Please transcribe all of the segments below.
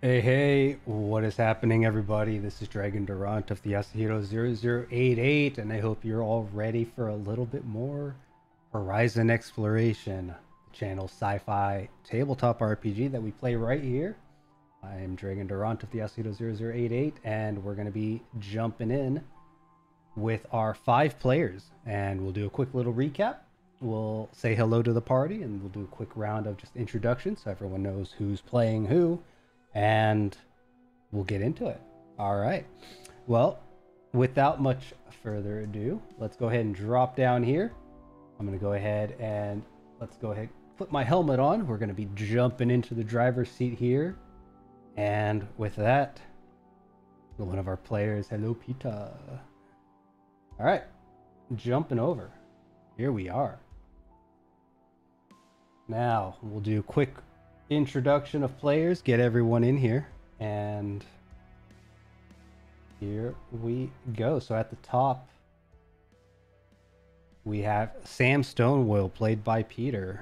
Hey, what is happening, everybody? This is Dregn Durant of the Yasuhiro88ch, and I hope you're all ready for a little bit more Horizon Exploration, the channel's sci-fi tabletop RPG that we play right here. I am Dregn Durant of the Yasuhiro88ch, and we're going to be jumping in with our 5 players, and we'll do a quick little recap. We'll say hello to the party, and we'll do a quick round of just introductions so everyone knows who's playing who. And we'll get into it. All right. Well, without much further ado, let's go ahead and drop down here. I'm going to go ahead and put my helmet on. We're going to be jumping into the driver's seat here. And with that, one of our players, hello, Pita. All right. Jumping over. Here we are. Now, we'll do a quick introduction of players, get everyone in here, and here we go. So at the top we have Sam Stonewill, played by Peter.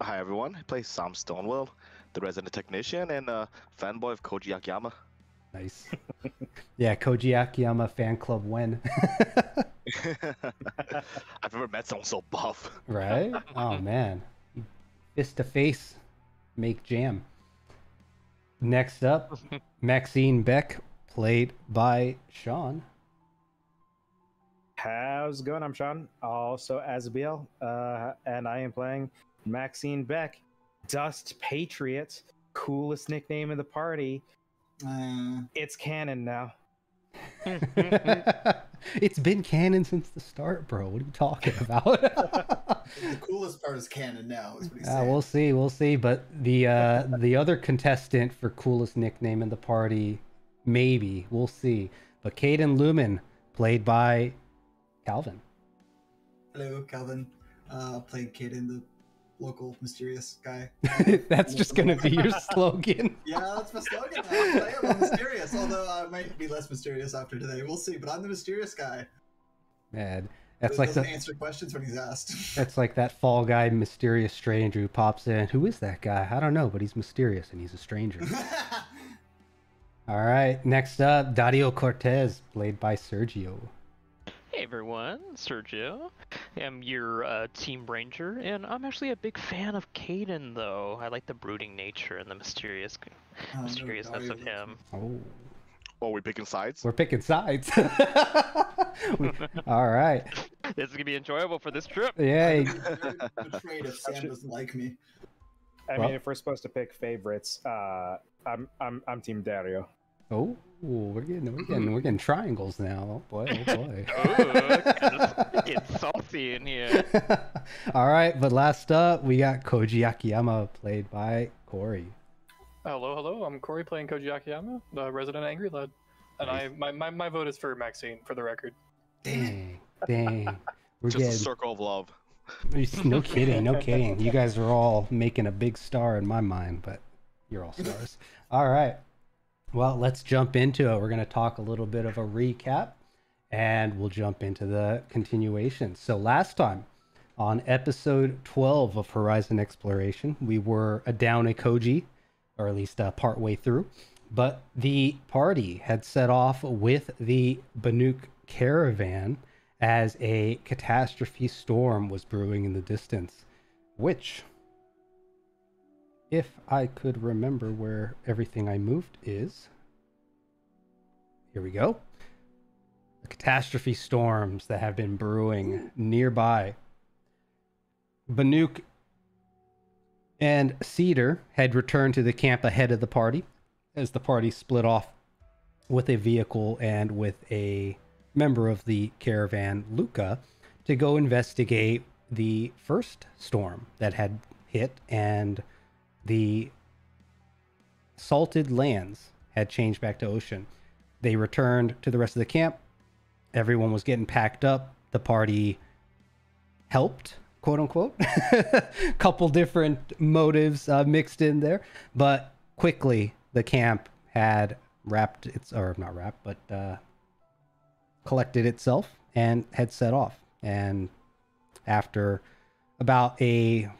Hi everyone, I play Sam Stonewill, the resident technician and a fanboy of Koji Akiyama. Nice. Yeah, Koji Akiyama fan club when? I've never met someone so buff. Right? Oh man. Fist to face. Make jam. Next up, Maxine Beck, played by Sean. How's it going? I'm Sean, also Asbiel, and I am playing Maxine Beck, Dust Patriot, coolest nickname in the party. It's canon now. It's been canon since the start, bro. What are you talking about? The coolest part is canon now. Is what he's saying. We'll see. But the other contestant for coolest nickname in the party, maybe we'll see. But Cadin Lumin, played by Calvin. Hello, Calvin. Played Cadin, the local mysterious guy. That's just gonna be your slogan. Yeah, that's my slogan now. I am mysterious, although I might be less mysterious after today. We'll see. But I'm the mysterious guy. Man, that's like doesn't answer questions when he's asked. That's like that Fall Guy mysterious stranger who pops in. Who is that guy? I don't know, but he's mysterious and he's a stranger. All right, next up, Daario Cortez, played by Sergio. Hey everyone, Sergio. I'm your team ranger, and I'm actually a big fan of Cadin, though. I like the brooding nature and the mysteriousness of him. Oh. Oh, we picking sides? We're picking sides. All right. This is gonna be enjoyable for this trip. Yeah. Betrayed if Sam doesn't like me. I mean, if we're supposed to pick favorites, I'm Team Dario. Oh, we're getting triangles now. Oh boy, oh boy. Ooh, getting saucy in here. All right, but last up we got Koji Akiyama, played by Corey. Hello. I'm Corey, playing Koji Akiyama, the resident angry lad, and my vote is for Maxine, for the record. Dang. We're Just a circle of love. No kidding. You guys are all making a big star in my mind, but you're all stars. All right. Well, let's jump into it. We're going to talk a little bit of a recap, and we'll jump into the continuation. So last time, on episode 12 of Horizon Exploration, we were down a Koji, or at least part way through, but the party had set off with the Banuk caravan as a catastrophe storm was brewing in the distance, which, if I could remember where everything I moved is, here we go. The catastrophe storms that have been brewing nearby. Banuk and Cedar had returned to the camp ahead of the party, as the party split off with a vehicle and with a member of the caravan, Luca, to go investigate the first storm that had hit, and the salted lands had changed back to ocean. They returned to the rest of the camp. Everyone was getting packed up. The party helped, quote unquote. Couple different motives mixed in there, but quickly the camp had collected itself and had set off. And after about several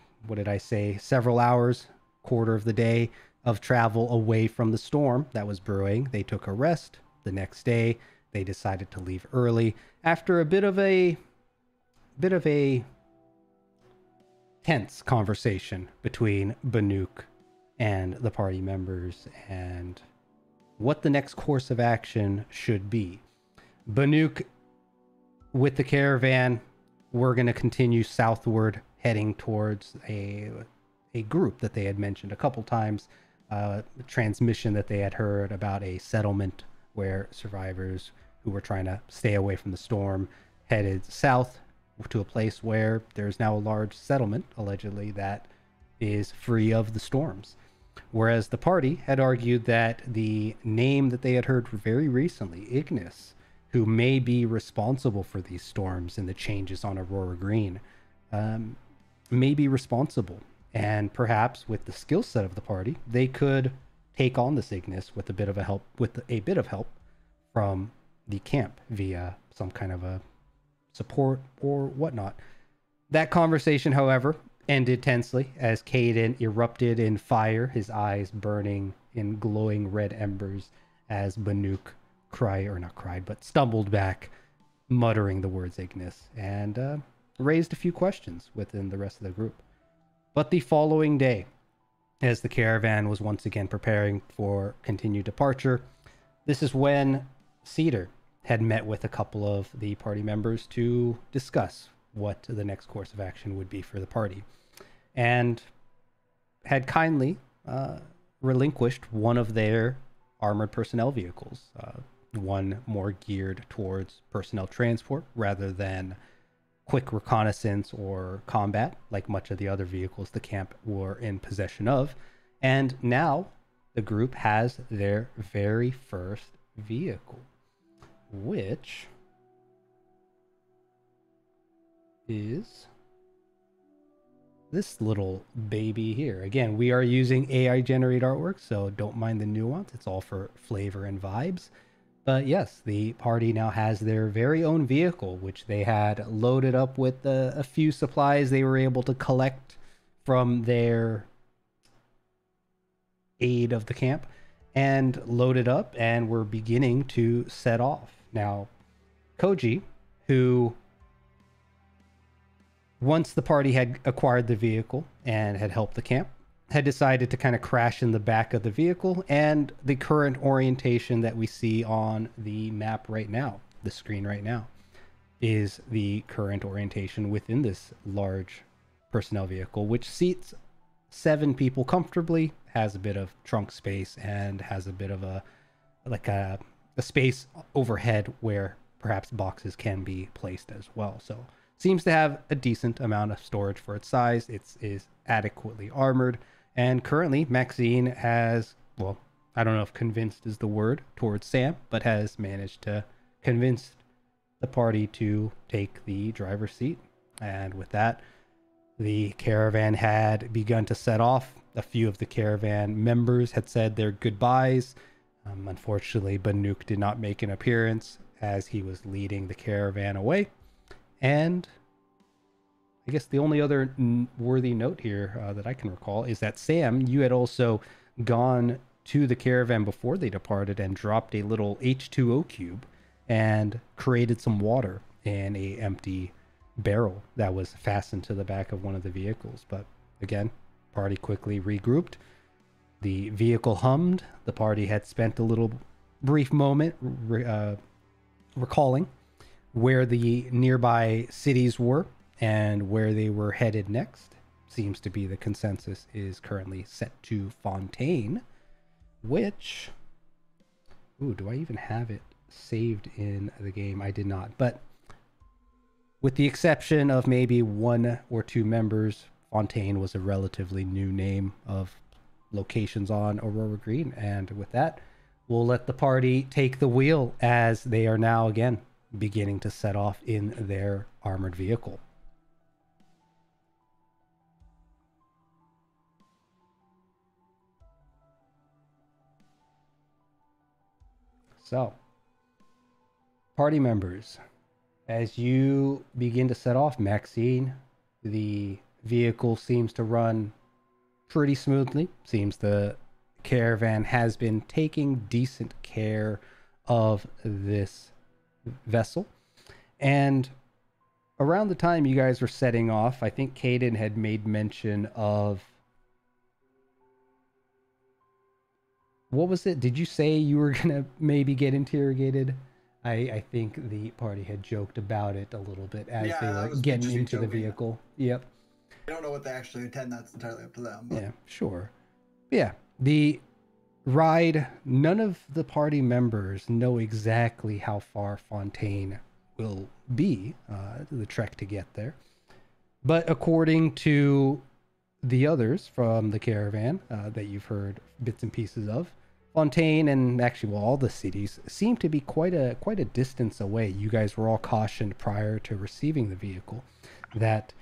hours, quarter of the day, of travel away from the storm that was brewing, they took a rest. The next day, they decided to leave early after a bit of a tense conversation between Banuk and the party members and what the next course of action should be. Banuk, with the caravan, we're going to continue southward, heading towards a group that they had mentioned a couple times, a transmission that they had heard about a settlement where survivors who were trying to stay away from the storm headed south to a place where there's now a large settlement, allegedly, that is free of the storms. Whereas the party had argued that the name that they had heard very recently, Ignis, who may be responsible for these storms and the changes on Aurora Green, may be responsible. And perhaps with the skill set of the party, they could take on this Ignis with a bit of help from the camp via some kind of a support or whatnot. That conversation, however, ended tensely as Cadin erupted in fire, his eyes burning in glowing red embers as Banuk stumbled back, muttering the words Ignis, and raised a few questions within the rest of the group. But the following day, as the caravan was once again preparing for continued departure, this is when Cedar had met with a couple of the party members to discuss what the next course of action would be for the party, and had kindly relinquished one of their armored personnel vehicles, one more geared towards personnel transport rather than quick reconnaissance or combat, like much of the other vehicles the camp were in possession of. And now the group has their very first vehicle, which is this little baby here. Again, we are using AI generated artwork, so don't mind the nuance. It's all for flavor and vibes. But yes, the party now has their very own vehicle, which they had loaded up with a few supplies they were able to collect from their aid of the camp, and loaded up and were beginning to set off. Now, Koji, who once the party had acquired the vehicle and had helped the camp, had decided to kind of crash in the back of the vehicle, and the current orientation that we see on the map right now, the screen right now, is the current orientation within this large personnel vehicle, which seats 7 people comfortably, has a bit of trunk space, and has a bit of a space overhead where perhaps boxes can be placed as well. So seems to have a decent amount of storage for its size. It is adequately armored. And currently, Maxine has, well, I don't know if convinced is the word towards Sam, but has managed to convince the party to take the driver's seat. And with that, the caravan had begun to set off. A few of the caravan members had said their goodbyes. Unfortunately, Banuk did not make an appearance as he was leading the caravan away. And I guess the only other worthy note here that I can recall is that Sam, you had also gone to the caravan before they departed and dropped a little H2O cube and created some water in a empty barrel that was fastened to the back of one of the vehicles. But again, party quickly regrouped. The vehicle hummed. The party had spent a little brief moment recalling where the nearby cities were and where they were headed next. Seems to be the consensus is currently set to Fontaine, which, do I even have it saved in the game? I did not, but with the exception of maybe 1 or 2 members, Fontaine was a relatively new name of locations on Aurora Green. And with that, we'll let the party take the wheel as they are now again beginning to set off in their armored vehicle. So, party members, as you begin to set off, Maxine, the vehicle seems to run pretty smoothly. Seems the caravan has been taking decent care of this vessel. And around the time you guys were setting off, I think Cadin had made mention of... What was it? Did you say you were going to maybe get interrogated? I think the party had joked about it a little bit as they were getting into the vehicle. Yep. I don't know what they actually intend. That's entirely up to them. But... Yeah, sure. Yeah, the ride, none of the party members know exactly how far Fontaine will be, the trek to get there. But according to the others from the caravan that you've heard bits and pieces of, Fontaine and actually all the cities seem to be quite a distance away. You guys were all cautioned prior to receiving the vehicle that,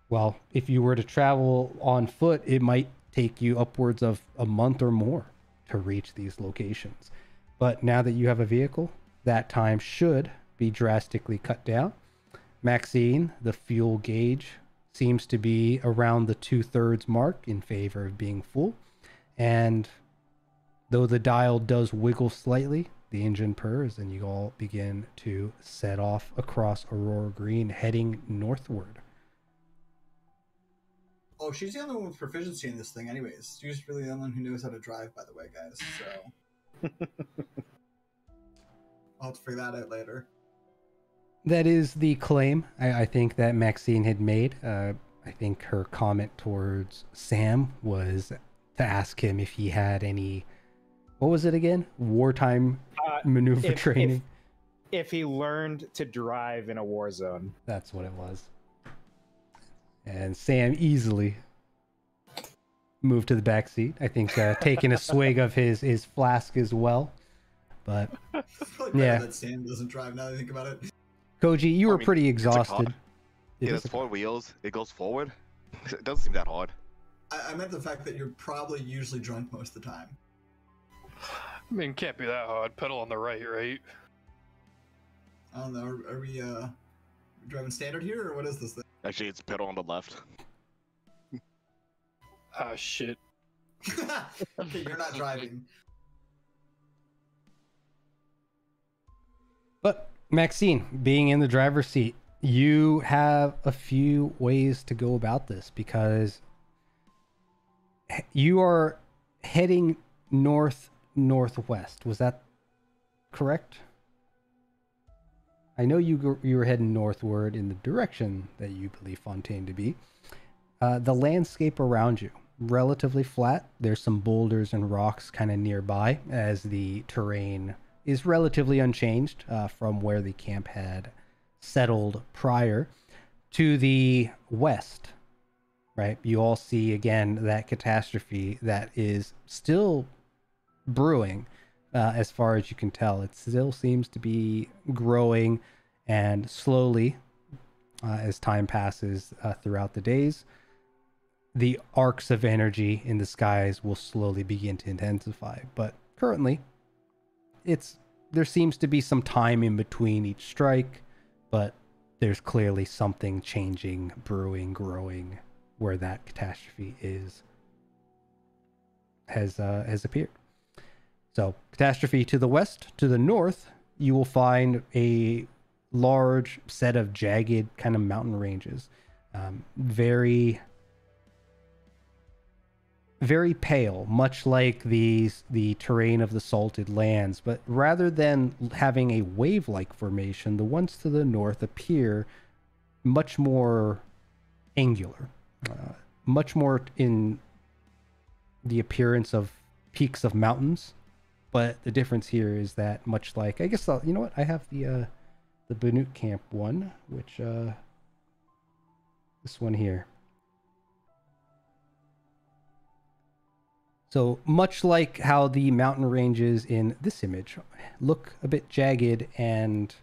well, if you were to travel on foot, it might take you upwards of a month or more to reach these locations. But now that you have a vehicle, that time should be drastically cut down. Maxine, the fuel gauge seems to be around the 2/3 mark in favor of being full. And though the dial does wiggle slightly, the engine purrs and you all begin to set off across Aurora Green, heading northward. Oh, she's the only one with proficiency in this thing anyways. She's really the only one who knows how to drive, by the way, guys. So I'll have to figure that out later. That is the claim I think that Maxine had made. I think her comment towards Sam was to ask him if he had any... What was it again? Wartime maneuver training. If he learned to drive in a war zone. That's what it was. And Sam easily moved to the back seat. I think taking a swig of his flask as well. But yeah, that Sam doesn't drive now that I think about it. Koji, you were pretty exhausted. It has 4 wheels. It goes forward. It doesn't seem that hard. I meant the fact that you're probably usually drunk most of the time. I mean, can't be that hard. Pedal on the right? I don't know. Are we driving standard here, or what is this thing? Actually, it's pedal on the left. Ah, shit. Okay, you're not driving. But Maxine, being in the driver's seat, you have a few ways to go about this because you are heading northwest. Was that correct? I know you were heading northward in the direction that you believe Fontaine to be. The landscape around you, relatively flat. There's some boulders and rocks kind of nearby as the terrain is relatively unchanged from where the camp had settled prior. To the west, right, you all see again that catastrophe that is still brewing. As far as you can tell, it still seems to be growing, and slowly, as time passes throughout the days, the arcs of energy in the skies will slowly begin to intensify. But currently, there seems to be some time in between each strike, but there's clearly something changing, brewing, growing, where that catastrophe has appeared. So, catastrophe to the west. To the north, you will find a large set of jagged kind of mountain ranges. Very, very pale, much like the terrain of the Salted Lands. But rather than having a wave-like formation, the ones to the north appear much more angular. Much more in the appearance of peaks of mountains. But the difference here is that, much like, I guess, you know what? I have the Banuk Camp one, which, this one here. So much like how the mountain ranges in this image look a bit jagged and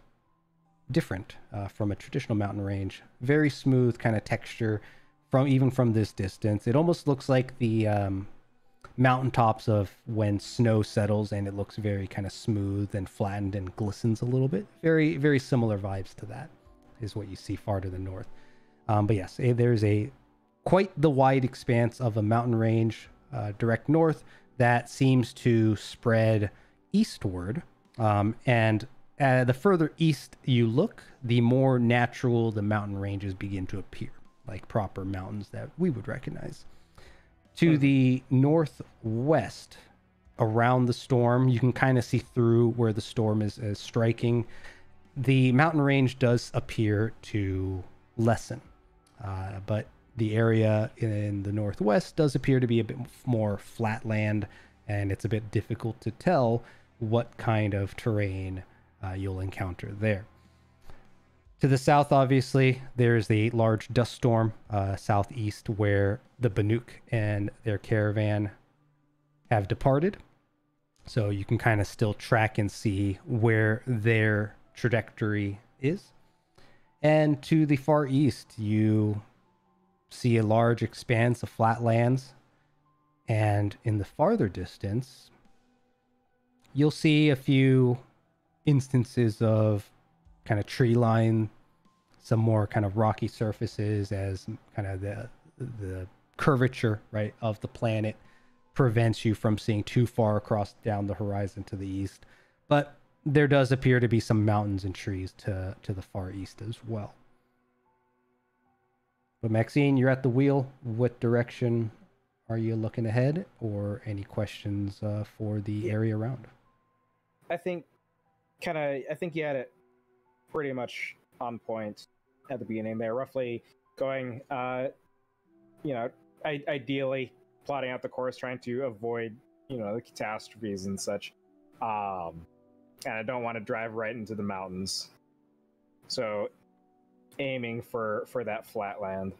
different from a traditional mountain range. Very smooth kind of texture even from this distance. It almost looks like the mountaintops of when snow settles and it looks very kind of smooth and flattened and glistens a little bit. Very, very similar vibes to that is what you see far to the north. But yes, there's quite the wide expanse of a mountain range direct north that seems to spread eastward. And the further east you look, the more natural the mountain ranges begin to appear, like proper mountains that we would recognize. To the northwest, around the storm, you can kind of see through where the storm is striking. The mountain range does appear to lessen, but the area in the northwest does appear to be a bit more flat land, and it's a bit difficult to tell what kind of terrain you'll encounter there. To the south, obviously, there's the large dust storm southeast where the Banuk and their caravan have departed. So you can kind of still track and see where their trajectory is. And to the far east, you see a large expanse of flat lands. And in the farther distance, you'll see a few instances of kind of tree line, some more kind of rocky surfaces, as kind of the curvature, right, of the planet prevents you from seeing too far across down the horizon to the east. But there does appear to be some mountains and trees to the far east as well. But Maxine, you're at the wheel. What direction are you looking ahead, or any questions for the area around? I think you had it pretty much on point at the beginning there. Roughly going, ideally plotting out the course, trying to avoid, the catastrophes and such. And I don't want to drive right into the mountains. So aiming for that flat land.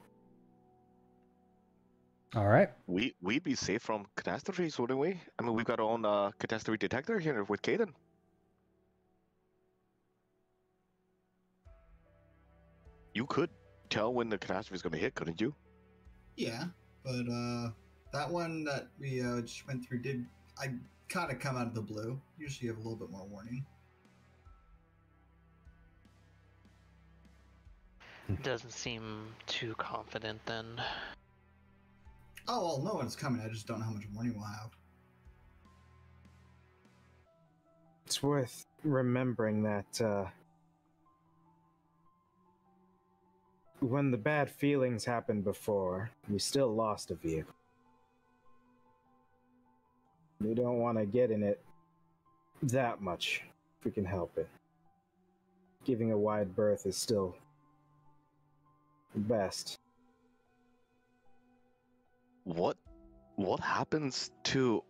All right. We'd be safe from catastrophes, wouldn't we? I mean, we've got our own catastrophe detector here with Cadin. You could tell when the catastrophe is going to hit, couldn't you? Yeah, but that one that we just went through I kind of come out of the blue. Usually you have a little bit more warning. Doesn't seem too confident then. Oh, well, no one's coming. I just don't know how much warning we'll have. It's worth remembering that when the bad feelings happened before, we still lost a vehicle. We don't want to get in it that much if we can help it. Giving a wide berth is still the best. What happens to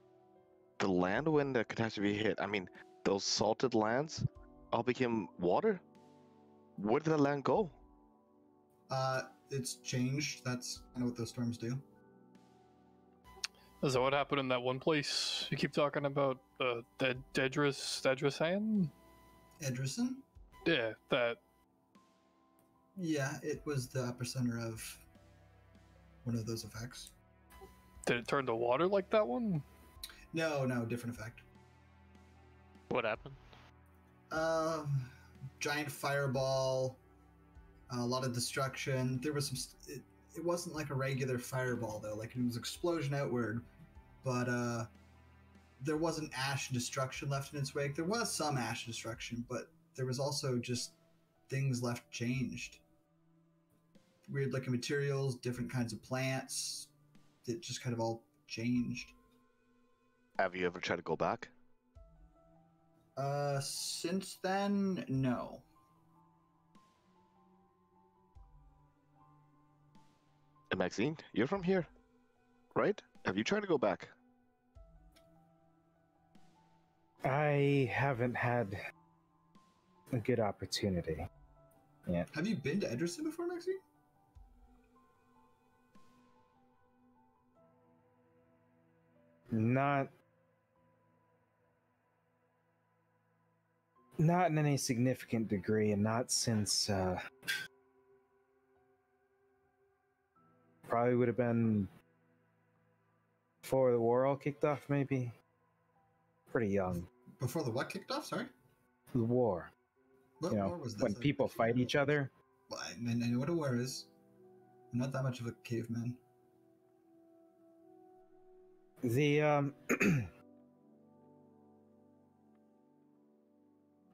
the land when the catastrophe hit? I mean, those salted lands all became water? Where did the land go? It's changed. That's kind of what those storms do. Is that what happened in that one place you keep talking about? Edrison? Edrison? Yeah, that. Yeah, it was the epicenter of one of those effects. Did it turn to water like that one? No, different effect. What happened? Giant fireball, a lot of destruction. There was some. It wasn't like a regular fireball though. Like it was explosion outward, but there wasn't ash and destruction left in its wake. There was some ash and destruction, but there was also just things left changed. Weird looking materials, different kinds of plants. It just kind of all changed. Have you ever tried to go back? Since then, no. Maxine, you're from here, right? Have you tried to go back? I haven't had a good opportunity yet. Have you been to Edrison before, Maxine? Not in any significant degree, and not since probably would have been before the war all kicked off, maybe. Pretty young. Before the what kicked off? Sorry? The war. What war was this? When people fight each other. Well, I know what a war is. I'm not that much of a caveman. The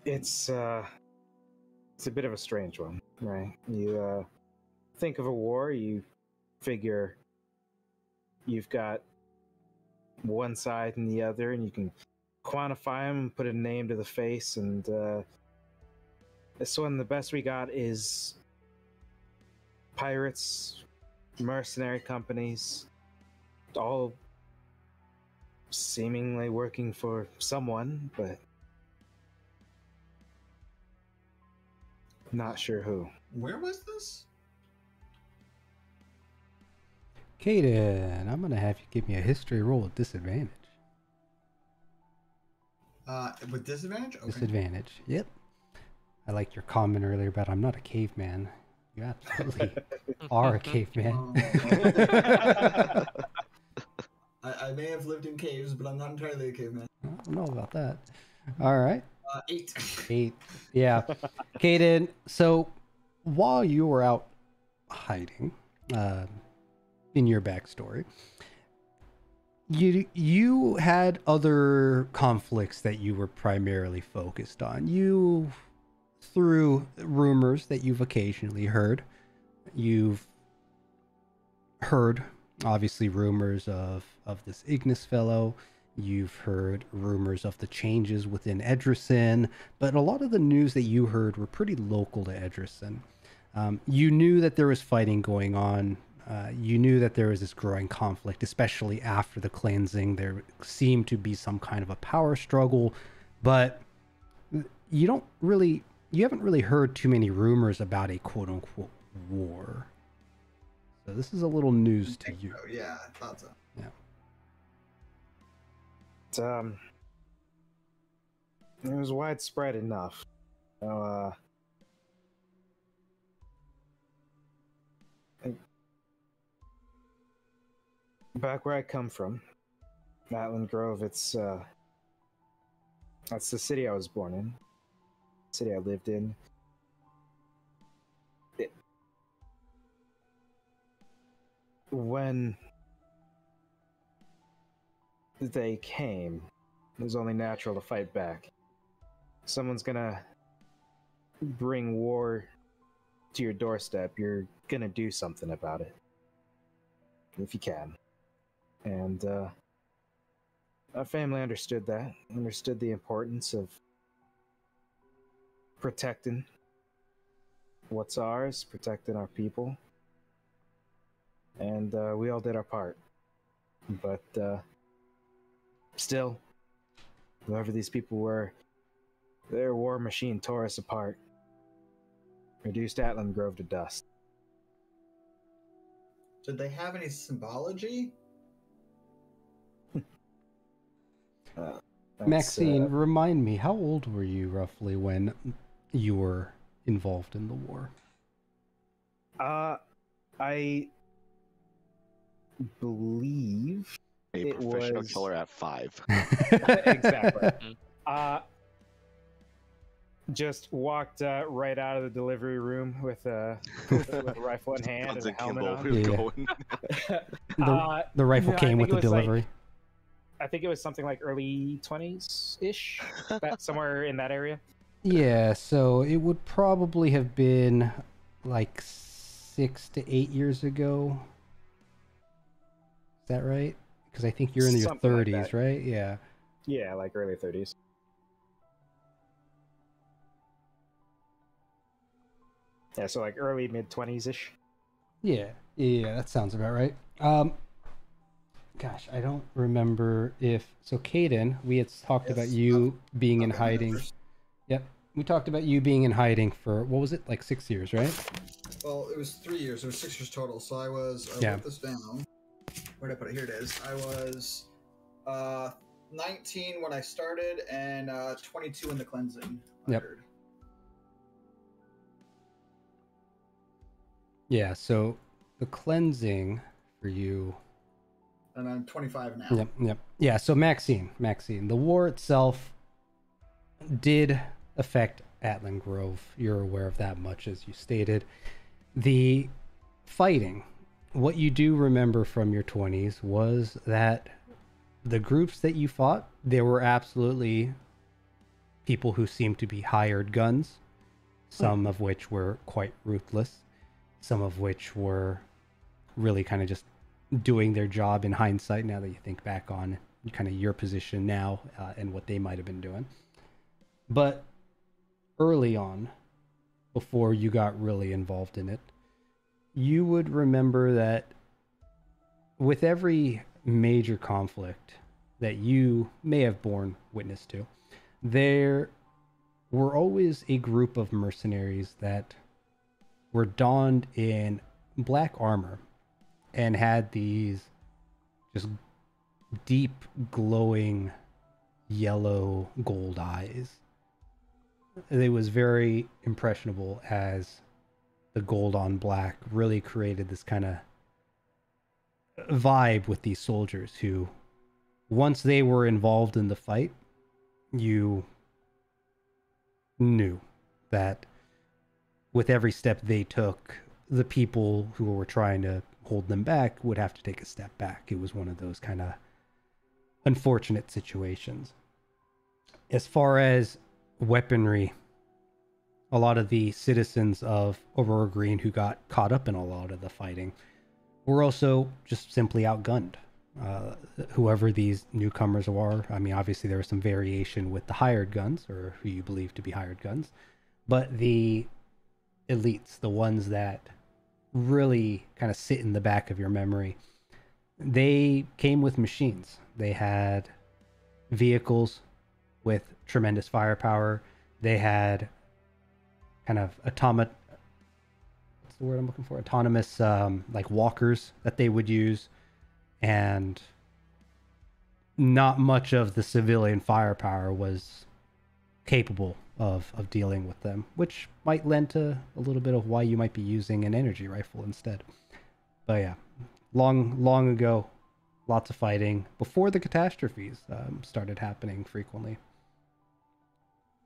it's a bit of a strange one, right? You think of a war, you figure you've got one side and the other, and you can quantify them and put a name to the face. And this one, the best we got is pirates, mercenary companies, all seemingly working for someone, but not sure who. Where was this? Cadin, I'm gonna have you give me a history roll with disadvantage. With disadvantage? Okay. Disadvantage. Yep. I liked your comment earlier about I'm not a caveman. You absolutely are a caveman. I may have lived in caves, but I'm not entirely a caveman. I don't know about that. All right. 8. 8. Yeah. Cadin, so while you were out hiding, in your backstory, you had other conflicts that you were primarily focused on. You, through rumors that you've occasionally heard, you've heard obviously rumors of this Ignis fellow. You've heard rumors of the changes within Edrison, but a lot of the news that you heard were pretty local to Edrison. You knew that there was fighting going on. You knew that there was this growing conflict, especially after the cleansing. There seemed to be some kind of a power struggle, but you haven't really heard too many rumors about a quote unquote war. So this is a little news to you. Oh, yeah, I thought so. Yeah. It was widespread enough. So, back where I come from, Atlin Grove, that's the city I was born in, city I lived in. When they came, it was only natural to fight back. Someone's gonna bring war to your doorstep. You're gonna do something about it, if you can. And our family understood that, understood the importance of protecting what's ours, protecting our people. And we all did our part. But still, whoever these people were, their war machine tore us apart. Reduced Atlin Grove to dust. Did they have any symbology? Maxine, remind me, how old were you roughly when you were involved in the war? I believe A it professional was killer at 5. exactly. Just walked right out of the delivery room with a rifle in hand and a helmet on. The rifle came with the delivery. I think it was something like early 20s-ish, somewhere in that area. Yeah, so it would probably have been like 6 to 8 years ago. Is that right? Because I think you're in your Something 30s, like that. right? Yeah. Yeah, like early 30s. Yeah, so like early mid-20s-ish. Yeah, that sounds about right. Gosh, I don't remember if... So, Cadin, we had talked about you being in hiding. Yep, we talked about you being in hiding for, what was it, like 6 years, right? Well, it was 3 years. It was 6 years total. So I wrote this down. Where did I put it? Here it is. I was 19 when I started and 22 in the cleansing. Yep. Yeah, so the cleansing for you... And I'm 25 now. Yep. Yeah, so Maxine, the war itself did affect Atlin Grove. You're aware of that much, as you stated. The fighting, what you do remember from your 20s was that the groups that you fought, there were absolutely people who seemed to be hired guns, some of which were quite ruthless, some of which were really kind of just doing their job in hindsight now that you think back on kind of your position now and what they might have been doing. But early on, before you got really involved in it, you would remember that with every major conflict that you may have borne witness to, there were always a group of mercenaries that were donned in black armor and had these just deep, glowing, yellow gold eyes. It was very impressionable as the gold on black really created this kind of vibe with these soldiers who, once they were involved in the fight, you knew that with every step they took, the people who were trying to hold them back would have to take a step back. It was one of those kind of unfortunate situations. As far as weaponry, a lot of the citizens of Aurora Green who got caught up in a lot of the fighting were also just simply outgunned. Whoever these newcomers are, I mean, obviously there was some variation with the hired guns, or who you believe to be hired guns, but the elites, the ones that really kind of sit in the back of your memory, they came with machines. They had vehicles with tremendous firepower. They had kind of autonomous like walkers that they would use, and not much of the civilian firepower was capable of dealing with them, which might lend to a little bit of why you might be using an energy rifle instead. But yeah, long ago, lots of fighting before the catastrophes started happening frequently.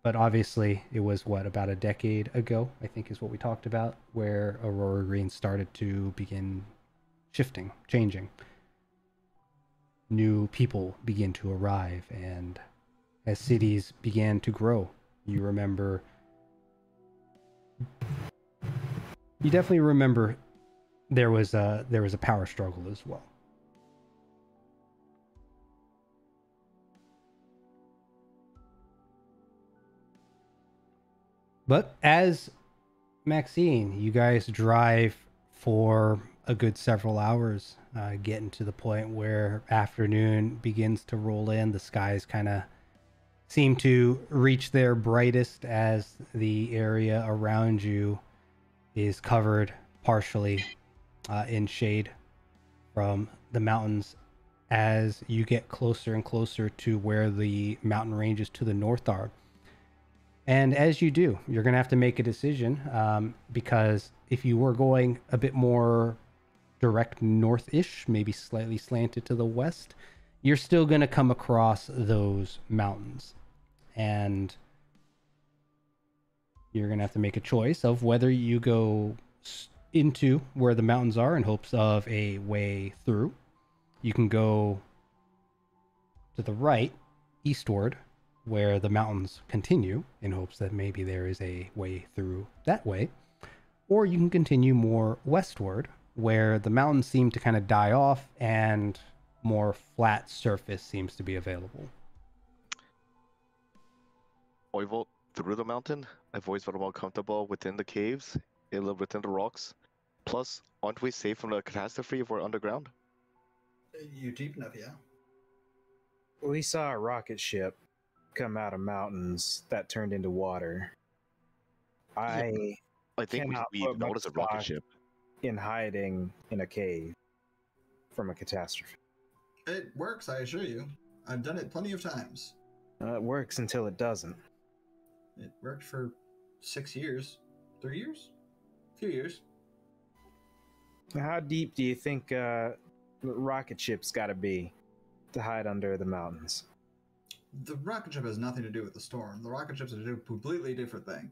But obviously, it was, about a decade ago, I think is what we talked about, where Aurora Green started to begin shifting, changing. New people begin to arrive, and as cities began to grow, you definitely remember there was a power struggle as well. But as Maxine, you guys drive for a good several hours, getting to the point where afternoon begins to roll in. The skies kind of seem to reach their brightest as the area around you is covered partially in shade from the mountains as you get closer and closer to where the mountain ranges to the north are. And as you do, you're going to have to make a decision because if you were going a bit more direct north-ish, maybe slightly slanted to the west, you're still going to come across those mountains. And you're going to have to make a choice of whether you go into where the mountains are in hopes of a way through. You can go to the right, eastward, where the mountains continue in hopes that maybe there is a way through that way. Or you can continue more westward, where the mountains seem to kind of die off and more flat surface seems to be available. I vote through the mountain. I've always felt more comfortable within the caves, within the rocks. Plus, aren't we safe from the catastrophe if we're underground? You're deep enough, yeah. We saw a rocket ship come out of mountains that turned into water. I think we noticed a rocket ship in hiding in a cave from a catastrophe. It works, I assure you. I've done it plenty of times. It works until it doesn't. It worked for 6 years. 3 years? A few years. How deep do you think rocket ship's got to be to hide under the mountains? The rocket ship has nothing to do with the storm. The rocket ship's a completely different thing.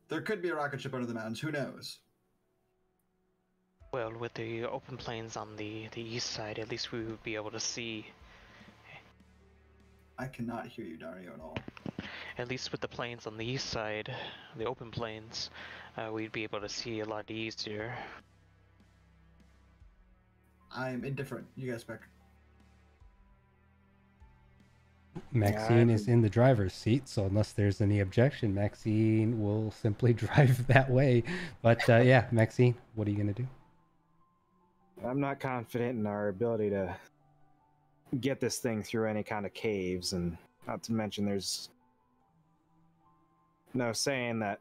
There could be a rocket ship under the mountains, who knows? Well, with the open plains on the east side, at least we would be able to see. I cannot hear you, Daario, at all. At least with the plains on the east side, the open plains, we'd be able to see a lot easier. I'm indifferent. You guys pick. Maxine is in the driver's seat, so unless there's any objection, Maxine will simply drive that way. But yeah, Maxine, what are you going to do? I'm not confident in our ability to get this thing through any kind of caves, and not to mention there's no saying that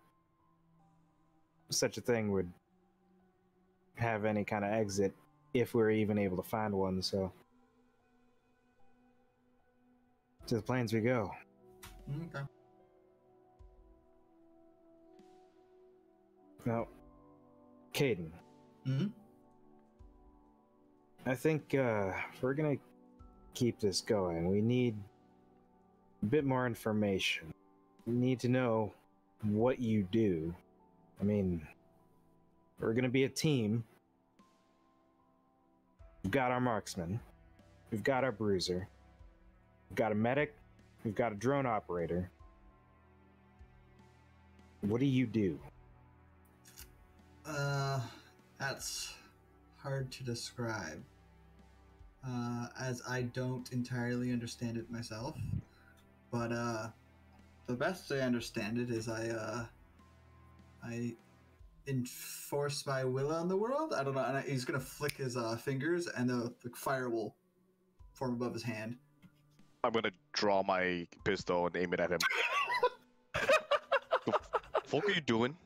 such a thing would have any kind of exit if we were even able to find one, so to the plains we go. Okay. Now, Cadin. Mm-hmm. I think if we're gonna keep this going, we need a bit more information. We need to know what you do. I mean, we're gonna be a team. We've got our marksman. We've got our bruiser. We've got a medic. We've got a drone operator. What do you do? That's hard to describe. As I don't entirely understand it myself. But the best I understand it is I enforce my will on the world. I don't know. And he's gonna flick his fingers, and the fire will form above his hand. I'm gonna draw my pistol and aim it at him. The fuck are you doing?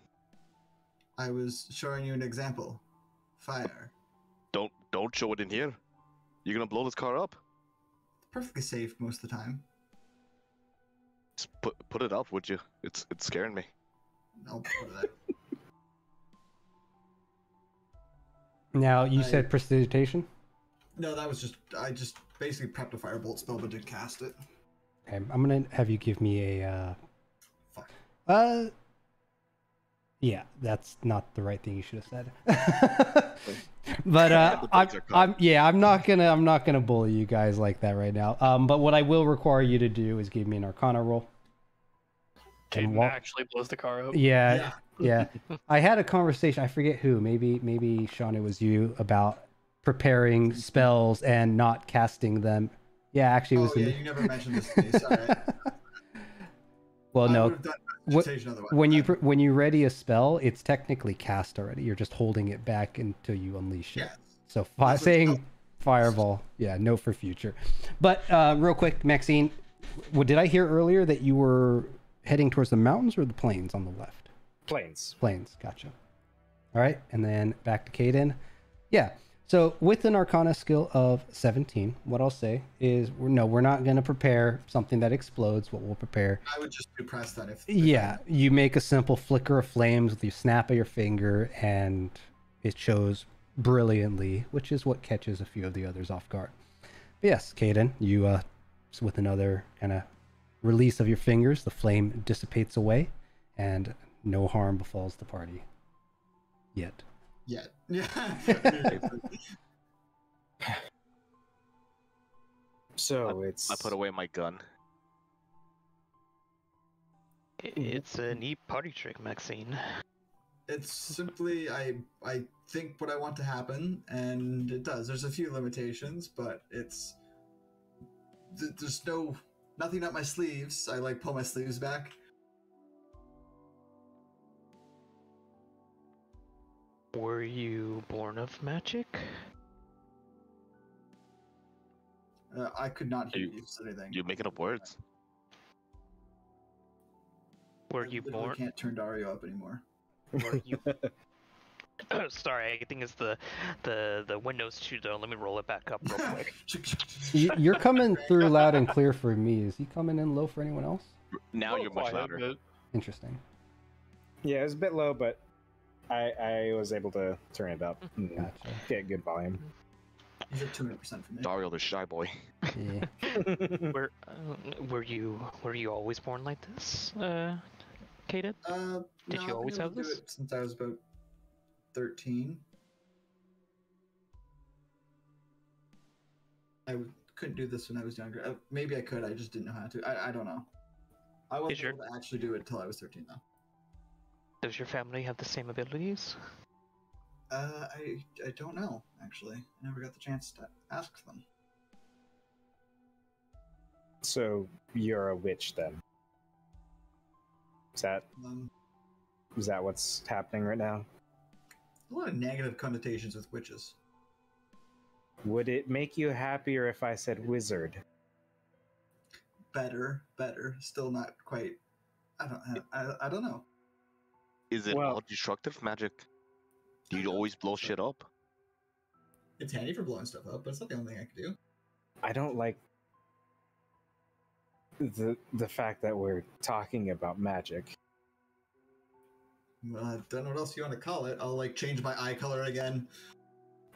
I was showing you an example. Fire. Don't show it in here. You're gonna blow this car up. Perfectly safe most of the time. Just put it up, would you? It's scaring me. I'll put that. Now, you said prestidigitation? No, that was I just basically prepped a firebolt spell but didn't cast it. Okay, I'm going to have you give me a... Fuck. Yeah, that's not the right thing you should have said. But I'm not gonna bully you guys like that right now. But what I will require you to do is give me an Arcana roll. Cadin actually blows the car up. Yeah. I had a conversation. I forget who. Maybe Sean, it was you, about preparing spells and not casting them. Yeah, actually, it was. You never mentioned this to me. Sorry. Well, no. When you you ready a spell, it's technically cast already. You're just holding it back until you unleash it. So saying fireball, note for future. But real quick, Maxine, did I hear earlier that you were heading towards the mountains or the plains on the left? Plains. Gotcha. All right, and then back to Cadin. Yeah. So with an Arcana skill of 17, what I'll say is, we're not going to prepare something that explodes. What we'll prepare... I would just press that if... you make a simple flicker of flames with the snap of your finger, and it shows brilliantly, which is what catches a few of the others off guard. But yes, Cadin, you, with another kind of release of your fingers, the flame dissipates away, and no harm befalls the party. Yet. Yeah. So I put away my gun. It's a neat party trick, Maxine. It's simply I think what I want to happen, and it does. There's a few limitations, but there's nothing up my sleeves. I pull my sleeves back. Were you born of magic? I could not hear you say anything. You're making up words. Were you born? I can't turn Daario up anymore. Were you? Sorry, I think it's the Windows 2 though. Let me roll it back up real quick. You're coming through loud and clear for me. Is he coming in low for anyone else? Now you're much louder. Interesting. Yeah, it was a bit low, but I was able to turn it up. Gotcha. Get good volume. He's at 200% for me. Daario the shy boy. Yeah. Were you always born like this, Cadin? Did you always have this? Do it since I was about 13. couldn't do this when I was younger. Maybe I could. I just didn't know how to. I don't know. I wasn't able to actually do it until I was 13, though. Does your family have the same abilities? I don't know, actually. I never got the chance to ask them. So you're a witch then? Is that what's happening right now? A lot of negative connotations with witches. Would it make you happier if I said wizard? Better. Still not quite. I don't know. Is it all destructive magic? Do you always blow shit up? It's handy for blowing stuff up, but it's not the only thing I can do. I don't like the fact that we're talking about magic. Well, I don't know what else you want to call it. I'll like change my eye color again.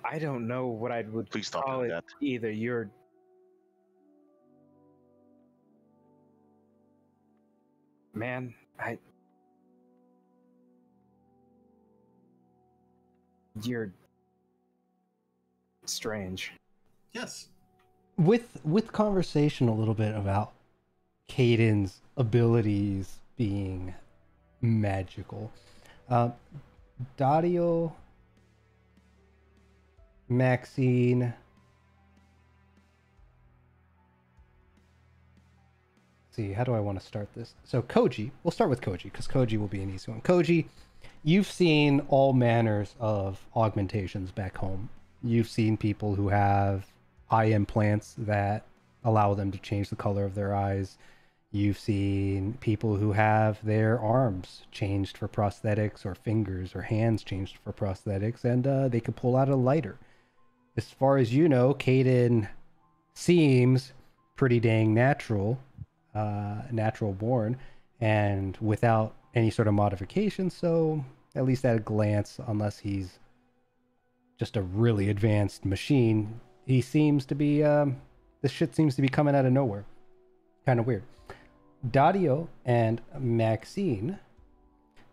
I don't know what I would Please stop call doing it that. either. You're man, you're strange. Yes. With conversation a little bit about Cadin's abilities being magical. Daario, Maxine, see, how do I want to start this? So Koji, we'll start with Koji because Koji will be an easy one. Koji, you've seen all manners of augmentations back home. You've seen people who have eye implants that allow them to change the color of their eyes. You've seen people who have their arms changed for prosthetics, or fingers or hands changed for prosthetics, and they can pull out a lighter. As far as you know, Cadin seems pretty dang natural born, and without any sort of modification. So at least at a glance, unless he's just a really advanced machine, he seems to be this shit seems to be coming out of nowhere. Kind of weird. Daario and Maxine,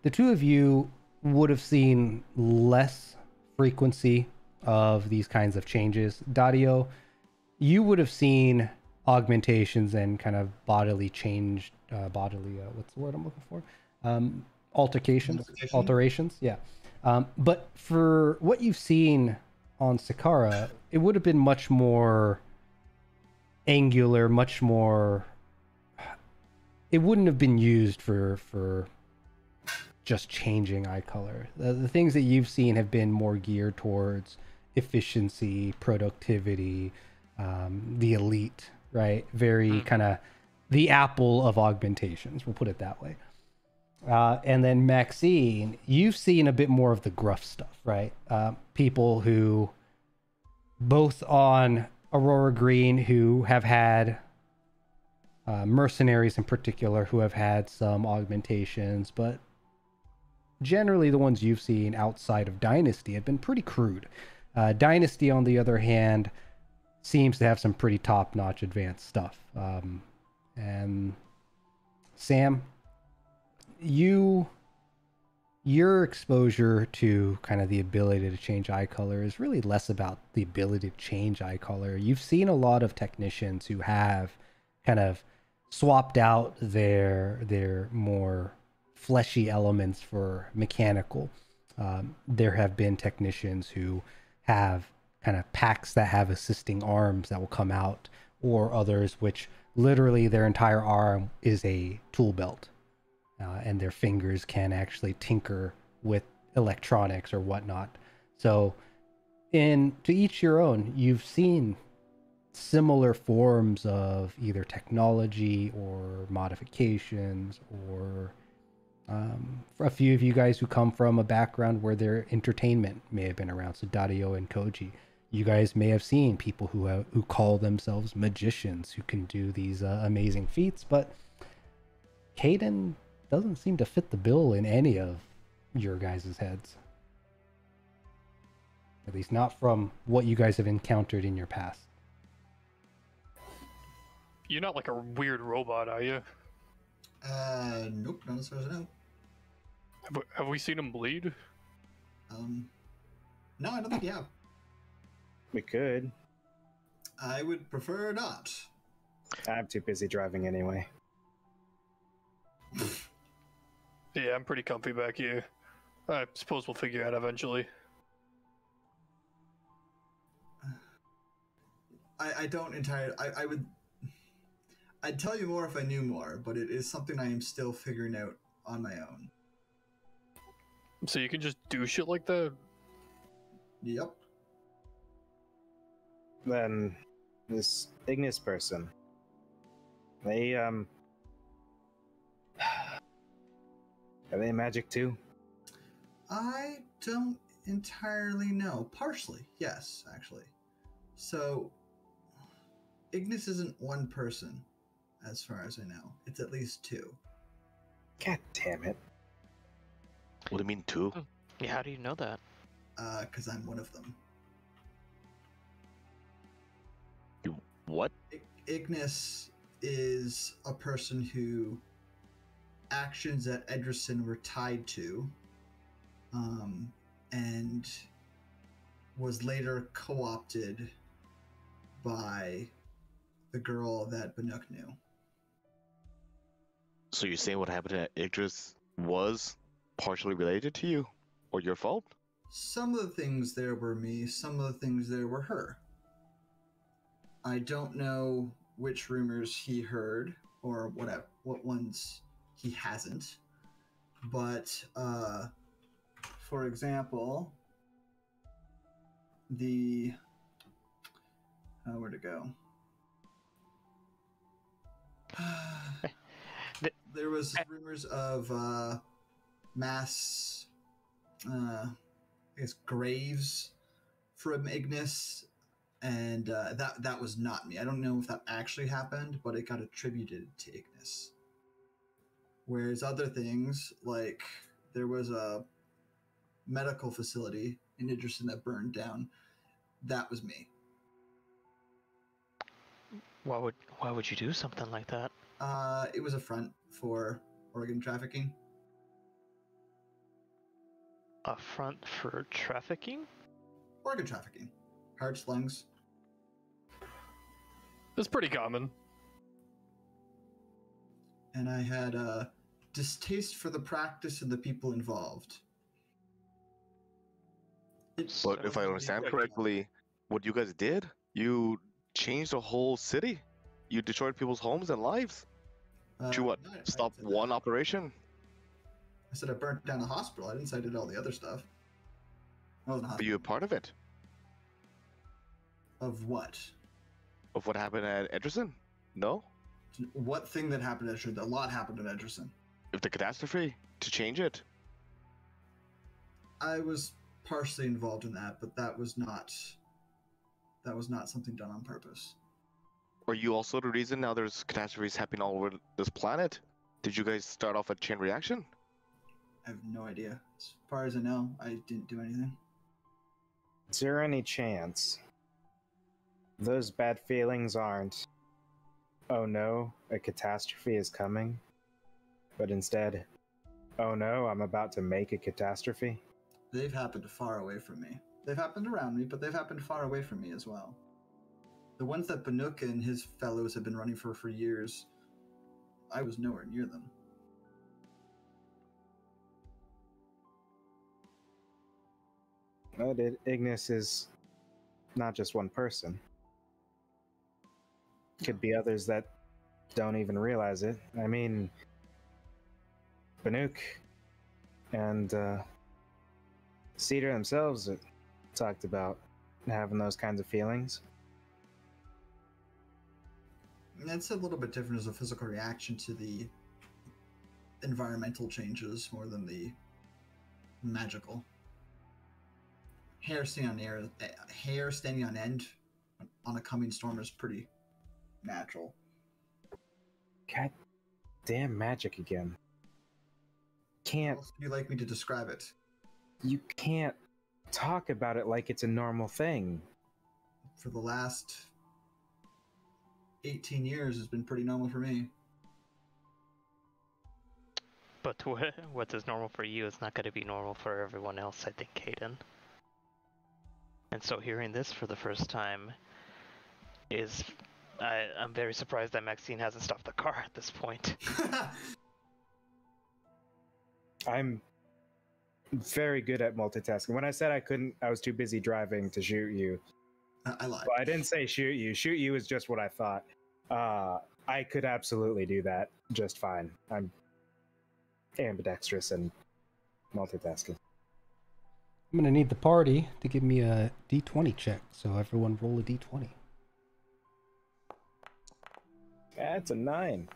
the two of you would have seen less frequency of these kinds of changes. Daario, you would have seen augmentations and kind of bodily change, what's the word I'm looking for? Alterations, yeah. But for what you've seen on Sakara, it would have been much more angular, much more... It wouldn't have been used for just changing eye color. The things that you've seen have been more geared towards efficiency, productivity, the elite, right? Very kind of the Apple of augmentations, we'll put it that way. And then Maxine, you've seen a bit more of the gruff stuff, right? People who, both on Aurora Green, who have had mercenaries in particular, who have had some augmentations, but generally the ones you've seen outside of Dynasty have been pretty crude. Dynasty, on the other hand, seems to have some pretty top-notch advanced stuff. And Sam, your exposure to kind of the ability to change eye color is really less about the ability to change eye color. You've seen a lot of technicians who have kind of swapped out their more fleshy elements for mechanical. There have been technicians who have kind of packs that have assisting arms that will come out, or others which literally their entire arm is a tool belt, and their fingers can actually tinker with electronics or whatnot. So to each your own, you've seen similar forms of either technology or modifications, or for a few of you guys who come from a background where their entertainment may have been around. So Daario and Koji, you guys may have seen people who call themselves magicians who can do these amazing feats, but Cadin doesn't seem to fit the bill in any of your guys' heads. At least not from what you guys have encountered in your past. You're not like a weird robot, are you? Nope, not as far as I know. Have we seen him bleed? No, I don't think you have. We could. I would prefer not. I'm too busy driving anyway. Yeah, I'm pretty comfy back here. I suppose we'll figure out eventually. I don't entirely. I would. I'd tell you more if I knew more, but it is something I am still figuring out on my own. So you can just do shit like that? Yep. Then this Ignis person, they are they magic too? I don't entirely know. Partially, yes, actually. So, Ignis isn't one person, as far as I know. It's at least two. God damn it. What do you mean two? Yeah, how do you know that? Because I'm one of them. What? Ignis is a person who actions at Edrison were tied to, and was later co-opted by the girl that Banuk knew. So you're saying what happened at Idris was partially related to you? Or your fault? Some of the things there were me, some of the things there were her. I don't know which rumors he heard or what ones he hasn't. But, for example, where'd it go? There was rumors of mass, I guess, graves from Ignis, and that was not me. I don't know if that actually happened, but it got attributed to Ignis. Whereas other things, like there was a medical facility in Edrison that burned down, that was me. Why would you do something like that? It was a front for organ trafficking. A front for trafficking? Organ trafficking. Hearts, lungs. That's pretty common. And I had a distaste for the practice and the people involved. But if I understand correctly, what you guys did, you changed the whole city. You destroyed people's homes and lives. To what? No, I Stop said one that. operation? I said I burnt down a hospital. I didn't say I did all the other stuff. I wasn't a Are hospital. you a part of it? Of what? Of what happened at Edrison? No? What thing that happened at Edrison? A lot happened at Edrison. If the catastrophe, to change it. I was partially involved in that, but that was not something done on purpose. Are you also the reason now there's catastrophes happening all over this planet? Did you guys start off a chain reaction? I have no idea. As far as I know, I didn't do anything. Is there any chance those bad feelings aren't, oh no, a catastrophe is coming, but instead, oh no, I'm about to make a catastrophe? They've happened far away from me. They've happened around me, but they've happened far away from me as well. The ones that Banuk and his fellows have been running for years, I was nowhere near them. But Ignis is not just one person. Could be others that don't even realize it. I mean, Banuk and Cedar themselves talked about having those kinds of feelings. It's a little bit different as a physical reaction to the environmental changes more than the magical. Hair standing on end on a coming storm is pretty natural. God damn magic again. How Can't else would you like me to describe it? you can't talk about it like it's a normal thing. For the last 18 years has been pretty normal for me. But what is normal for you is not going to be normal for everyone else, I think, Cadin. And so hearing this for the first time, is I'm very surprised that Maxine hasn't stopped the car at this point. I'm very good at multitasking. When I said I couldn't, I was too busy driving to shoot you. I lied. Well, I didn't say shoot you. Shoot you is just what I thought. I could absolutely do that just fine. I'm ambidextrous and multitasking. I'm gonna need the party to give me a d20 check, so everyone roll a d20. That's a 9.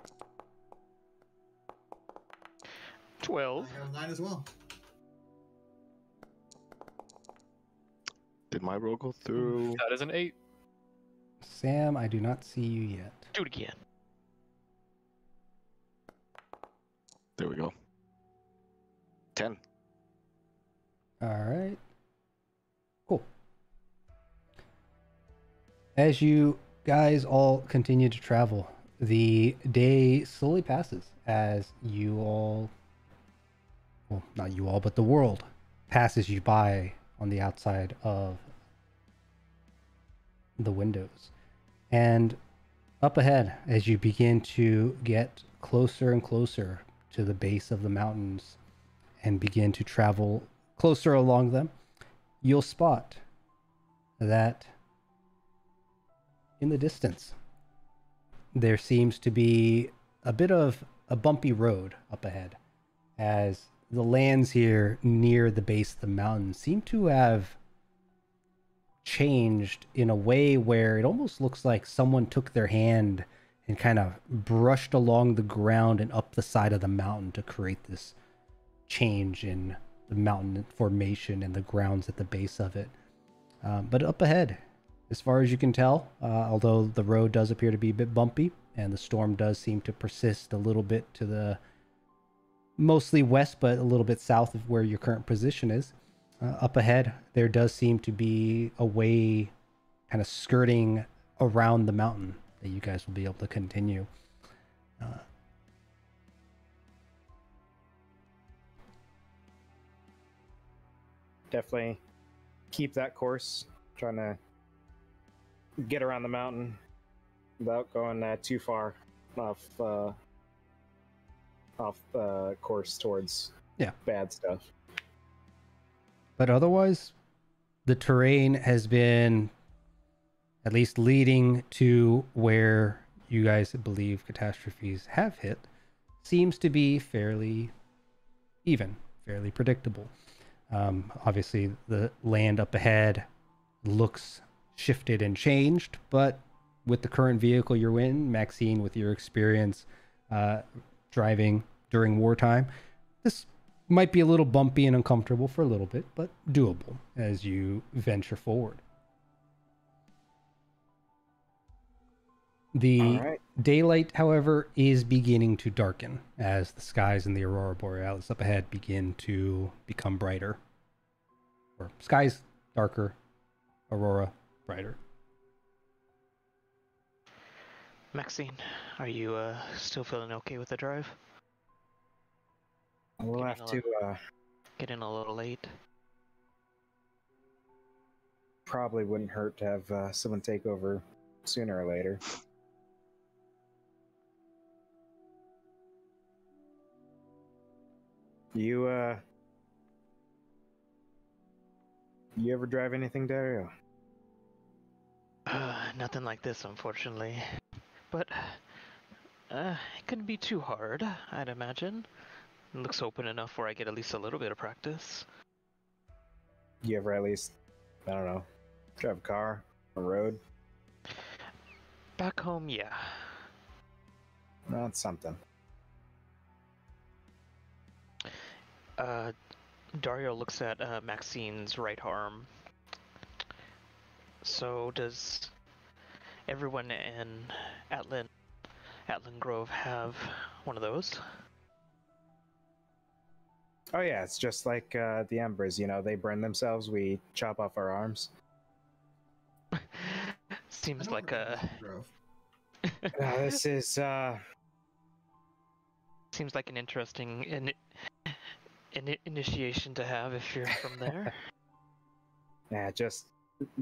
12. I got a 9 as well. Did my roll go through? That is an 8. Sam, I do not see you yet. Do it again. There we go. 10. All right. Cool. As you guys all continue to travel, the day slowly passes as you all, well, not you all, but the world passes you by on the outside of the windows. And up ahead, as you begin to get closer and closer to the base of the mountains and begin to travel closer along them, you'll spot that in the distance there seems to be a bit of a bumpy road up ahead, as the lands here near the base of the mountain seem to have changed in a way where it almost looks like someone took their hand and kind of brushed along the ground and up the side of the mountain to create this change in the mountain formation and the grounds at the base of it. But up ahead, as far as you can tell, although the road does appear to be a bit bumpy and the storm does seem to persist a little bit to the mostly west, but a little bit south of where your current position is, up ahead, there does seem to be a way kind of skirting around the mountain that you guys will be able to continue. Definitely keep that course, trying to get around the mountain without going too far off course towards bad stuff. But otherwise, the terrain has been at least leading to where you guys believe catastrophes have hit, seems to be fairly even, fairly predictable. Obviously, the land up ahead looks shifted and changed, but with the current vehicle you're in, Maxine, with your experience driving during wartime, this might be a little bumpy and uncomfortable for a little bit, but doable as you venture forward. The daylight, however, is beginning to darken as the skies in the Aurora Borealis up ahead begin to become brighter. Or skies darker, Aurora brighter. Maxine, are you still feeling okay with the drive? We'll have to get in a little late. Probably wouldn't hurt to have someone take over sooner or later. You ever drive anything, Daario? Nothing like this, unfortunately. But it couldn't be too hard, I'd imagine. It looks open enough where I get at least a little bit of practice. You ever at least, I don't know, drive a car, a road? Back home, yeah. That's something. Daario looks at Maxine's right arm. So does everyone in Atlin Grove have one of those? Oh yeah, it's just like the Embers, you know, they burn themselves, we chop off our arms. Seems like a... This is... Seems like an interesting initiation to have if you're from there. Yeah, just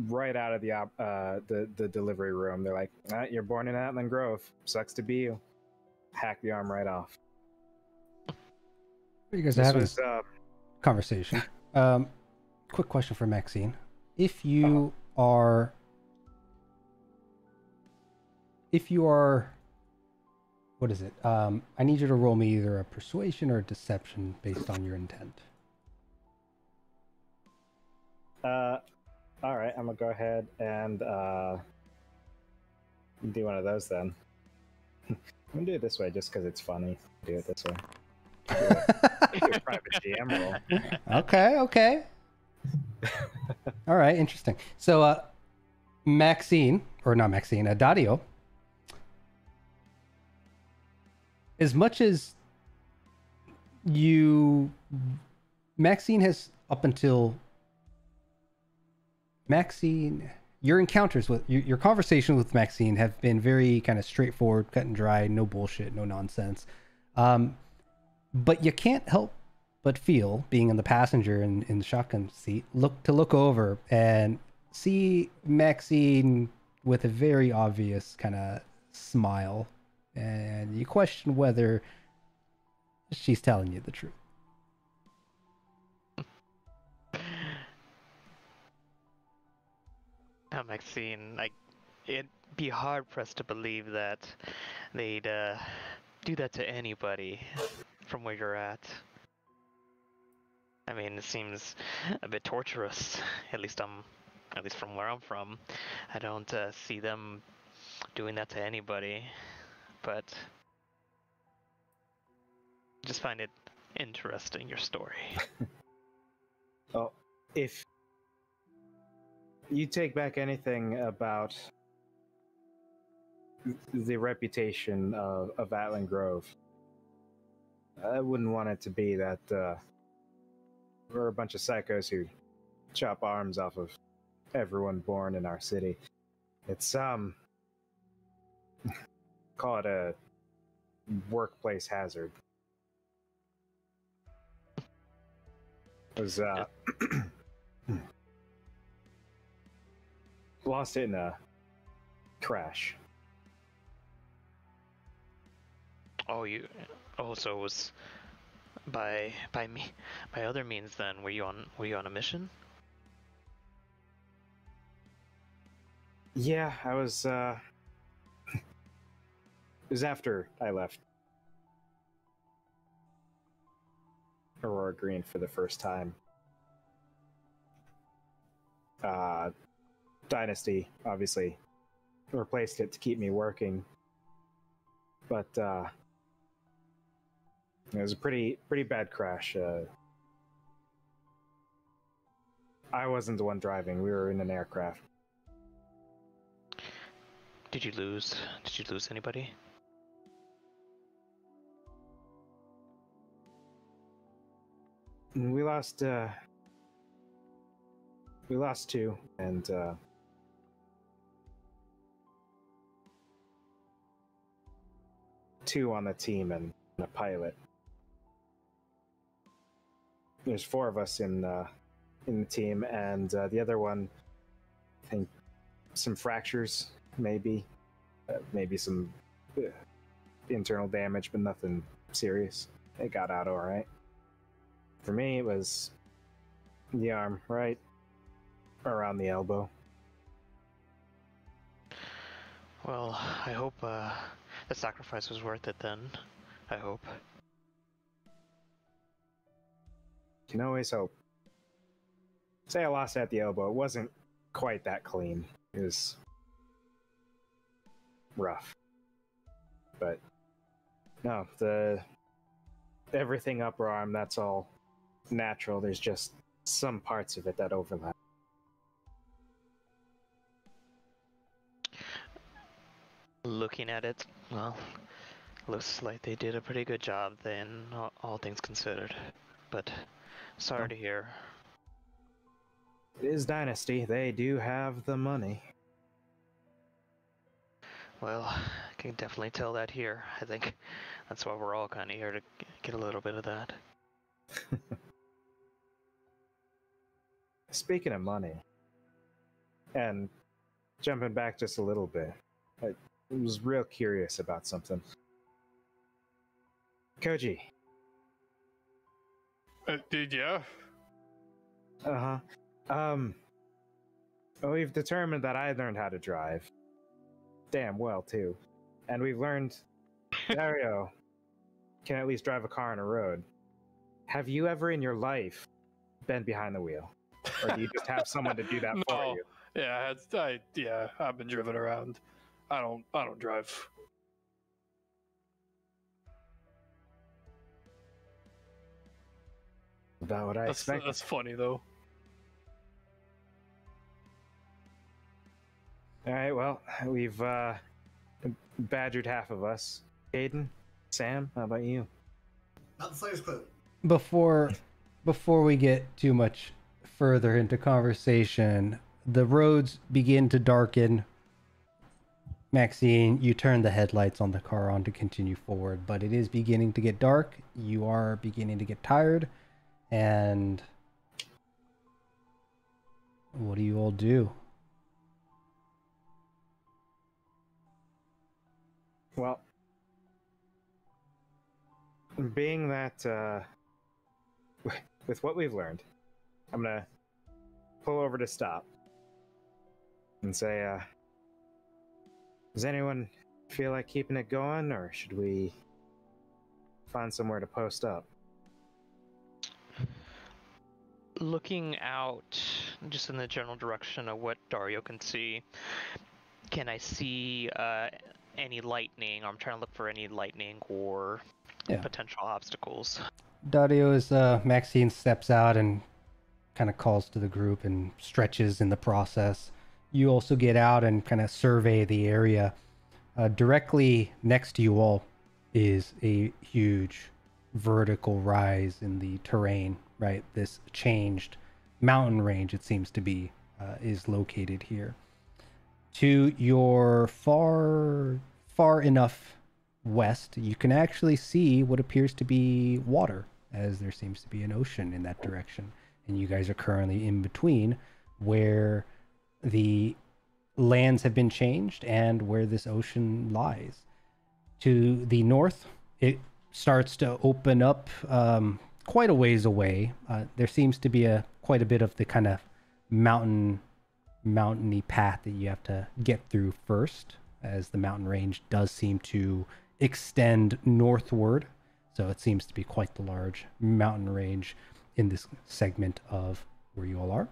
right out of the delivery room. They're like, "You're born in Atlin Grove. Sucks to be you." Hack the arm right off. You guys are This having was a conversation. Quick question for Maxine: if you are, what is it? I need you to roll me either a persuasion or a deception based on your intent. All right. I'm gonna go ahead and do one of those then. I'm gonna do it this way just because it's funny. Do it this way. Do a private GM roll. Okay. All right, interesting. So, Maxine, or not Maxine, Daario, as much as Maxine has up until your encounters with your conversation with Maxine have been very kind of straightforward, cut and dry, no bullshit, no nonsense. But you can't help but feel, being in the passenger in the shotgun seat, look over and see Maxine with a very obvious kind of smile, and you question whether she's telling you the truth. Now, Maxine, it'd be hard pressed to believe that they'd do that to anybody from where you're at. I mean, it seems a bit torturous. At least from where I'm from. I don't see them doing that to anybody, but I just find it interesting, your story. Oh, if you take back anything about the reputation of Atlin Grove, I wouldn't want it to be that we're a bunch of psychos who chop arms off of everyone born in our city. It's call it a workplace hazard. It was lost it in a crash. So it was by other means then. Were you on a mission? Yeah, I was it was after I left Aurora Green for the first time. Dynasty obviously replaced it to keep me working, but it was a pretty bad crash. I wasn't the one driving. We were in an aircraft. Did you lose anybody? We lost two, and two on the team and a pilot. There's four of us in the team, and the other one, I think, some fractures, maybe some internal damage, but nothing serious. They got out all right. For me, it was the arm, right around the elbow. Well, I hope the sacrifice was worth it then. I hope. You can always hope. Say I lost at the elbow. It wasn't quite that clean. It was rough. But no, everything upper arm, that's all natural. There's just some parts of it that overlap. Looking at it, well, looks like they did a pretty good job then, all things considered. But sorry to hear. It is Dynasty. They do have the money. Well, I can definitely tell that here. I think that's why we're all kind of here, to get a little bit of that. Speaking of money, And jumping back just a little bit, I was real curious about something. Koji. Yeah. Well, we've determined that I learned how to drive. Damn well, too. And we've learned Daario can at least drive a car on a road. Have you ever in your life been behind the wheel? Or do you just have someone to do that for you? Yeah, I've been driven around. I don't drive. About what I expected. That's funny though. All right, well, we've badgered half of us. Cadin, Sam, how about you? Not the slightest clue. Before we get too much further into conversation, the roads begin to darken. Maxine, you turn the headlights on the car on to continue forward, but it is beginning to get dark. You are beginning to get tired, and what do you all do? Well, being that with what we've learned, I'm gonna pull over to stop and say, does anyone feel like keeping it going, or should we find somewhere to post up? Looking out just in the general direction of what Daario can see, can I see any lightning? I'm trying to look for any lightning or potential obstacles. Daario, as Maxine steps out and kind of calls to the group and stretches in the process, you also get out and kind of survey the area. Directly next to you all is a huge vertical rise in the terrain, right? This changed mountain range, it seems to be, is located here. To your far enough west, you can actually see what appears to be water, as there seems to be an ocean in that direction. And you guys are currently in between where the lands have been changed and where this ocean lies. To the north, it starts to open up quite a ways away. There seems to be quite a bit of the kind of mountainy path that you have to get through first, as the mountain range does seem to extend northward. So it seems to be quite the large mountain range in this segment of where you all are.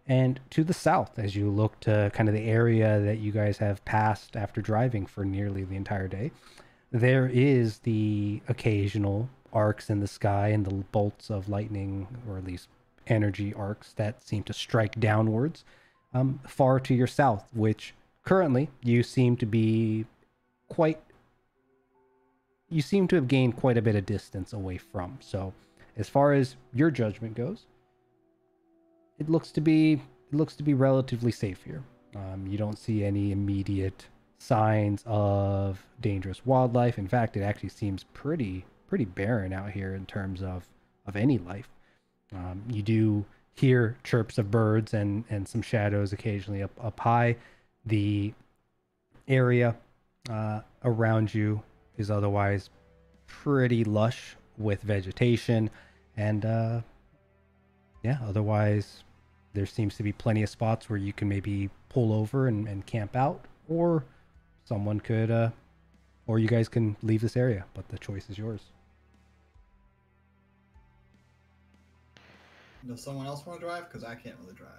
And to the south, as you look to kind of the area that you guys have passed after driving for nearly the entire day, there is the occasional arcs in the sky and the bolts of lightning, or at least energy arcs that seem to strike downwards far to your south, which currently you seem to have gained quite a bit of distance away from. So as far as your judgment goes, it looks to be relatively safe here. You don't see any immediate signs of dangerous wildlife. In fact, it actually seems pretty barren out here in terms of any life. You do hear chirps of birds and some shadows occasionally up high. The area around you is otherwise pretty lush with vegetation, and otherwise there seems to be plenty of spots where you can maybe pull over and camp out, or someone could or you guys can leave this area, but the choice is yours. Does someone else want to drive? Because I can't really drive.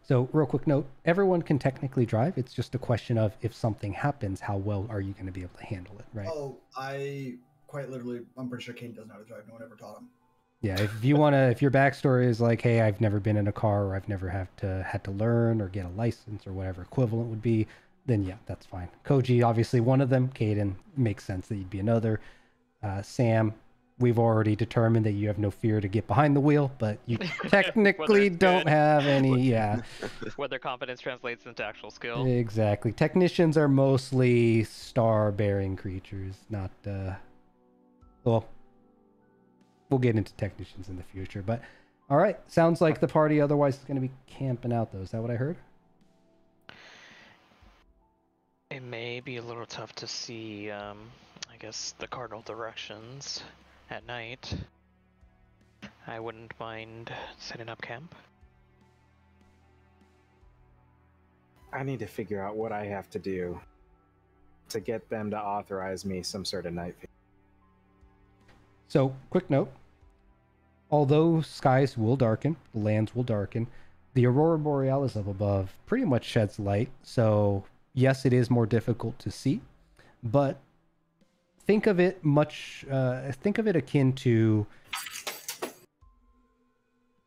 So real quick note, everyone can technically drive. It's just a question of, if something happens, how well are you going to be able to handle it, right? Oh, I'm pretty sure Kane doesn't know how to drive. No one ever taught him. Yeah, if your backstory is like, hey, I've never been in a car, or I've never had to learn or get a license or whatever equivalent would be, then yeah, that's fine. Koji, obviously one of them. Cadin, makes sense that you'd be another. Sam, we've already determined that you have no fear to get behind the wheel, but you technically don't have any, yeah. Whether competence translates into actual skill. Exactly. Technicians are mostly star-bearing creatures, not, well, we'll get into technicians in the future, but All right. Sounds like the party otherwise is going to be camping out, though. Is that what I heard? It may be a little tough to see, I guess, the cardinal directions at night. I wouldn't mind setting up camp. I need to figure out what I have to do to get them to authorize me some sort of night vision. So, quick note. Although skies will darken, the lands will darken, the aurora borealis up above pretty much sheds light. So, yes, it is more difficult to see, but think of it akin to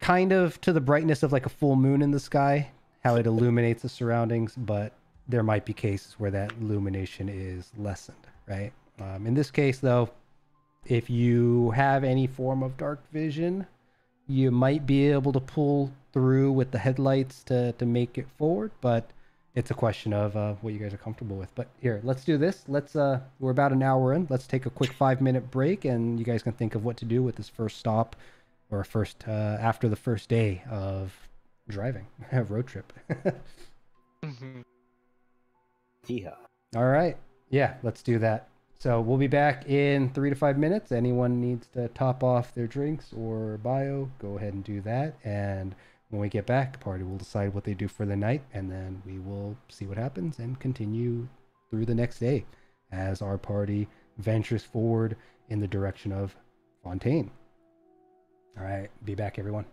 kind of to the brightness of like a full moon in the sky, how it illuminates the surroundings, but there might be cases where that illumination is lessened, right? In this case, though, if you have any form of dark vision, you might be able to pull through with the headlights to make it forward, but it's a question of what you guys are comfortable with. But here, let's do this. We're about an hour in. Let's take a quick 5-minute break, and you guys can think of what to do with this first stop, or after the first day of driving, road trip. Yeehaw. All right. Yeah, let's do that. So we'll be back in 3 to 5 minutes. Anyone needs to top off their drinks or bio, go ahead and do that. And when we get back, the party will decide what they do for the night, and then we will see what happens and continue through the next day as our party ventures forward in the direction of Fontaine. All right. Be back, everyone.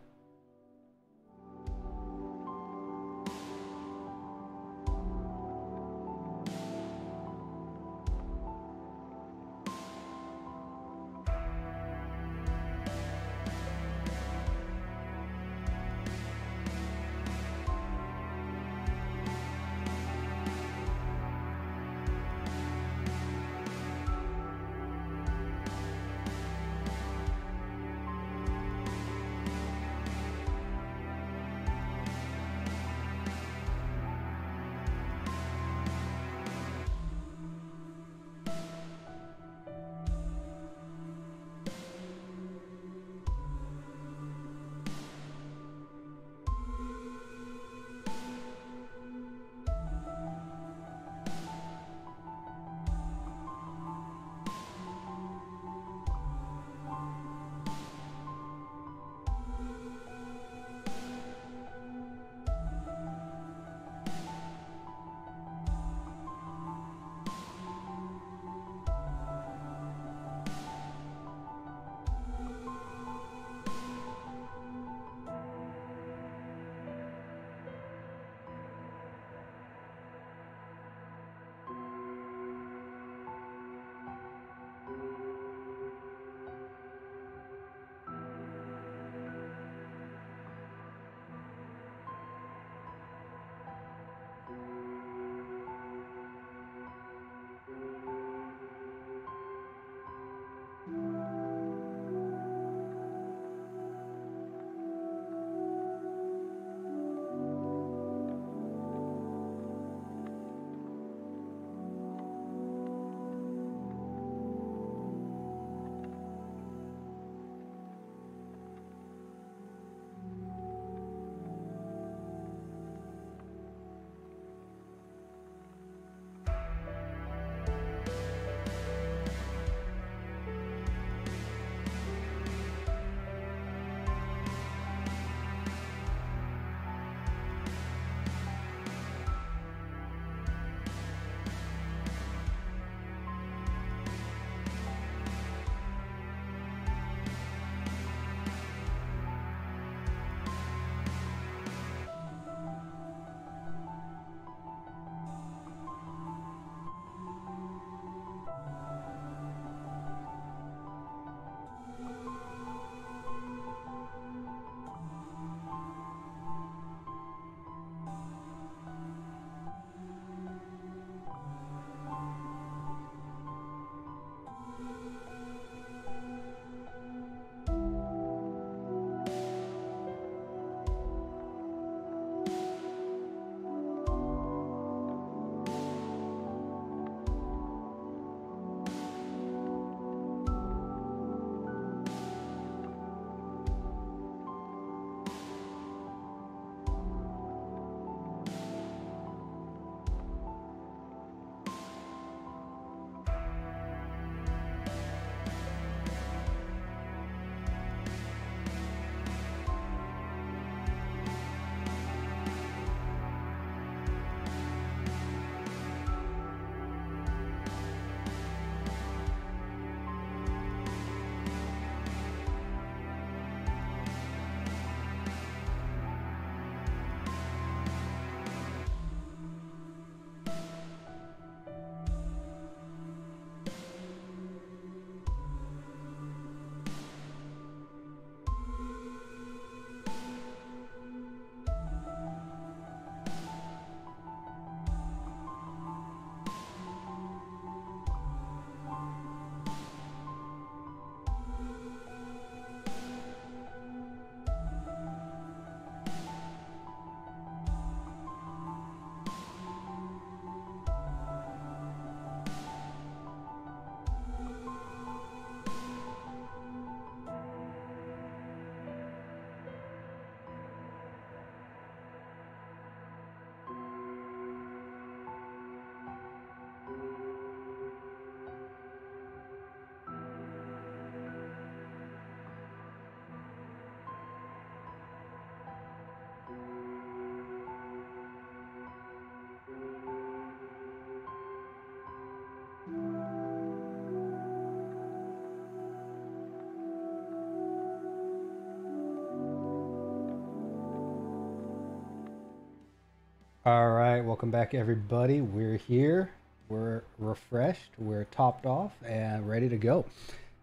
All right, welcome back, everybody. We're here. We're refreshed. We're topped off and ready to go.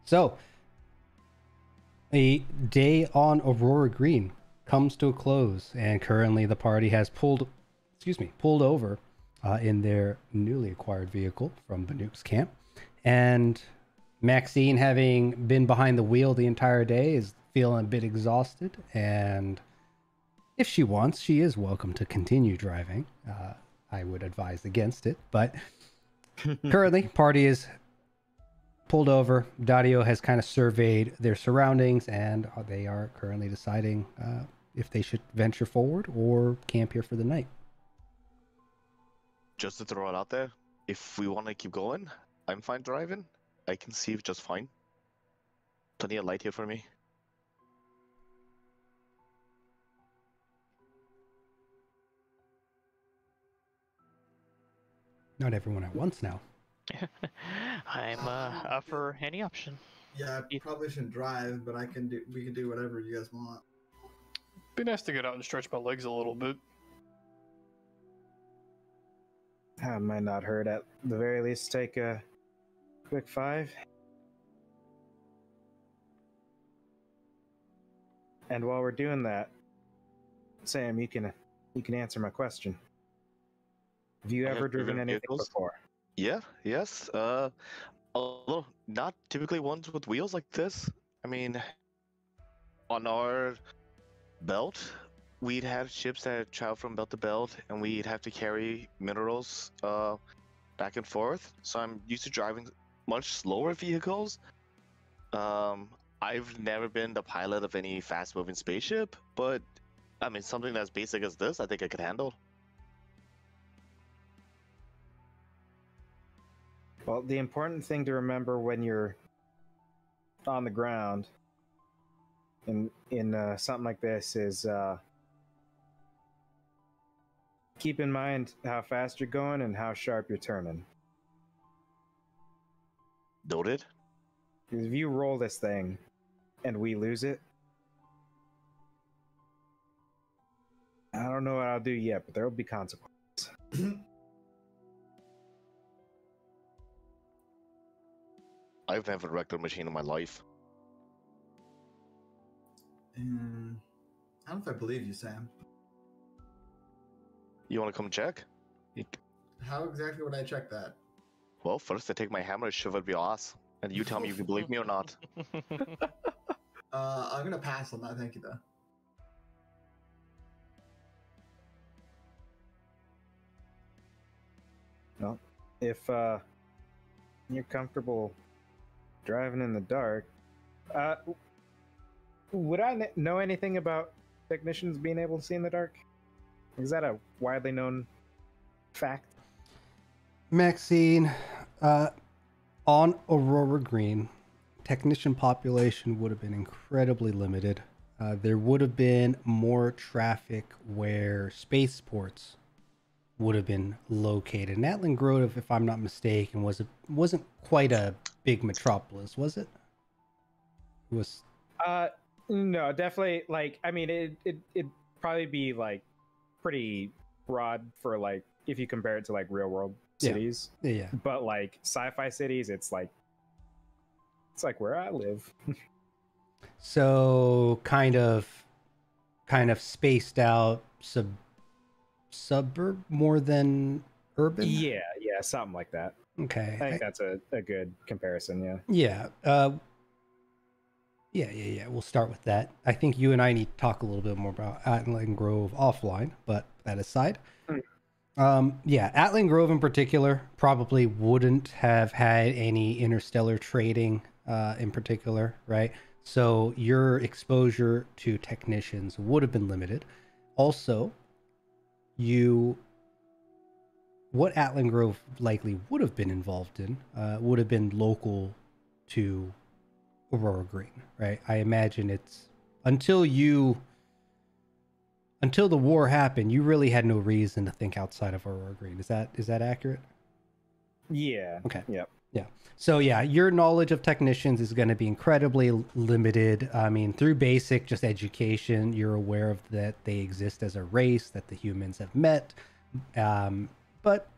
So, a day on Aurora Green comes to a close, and currently the party has pulled over in their newly acquired vehicle from Banuk's camp. And Maxine, having been behind the wheel the entire day, is feeling a bit exhausted, and if she wants, she is welcome to continue driving. I would advise against it, but currently, party is pulled over. Daario has kind of surveyed their surroundings, and they are currently deciding if they should venture forward or camp here for the night. Just to throw it out there, if we want to keep going, I'm fine driving. I can see just fine. Plenty of light here for me. Not everyone at once now. I'm up for any option. Yeah, I probably shouldn't drive, but we can do whatever you guys want. Be nice to get out and stretch my legs a little bit. I might not hurt. At the very least, take a quick 5. And while we're doing that, Sam, you can answer my question. Have you ever driven anything before? Yeah, yes. Although not typically ones with wheels like this. I mean, on our belt, we'd have ships that travel from belt to belt, and we'd have to carry minerals back and forth. So I'm used to driving much slower vehicles. I've never been the pilot of any fast-moving spaceship, but I mean, something as basic as this, I think I could handle. Well, the important thing to remember when you're on the ground in something like this is keep in mind how fast you're going and how sharp you're turning. Noted. Because if you roll this thing and we lose it, I don't know what I'll do yet, but there will be consequences. I've never wrecked a machine in my life. I don't know if I believe you, Sam. You want to come check? How exactly would I check that? Well, first I take my hammer and shove it up your ass, and you tell me if you believe me or not. I'm gonna pass on that, thank you, though. Well, if you're comfortable driving in the dark, would I know anything about technicians being able to see in the dark? Is that a widely known fact? Maxine, on Aurora Green, technician population would have been incredibly limited. There would have been more traffic where spaceports would have been located. And Atlin Grove, if I'm not mistaken, wasn't quite a big metropolis, was it? It was. No, definitely. Like, I mean, it'd probably be like pretty broad for like if you compare it to like real world cities. Yeah. But like sci-fi cities, it's like where I live. So kind of spaced out suburb more than urban. Yeah, something like that. Okay, I think that's a good comparison. Yeah. Yeah. We'll start with that. I think you and I need to talk a little bit more about Atlin Grove offline, but that aside. Atlin Grove in particular probably wouldn't have had any interstellar trading in particular, right? So your exposure to technicians would have been limited. Also, what Atlin Grove likely would have been involved in would have been local to Aurora Green, right? I imagine it's until the war happened, you really had no reason to think outside of Aurora Green. Is that accurate? Yeah. Okay. Yep. Yeah. So yeah, your knowledge of technicians is going to be incredibly limited. I mean, through basic just education, you're aware of that they exist as a race, that the humans have met, But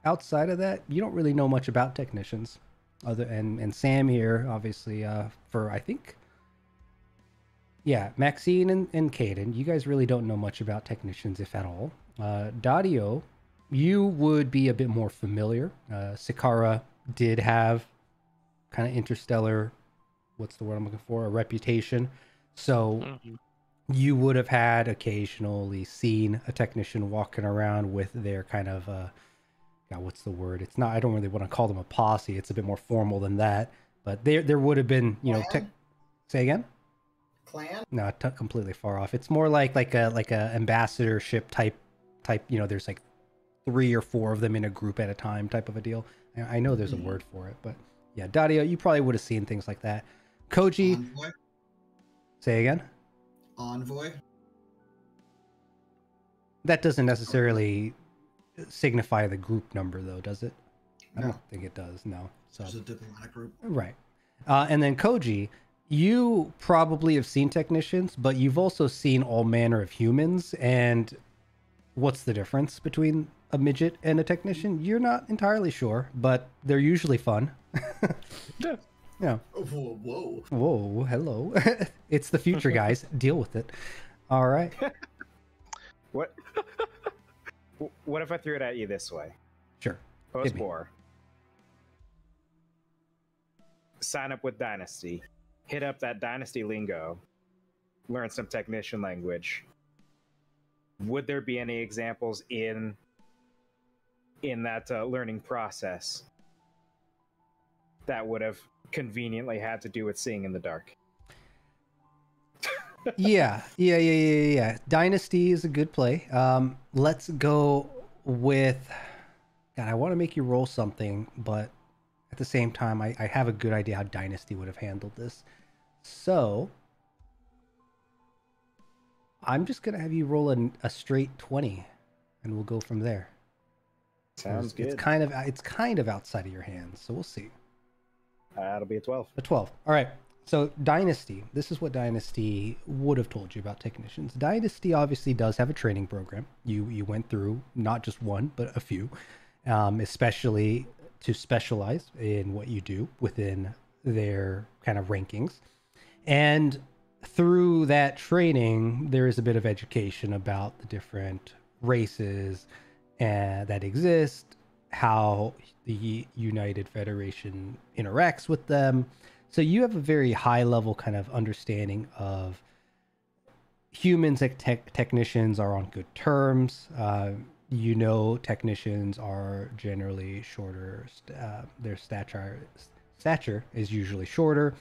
outside of that, you don't really know much about technicians. And Sam here, obviously, for I think, yeah, Maxine and Cadin, you guys really don't know much about technicians, if at all. Daario, you would be a bit more familiar. Sikara did have kind of interstellar, what's the word I'm looking for, a reputation. So you would have had occasionally seen a technician walking around with their kind of, God, what's the word? It's not, I don't really want to call them a posse. It's a bit more formal than that. But there would have been, you know, say again? Clan? No, completely far off. It's more like a ambassadorship type, you know, there's like 3 or 4 of them in a group at a time type of a deal. I know there's a word for it, but yeah, Daario, you probably would have seen things like that. Koji, Envoy? say again? Envoy? That doesn't necessarily signify the group number, though, does it? I No. don't think it does, no. So It's a diplomatic group. right. And then Koji, you probably have seen technicians, but you've also seen all manner of humans. And what's the difference between a midget and a technician? You're not entirely sure, but they're usually fun. Yeah. Yeah. Whoa, whoa. Whoa, hello. It's the future, guys. Deal with it. All right. What? What if I threw it at you this way? Sure. Post war. Sign up with Dynasty. Hit up that Dynasty lingo. Learn some technician language. Would there be any examples in that learning process that would have conveniently had to do with seeing in the dark? Yeah. Dynasty is a good play. Let's go with... God, I want to make you roll something, but at the same time, I have a good idea how Dynasty would have handled this. So, I'm just going to have you roll a straight 20, and we'll go from there. Sounds good. It's kind of outside of your hands, so we'll see. That'll be a 12. A 12. All right. So Dynasty, this is what Dynasty would have told you about technicians. Dynasty obviously does have a training program. You went through not just one, but a few, especially to specialize in what you do within their kind of rankings. And through that training, there is a bit of education about the different races that exist, how the United Federation interacts with them. So you have a very high level kind of understanding of humans and technicians are on good terms. You know, technicians are generally shorter. Their stature is usually shorter.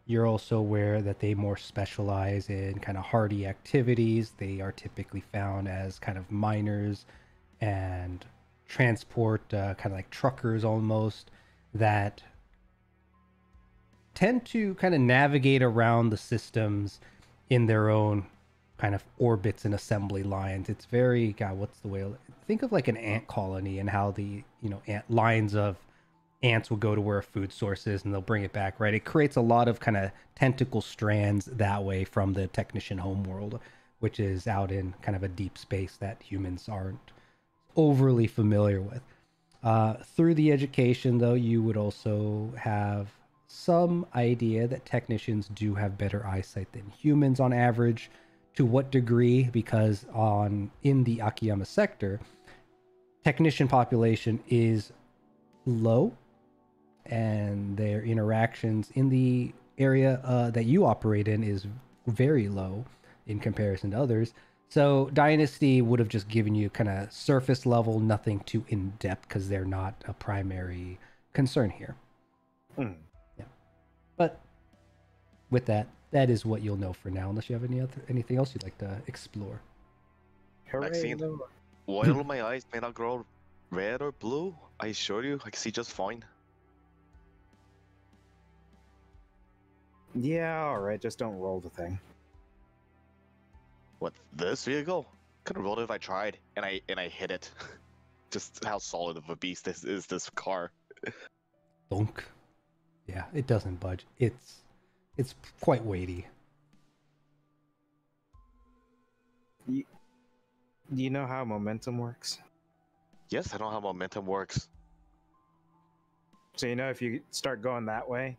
You're also aware that they more specialize in kind of hardy activities. They are typically found as kind of miners and transport, kind of like truckers almost, that tend to kind of navigate around the systems in their own kind of orbits and assembly lines. It's very, God, what's the way? Think of like an ant colony and how the, you know, lines of ants will go to where a food source is and they'll bring it back, right? It creates a lot of kind of tentacle strands that way from the technician homeworld, which is out in kind of a deep space that humans aren't overly familiar with. Through the education, though, you would also have some idea that technicians do have better eyesight than humans on average. To what degree? Because in the Akiyama sector, technician population is low, and their interactions in the area that you operate in is very low in comparison to others. So Dynasty would have just given you kind of surface level, nothing too in depth, because they're not a primary concern here. Yeah. But with that is what you'll know for now, unless you have anything else you'd like to explore. Maxine, while my eyes may not grow red or blue, I assure you I can see just fine. Yeah, alright, just don't roll the thing. What, this vehicle? Could've rolled it if I tried, and I hit it. Just how solid of a beast this is, this car. Thunk. Yeah, it doesn't budge. It's quite weighty. Do you know how momentum works? Yes, I know how momentum works. So if you start going that way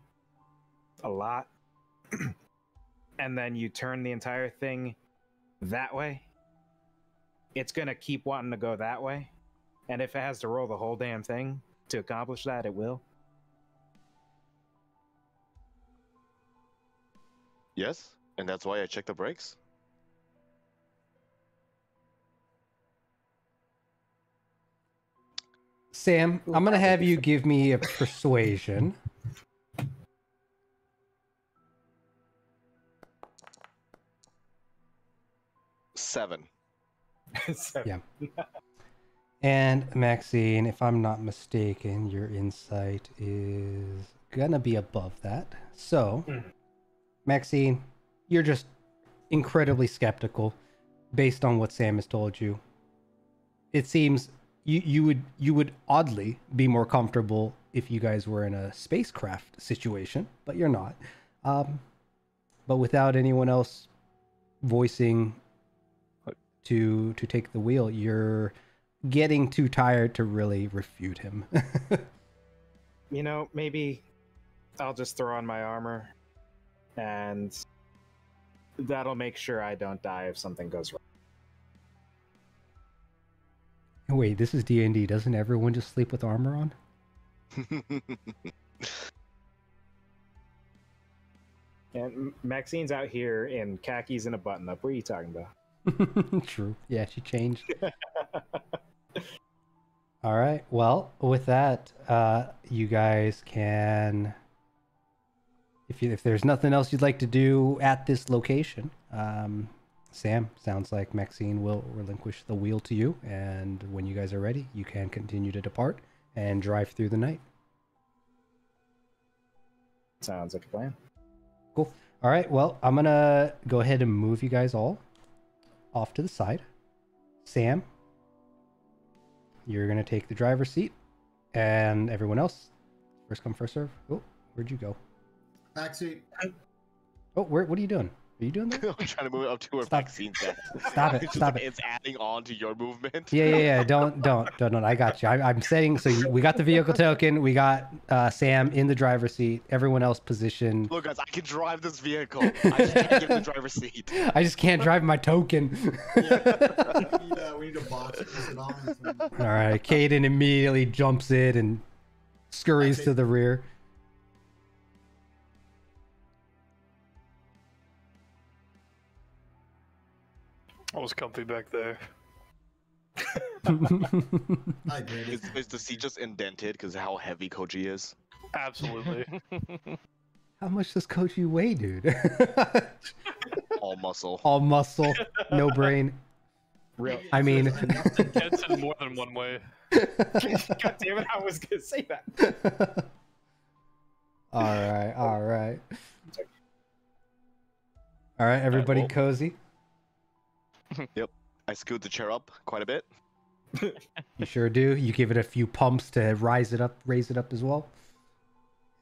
a lot, and then you turn the entire thing that way, it's gonna keep wanting to go that way. And if it has to roll the whole damn thing to accomplish that, it will. Yes, and that's why I check the brakes. Sam, I'm gonna have you give me a persuasion. Seven. Yeah. And Maxine, if I'm not mistaken, your insight is gonna be above that. So, Maxine, you're just incredibly skeptical based on what Sam has told you. It seems you would oddly be more comfortable if you guys were in a spacecraft situation, but you're not. But without anyone else voicing to take the wheel, you're getting too tired to really refute him. Maybe I'll just throw on my armor, and that'll make sure I don't die if something goes wrong. Wait, this is D&D. Doesn't everyone just sleep with armor on? And Maxine's out here in khakis and a button-up. What are you talking about? True. Yeah, she changed. All right. Well, with that, you guys can, if there's nothing else you'd like to do at this location, Sam, sounds like Maxine will relinquish the wheel to you, and when you guys are ready, you can continue to depart and drive through the night. Sounds like a plan. Cool. All right. Well, I'm gonna go ahead and move you guys all off to the side. Sam, you're gonna take the driver's seat, and everyone else, first come, first serve. Oh, where'd you go? Backseat. Oh, what are you doing? Are you doing that? I'm trying to move it up to where Stop. Maxine's at. Stop it! It's Stop like it! It's adding on to your movement. Yeah. Don't. I got you. I'm setting. So we got the vehicle token. We got Sam in the driver's seat. Everyone else positioned. Look, guys, I can drive this vehicle. I just can't get the driver's seat. I just can't drive my token. Yeah, we need a box. All right. Cadin immediately jumps in and scurries to the rear. I was comfy back there. I agree. Is the seat just indented because of how heavy Koji is? Absolutely. How much does Koji weigh, dude? All muscle. All muscle, no brain. Real. I mean, Gets in more than one way. God damn it! I was gonna say that. all right. Everybody well. cozy. Yep. I scoot the chair up quite a bit. You sure do. You give it a few pumps to raise it up as well.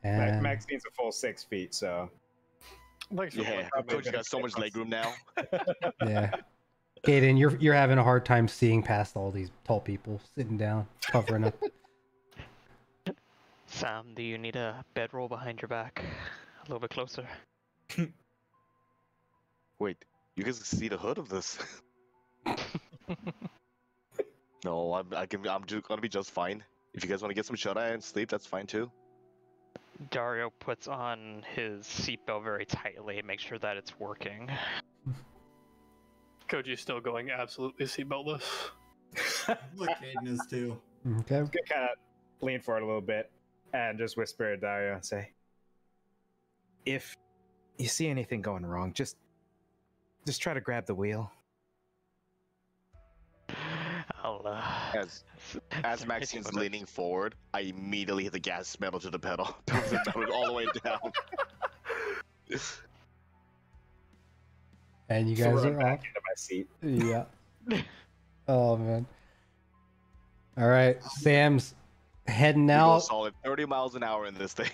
And Maxine's a full 6 feet, so. Yeah, Koji got so much legroom now. yeah, Cadin, you're having a hard time seeing past all these tall people sitting down, covering up. Sam, do you need a bedroll behind your back? A little bit closer. Wait, you guys can see the hood of this? No, I'm just gonna be just fine. If you guys want to get some shut-eye and sleep, that's fine too. Daario puts on his seatbelt very tightly and makes sure that it's working. Koji's still going absolutely seatbeltless. Look, Cadin is too. Okay. Kind of lean forward a little bit and just whisper to Daario and say, "If you see anything going wrong, just try to grab the wheel." I'll, As Maxine's leaning forward, I immediately hit the gas pedal to the pedal. All the way down. And you guys are back off. into my seat. Yeah. Oh man. All right, Sam's heading We go out. solid 30 miles an hour in this thing.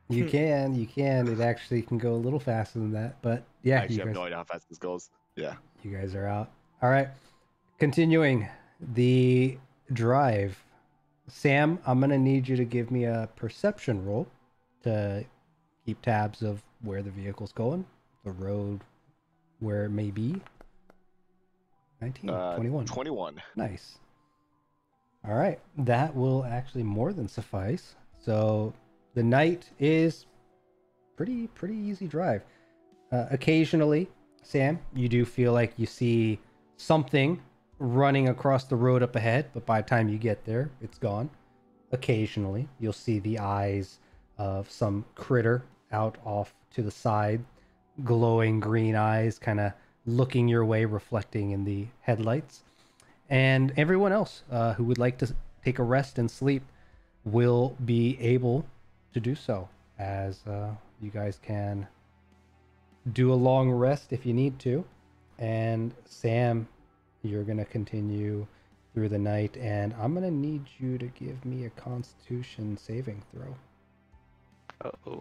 You can. It actually can go a little faster than that, but yeah, I actually you have guys, no idea how fast this goes. Yeah. you guys are out. All right. Continuing, the drive. Sam, I'm going to need you to give me a perception roll to keep tabs of where the vehicle's going, the road, where it may be. 19, 21. 21. Nice. All right. That will actually more than suffice. So the night is pretty easy drive. Occasionally, Sam, you do feel like you see something running across the road up ahead, but by the time you get there, it's gone. Occasionally, you'll see the eyes of some critter out off to the side, glowing green eyes kind of looking your way, reflecting in the headlights. And everyone else who would like to take a rest and sleep will be able to do so, as you guys can do a long rest if you need to. And Sam, you're going to continue through the night, and I'm going to need you to give me a Constitution saving throw. Uh-oh.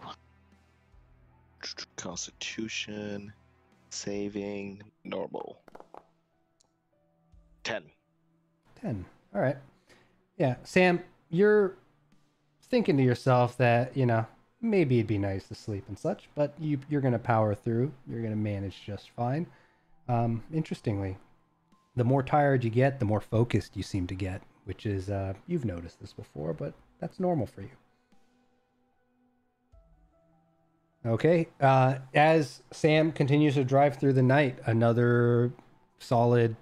Constitution saving normal. 10. 10. All right. Yeah, Sam, you're thinking to yourself that, you know, maybe it'd be nice to sleep and such, but you're going to power through. You're going to manage just fine. Interestingly, the more tired you get, the more focused you seem to get, which is, you've noticed this before, but that's normal for you. Okay, as Sam continues to drive through the night, another solid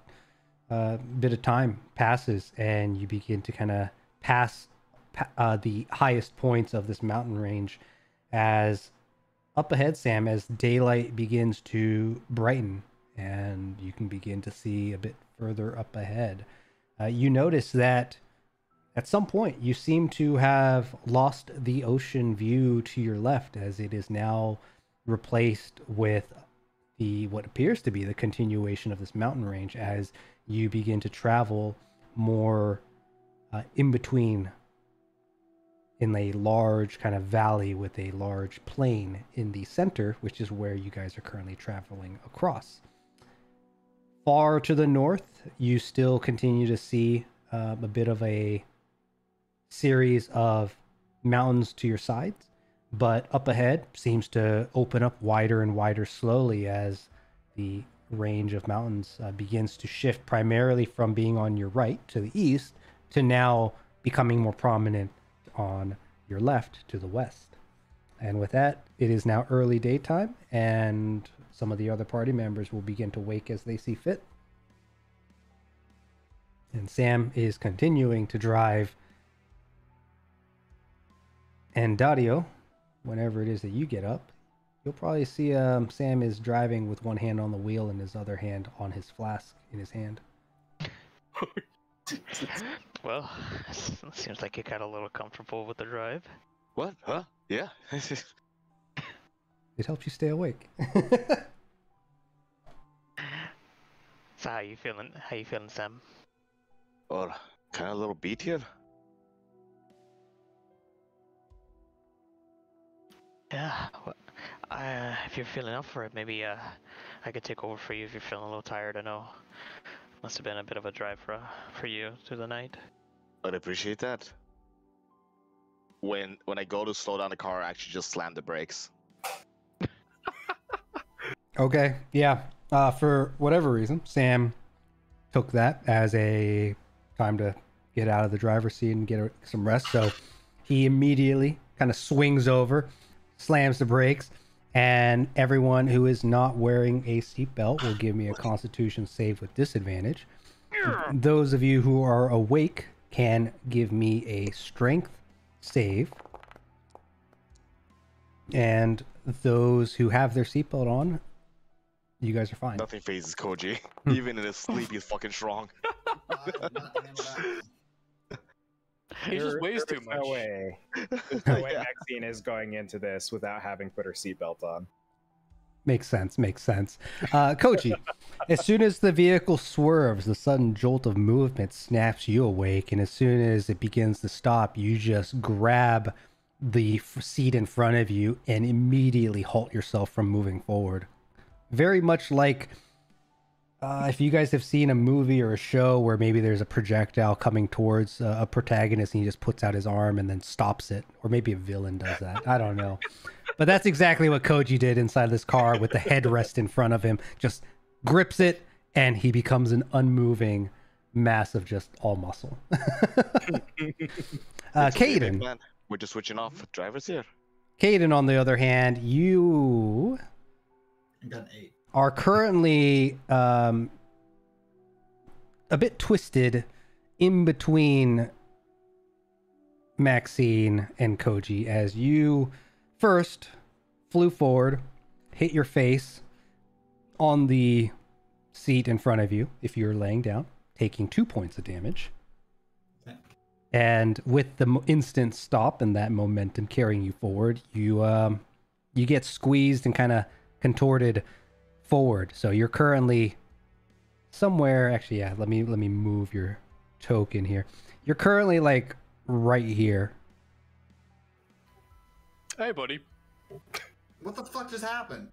bit of time passes, and you begin to kind of pass the highest points of this mountain range. As up ahead, Sam, as daylight begins to brighten, and you can begin to see a bit further up ahead, you notice that at some point you seem to have lost the ocean view to your left, as it is now replaced with what appears to be the continuation of this mountain range, as you begin to travel more in between, in a large kind of valley with a large plain in the center, which is where you guys are currently traveling across. Far to the north, you still continue to see a bit of a series of mountains to your sides, but up ahead seems to open up wider and wider slowly as the range of mountains begins to shift, primarily from being on your right to the east to now becoming more prominent on your left to the west. And with that, it is now early daytime, and some of the other party members will begin to wake as they see fit. And Sam is continuing to drive. And Daario, whenever it is that you get up, you'll probably see Sam is driving with one hand on the wheel and his other hand on his flask in his hand. Well, seems like you got a little comfortable with the drive. What? Huh? Yeah. It helps you stay awake. So how you feeling? How you feeling, Sam? Or kind of a little beat here. Yeah. Well, if you're feeling up for it, maybe I could take over for you if you're feeling a little tired. I know must have been a bit of a drive for you through the night. I'd appreciate that. When I go to slow down the car, I actually just slam the brakes. Okay, yeah. For whatever reason, Sam took that as a time to get out of the driver's seat and get some rest. So he immediately kind of swings over, slams the brakes, and everyone who is not wearing a seatbelt will give me a Constitution save with disadvantage. Those of you who are awake can give me a Strength save. And those who have their seatbelt on, you guys are fine. Nothing phases Koji. Even in his sleep, he's fucking strong. He just weighs too much. No way. There's no way Maxine is going into this without having put her seatbelt on. Makes sense. Koji, as soon as the vehicle swerves, the sudden jolt of movement snaps you awake, and as soon as it begins to stop, you just grab the seat in front of you and immediately halt yourself from moving forward. Very much like if you guys have seen a movie or a show where maybe there's a projectile coming towards a protagonist and he just puts out his arm and then stops it, or maybe a villain does that. I don't know. But that's exactly what Koji did inside this car with the headrest in front of him. Just grips it and he becomes an unmoving mass of just all muscle. Cadin. Man, we're just switching off drivers here. Cadin, on the other hand, you I got an 8. are currently a bit twisted in between Maxine and Koji as you first flew forward, hit your face on the seat in front of you if you're laying down, taking 2 points of damage. Okay. And with the instant stop and that momentum carrying you forward, you get squeezed and kind of contorted forward. So you're currently somewhere, actually, yeah, let me move your token here. You're currently like right here. Hey, buddy. What the fuck just happened?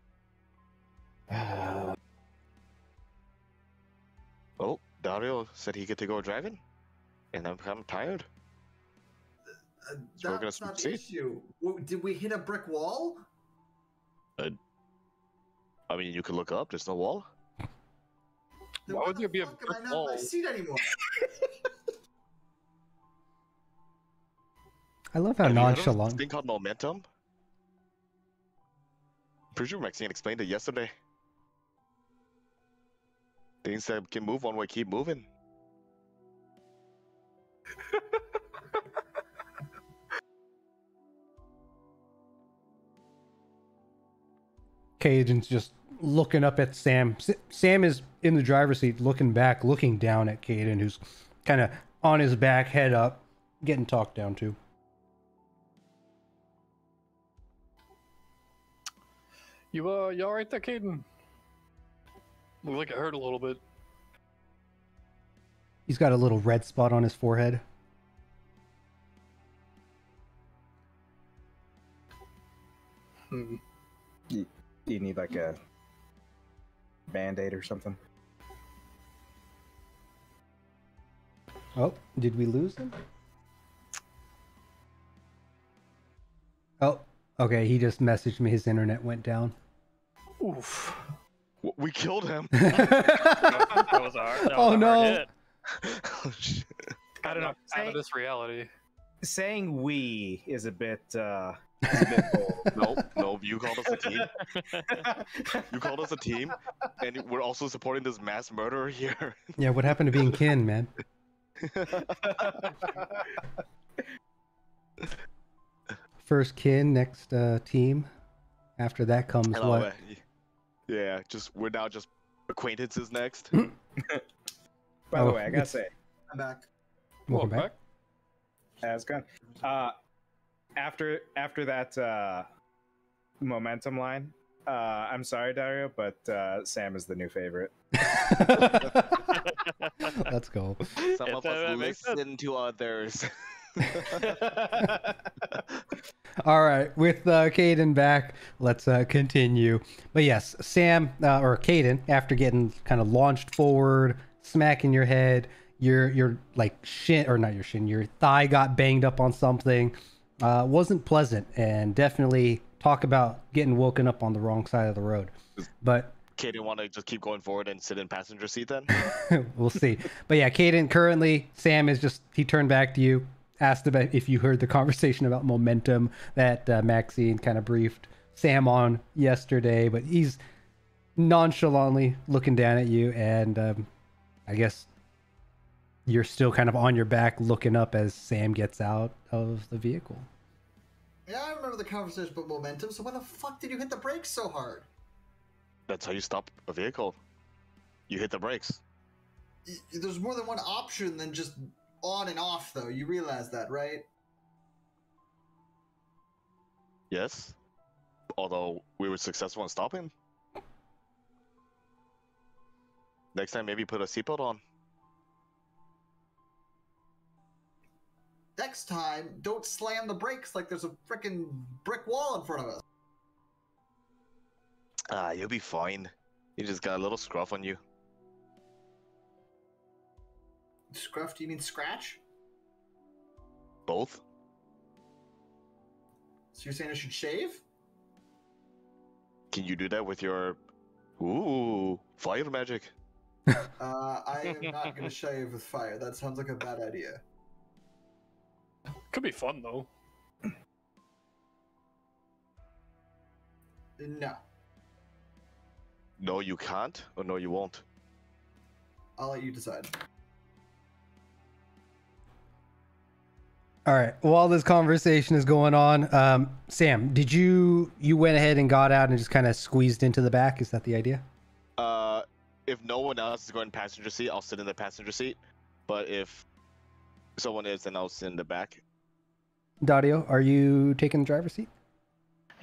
Oh, Daario said he get to go driving, and I'm tired. So we're gonna That's not the see. issue. Did we hit a brick wall? I mean, you can look up. There's no wall. Then Why would the there be a fuck am brick I not in wall? my seat anymore? I love how Have you heard of nonchalant. this thing called momentum. Pretty sure Maxine explained it yesterday. Things that can move one way keep moving. Cadin's just looking up at Sam. Sam is in the driver's seat, looking back, looking down at Cadin, who's kind of on his back, head up, getting talked down to. You all right there, Cadin? Look like it hurt a little bit. He's got a little red spot on his forehead. Hmm. Do you need like a band-aid or something? Oh, did we lose him? Oh, okay. He just messaged me. His internet went down. Oof. We killed him. That was hard. Oh, no. Hit. Oh, shit. I don't know. Out Say- of this reality. Saying we is a bit bold. No, you called us a team. You called us a team, and we're also supporting this mass murderer here. Yeah, what happened to being kin, man? First kin, next team. After that comes Hello, what? yeah, we're now just acquaintances next. By Oh, the way, I gotta it's- say, I'm back. Welcome back. that's gone. After that momentum line, I'm sorry, Dario, but Sam is the new favorite. Let's go. Some of that us makes sense. listen to others. All right, with Cadin back, let's continue. But yes, Sam or Cadin, after getting kind of launched forward, smacking your head, your like shin, or not your shin, your thigh got banged up on something. Wasn't pleasant, and definitely talk about getting woken up on the wrong side of the road. But Okay, do you want to just keep going forward and sit in passenger seat then? we'll see. But yeah, Cadin, currently, Sam is just, he turned back to you, asked about if you heard the conversation about momentum that Maxine kind of briefed Sam on yesterday, but he's nonchalantly looking down at you, and I guess you're still kind of on your back looking up as Sam gets out of the vehicle. Yeah, I remember the conversation about momentum, so why the fuck did you hit the brakes so hard? That's how you stop a vehicle. You hit the brakes. There's more than one option than just on and off, though. You realize that, right? Yes. Although we were successful in stopping. Next time, maybe put a seatbelt on. Next time, don't slam the brakes like there's a freaking brick wall in front of us. You'll be fine. You just got a little scruff on you. Scruff, do you mean scratch? Both? So you're saying I should shave? Can you do that with your... Ooh, fire magic. I am not going to shave with fire. That sounds like a bad idea. Could be fun though. No. No, you can't, or no, you won't. I'll let you decide. All right. While this conversation is going on, Sam, did you went ahead and got out and just kind of squeezed into the back? Is that the idea? If no one else is going in passenger seat, I'll sit in the passenger seat. But if someone is, then I'll sit in the back. Daario, are you taking the driver's seat?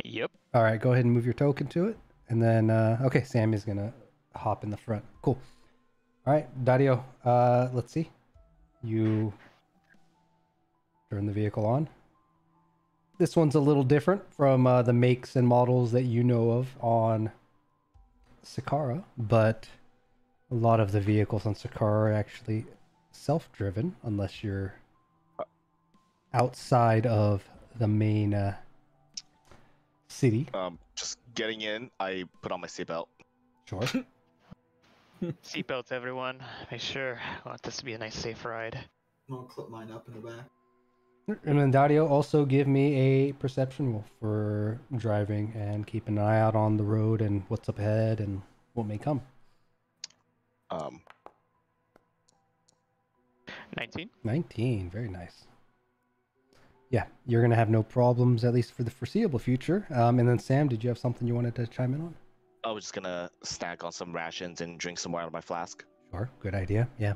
Yep. All right. Go ahead and move your token to it. And then, okay, Sam is going to hop in the front. Cool. All right, Daario, let's see. You turn the vehicle on. This one's a little different from the makes and models that you know of on Sakara, but a lot of the vehicles on Sakara are actually self-driven, unless you're outside of the main city. Just getting in, I put on my seatbelt. Sure. Seatbelts, everyone. Make sure. I want this to be a nice, safe ride. I'll clip mine up in the back. And then Daario, also give me a perception roll for driving and keep an eye out on the road and what's up ahead and what may come. 19. 19, very nice. Yeah, you're going to have no problems, at least for the foreseeable future. And then Sam, did you have something you wanted to chime in on? I was just gonna snack on some rations and drink some water out of my flask. Sure, good idea, yeah.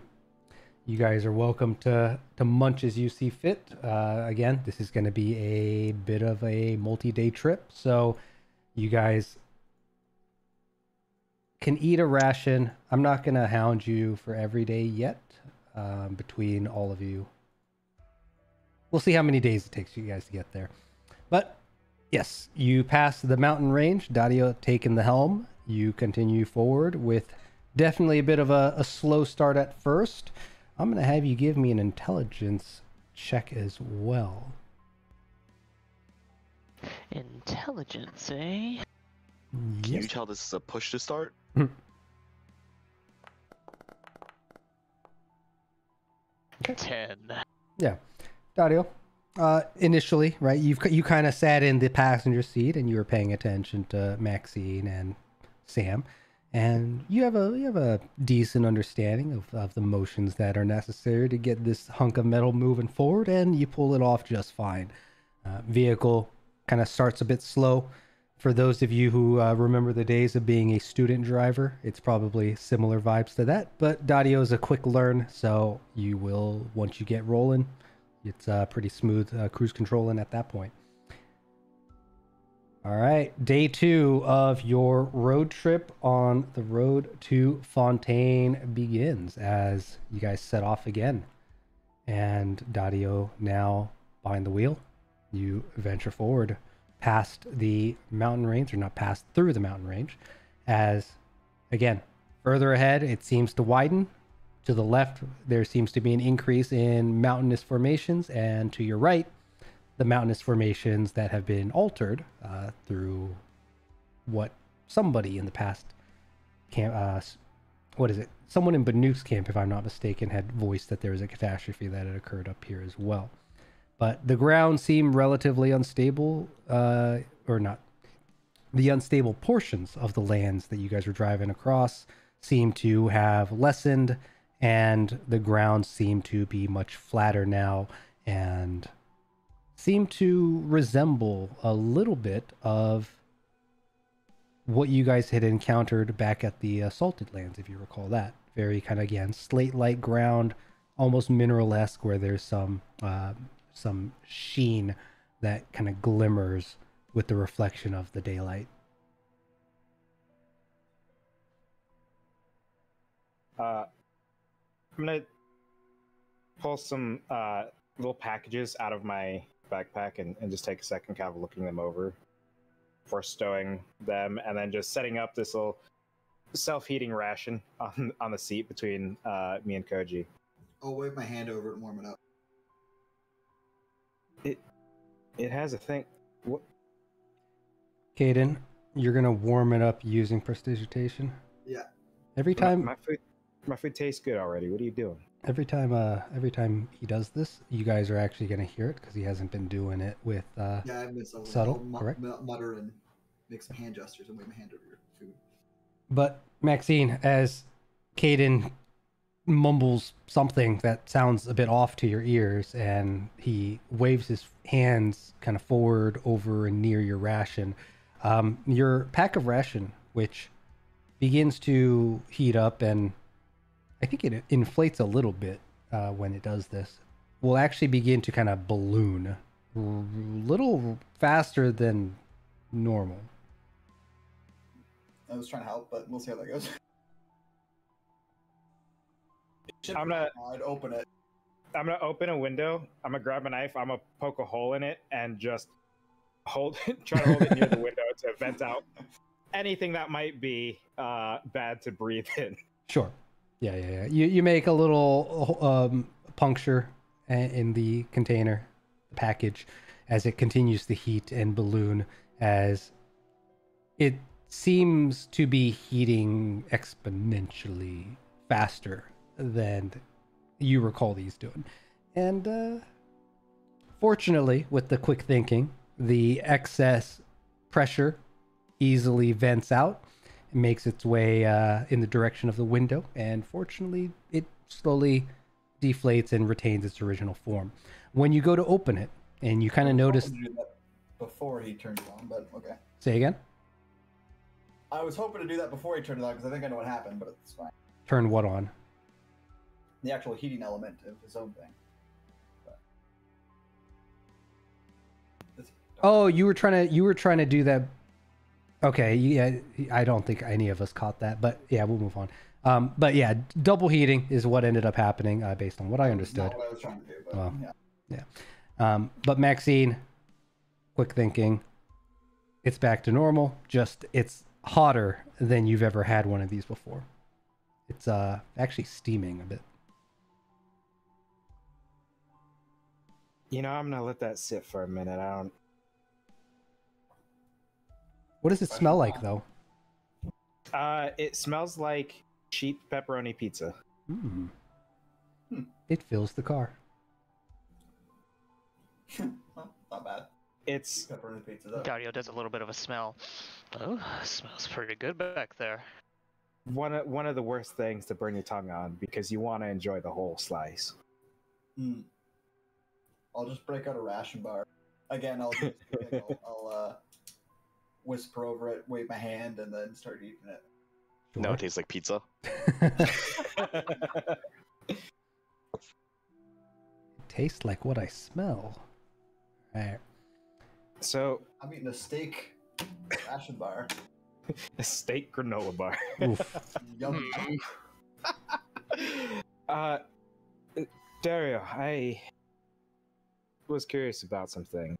You guys are welcome to munch as you see fit. Again, this is going to be a bit of a multi-day trip, so you guys can eat a ration. I'm not going to hound you for every day yet, between all of you. We'll see how many days it takes you guys to get there. But yes, you pass the mountain range. Daario taking the helm. You continue forward with definitely a bit of a slow start at first. I'm going to have you give me an intelligence check as well. Intelligence, eh? Can you tell this is a push to start? 10. Yeah. Daario, initially, right, you kind of sat in the passenger seat and you were paying attention to Maxine and Sam, and you have a decent understanding of the motions that are necessary to get this hunk of metal moving forward, and you pull it off just fine. Vehicle kind of starts a bit slow. For those of you who remember the days of being a student driver, it's probably similar vibes to that, but Daario is a quick learn, so you will, once you get rolling, it's pretty smooth cruise controlling at that point. All right, day 2 of your road trip on the road to Fontaine begins as you guys set off again. And Daario now behind the wheel. You venture forward past the mountain range, or not past, through the mountain range, as, again, further ahead it seems to widen. To the left, there seems to be an increase in mountainous formations, and to your right, the mountainous formations that have been altered through what somebody in the past camp, someone in Banuk's camp, if I'm not mistaken, had voiced that there was a catastrophe that had occurred up here as well. But the ground seemed relatively unstable, or not. The unstable portions of the lands that you guys were driving across seem to have lessened, and the ground seemed to be much flatter now and seem to resemble a little bit of what you guys had encountered back at the Salted Lands, if you recall that. Very kind of, again, slate-like ground, almost mineral-esque, where there's some sheen that kind of glimmers with the reflection of the daylight. I'm gonna pull some little packages out of my backpack and just take a second kind of looking them over before stowing them, and then just setting up this little self-heating ration on the seat between me and Koji. I'll wave my hand over it and warm it up. It has a thing. What? Cadin, you're gonna warm it up using prestidigitation. Yeah. Every time, My food tastes good already. What are you doing? every time he does this, you guys are actually gonna hear it because he hasn't been doing it with. Yeah, I've been Subtle, correct? Mutter and make some hand gestures and wave my hand over your food. But Maxine, as Cadin mumbles something that sounds a bit off to your ears, and he waves his hands kind of forward over and near your ration. Your pack of ration, which begins to heat up, and I think it inflates a little bit when it does this, will actually begin to kind of balloon a little faster than normal. I was trying to help, but we'll see how that goes. I'd open it. I'm gonna open a window. I'm gonna grab a knife. I'm gonna poke a hole in it and just try to hold it near the window to vent out anything that might be bad to breathe in. Sure. Yeah. You make a little puncture in the container, the package, as it continues to heat and balloon, as it seems to be heating exponentially faster than you recall these doing. And fortunately, with the quick thinking, the excess pressure easily vents out and makes its way in the direction of the window, and fortunately it slowly deflates and retains its original form. When you go to open it, and you kind of notice before he turned it on, but okay. Say again? I was hoping to do that before he turned it on because I think I know what happened, but it's fine. Turn what on? The actual heating element of his own thing. Oh, you were trying to do that. Okay, yeah, I don't think any of us caught that, but yeah, we'll move on. But yeah, double heating is what ended up happening based on what I understood. Not what I was trying to do, but Well, yeah. But Maxine, quick thinking, it's back to normal. Just it's hotter than you've ever had one of these before. It's actually steaming a bit. You know, I'm gonna let that sit for a minute. What does it smell like, though? It smells like cheap pepperoni pizza. Mm. It fills the car. Well, not bad. It's Pepperoni pizza though. Daario does a little bit of a smell. Oh, smells pretty good back there. one of the worst things to burn your tongue on because you want to enjoy the whole slice. I'll just break out a ration bar. Again, I'll whisper over it, wave my hand, and then start eating it. Now it tastes like pizza. It tastes like what I smell. All right. So, I'm eating a steak ration bar. a steak granola bar. Yum. Daario, I was curious about something.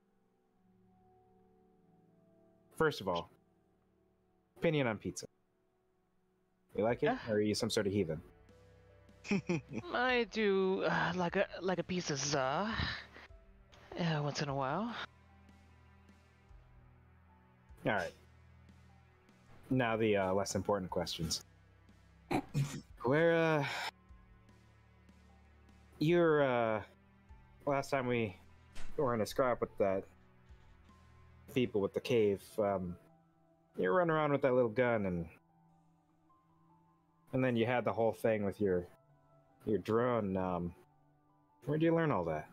First of all, opinion on pizza. You like it, or are you some sort of heathen? I do like a piece of za once in a while. All right. Now the less important questions. Where you're last time we were in a scrap with that people with the cave, you were running around with that little gun, and then you had the whole thing with your drone. Where'd you learn all that?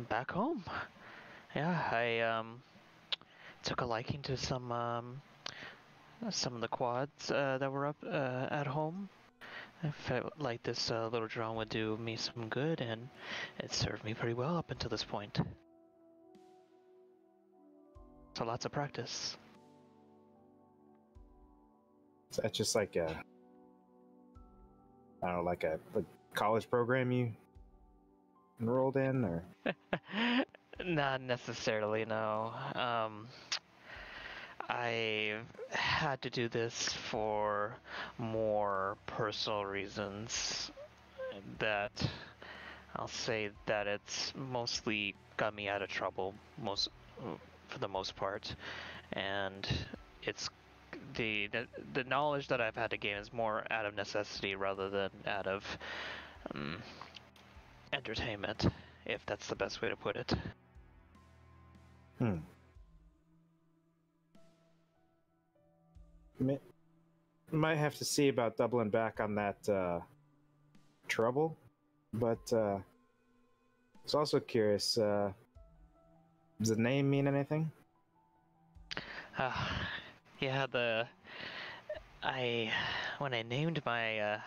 Back home. Yeah, I took a liking to some of the quads that were up at home. I felt like this little drone would do me some good, and it served me pretty well up until this point. So lots of practice. Is that just like a, I don't know, like a college program you enrolled in, or? Not necessarily, no. I had to do this for more personal reasons that I'll say that it's mostly got me out of trouble for the most part, and it's the knowledge that I've had to gain is more out of necessity rather than out of entertainment, if that's the best way to put it. Might have to see about doubling back on that trouble, but I was also curious, does the name mean anything? Yeah, when I named my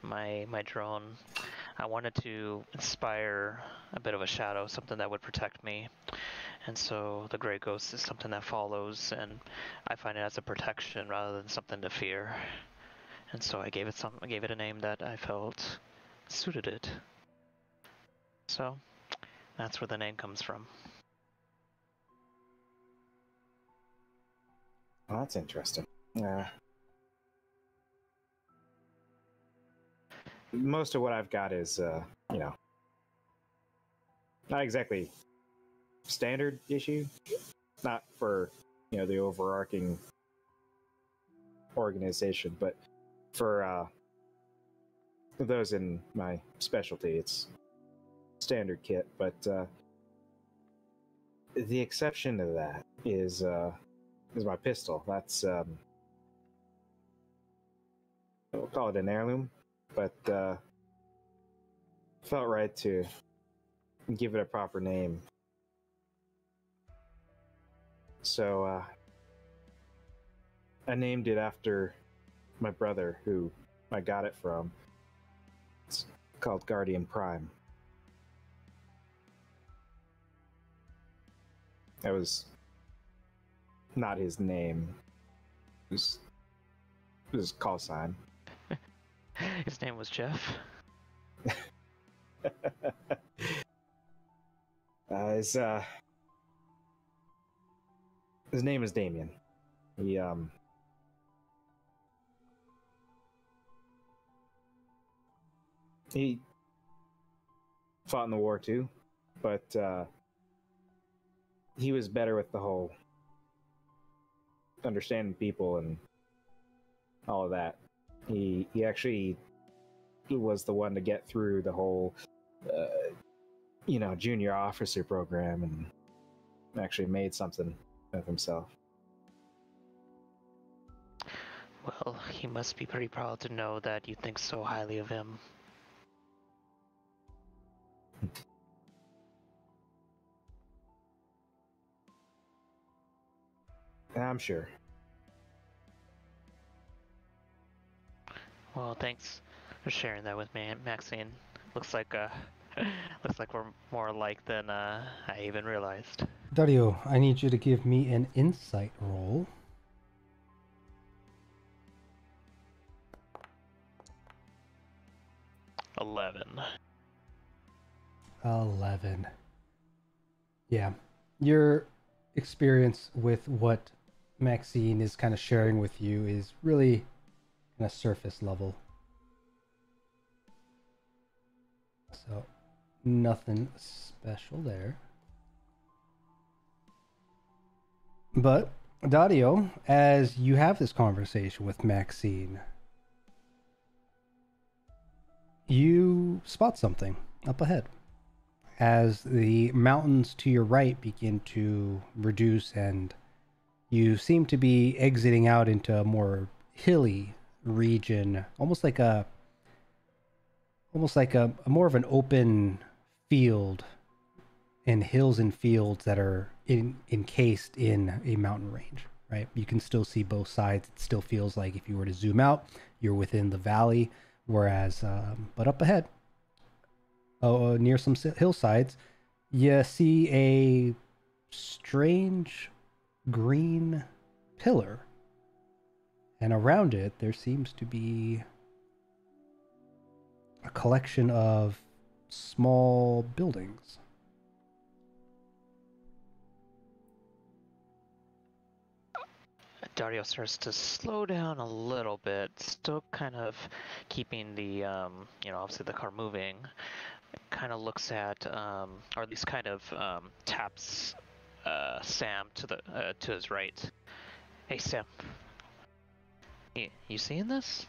my drone, I wanted to inspire a bit of a shadow, something that would protect me. And so the Grey Ghost is something that follows, and I find it as a protection rather than something to fear. And so I gave it a name that I felt suited it. So that's where the name comes from. Oh, that's interesting. Most of what I've got is, not exactly standard issue. Not for, the overarching organization, but for those in my specialty, it's standard kit. But the exception to that is my pistol. That's we'll call it an heirloom, but felt right to give it a proper name. So I named it after my brother, who I got it from. It's called Guardian Prime. That was not his name. It was his call sign. His name was Jeff. His name is Damien. He fought in the war too, but he was better with the whole understanding people and all of that. He actually was the one to get through the whole junior officer program and actually made something of himself. Well, he must be pretty proud to know that you think so highly of him. I'm sure. Well, thanks for sharing that with me, Maxine. Looks like we're more alike than I even realized. Daario, I need you to give me an insight roll. $11. 11. Yeah. Your experience with what Maxine is kind of sharing with you is really kind of surface level. So, nothing special there. But, Daario, as you have this conversation with Maxine, you spot something up ahead. As the mountains to your right begin to reduce and you seem to be exiting out into a more hilly region, almost like a more of an open field, and hills and fields that are encased in a mountain range, right? You can still see both sides. It still feels like if you were to zoom out, you're within the valley, whereas but up ahead, near some hillsides, you see a strange green pillar, and around it there seems to be a collection of small buildings. Daario starts to slow down a little bit, still kind of keeping the, obviously the car moving. Kind of looks at, or at least kind of taps Sam to his right. Hey, Sam. You seeing this?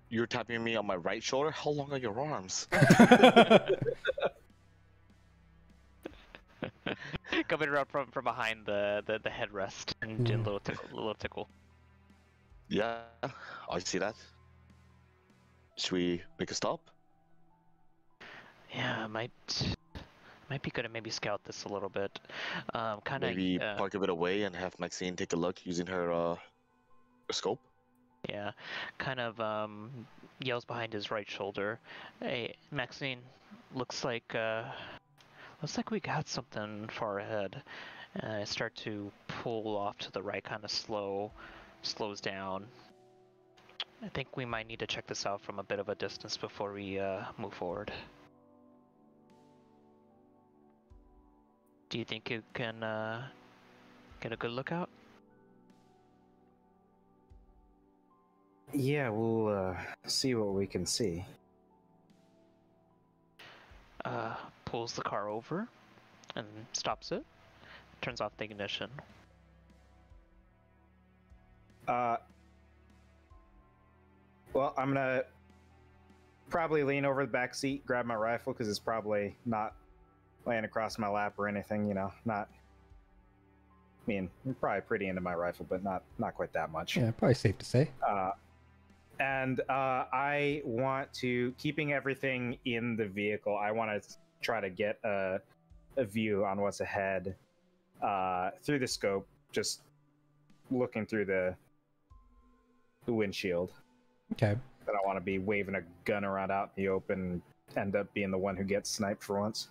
You're tapping me on my right shoulder? How long are your arms? Coming around from behind the headrest and doing a little tickle. Yeah, I see that. Should we make a stop? Yeah, might be good to maybe scout this a little bit. Maybe park a bit away and have Maxine take a look using her scope. Yeah, kind of yells behind his right shoulder. Hey, Maxine, looks like we got something far ahead. I start to pull off to the right, kind of slows down. I think we might need to check this out from a bit of a distance before we move forward. Do you think you can get a good look out? Yeah, we'll see what we can see. Pulls the car over and stops it. Turns off the ignition. Well, I'm gonna probably lean over the back seat, grab my rifle, because it's probably not laying across my lap or anything, you know, not... I mean, I'm probably pretty into my rifle, but not quite that much. Yeah, probably safe to say. And I want to, keeping everything in the vehicle, I want to try to get a view on what's ahead through the scope, just looking through the windshield. Okay. But I want to be waving a gun around out in the open and end up being the one who gets sniped for once.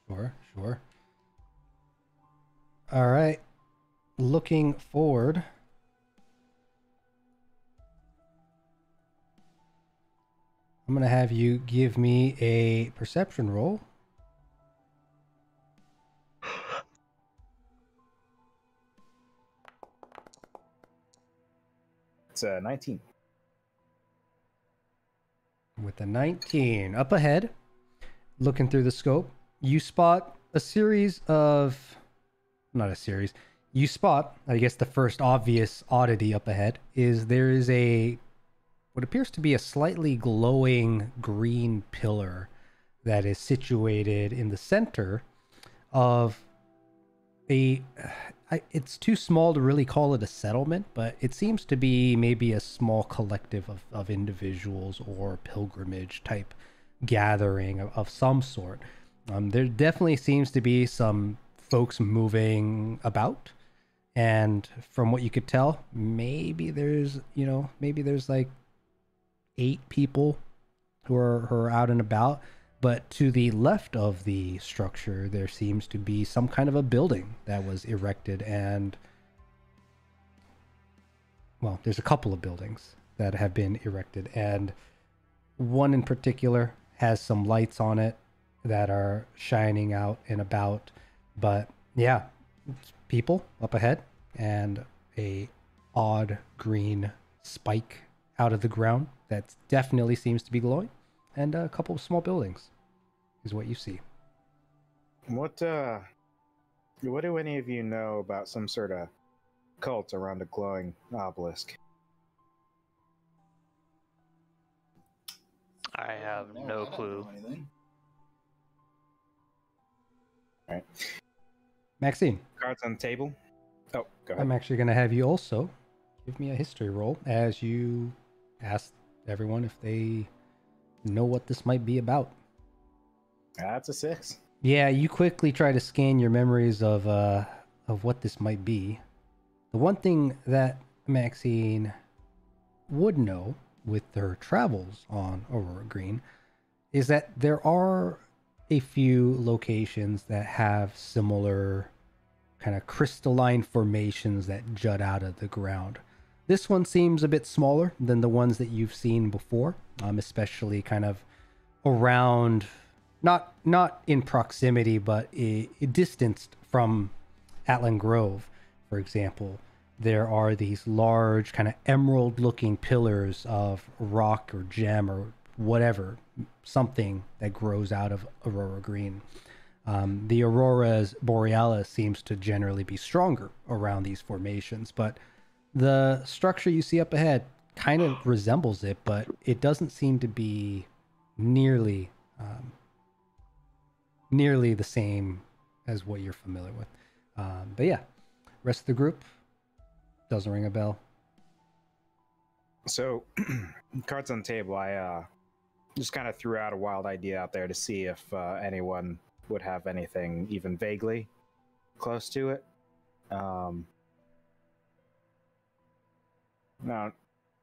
Sure. All right. Looking forward. I'm going to have you give me a perception roll. It's a 19. With a 19 up ahead, looking through the scope, you spot a series of... Not a series. You spot, I guess the first obvious oddity up ahead is there is what appears to be a slightly glowing green pillar that is situated in the center of it's too small to really call it a settlement, but it seems to be maybe a small collective of individuals or pilgrimage type gathering of some sort. There definitely seems to be some folks moving about, and from what you could tell, maybe there's like 8 people who are out and about. But to the left of the structure, there seems to be some kind of a building that was erected, and well, there's a couple of buildings that have been erected, and one in particular has some lights on it that are shining out and about. But yeah, it's people up ahead and a odd green spike out of the ground that definitely seems to be glowing, and a couple of small buildings is what you see. What do any of you know about some sort of cult around a glowing obelisk? I have no clue. All right. Maxine. Cards on the table. Oh, go ahead. I'm actually going to have you also give me a history roll as you ask everyone if they know what this might be about. That's a 6. Yeah, you quickly try to scan your memories of what this might be. The one thing that Maxine would know with her travels on Aurora Green is that there are a few locations that have similar kind of crystalline formations that jut out of the ground. This one seems a bit smaller than the ones that you've seen before, especially kind of around, not in proximity, but distanced from Atlin Grove, for example. there are these large kind of emerald looking pillars of rock or gem or whatever, something that grows out of aurora green. The aurora borealis seems to generally be stronger around these formations, but the structure you see up ahead kind of resembles it, but it doesn't seem to be nearly the same as what you're familiar with. But yeah, rest of the group doesn't ring a bell. So, cards on the table. I just kind of threw out a wild idea out there to see if anyone would have anything even vaguely close to it. I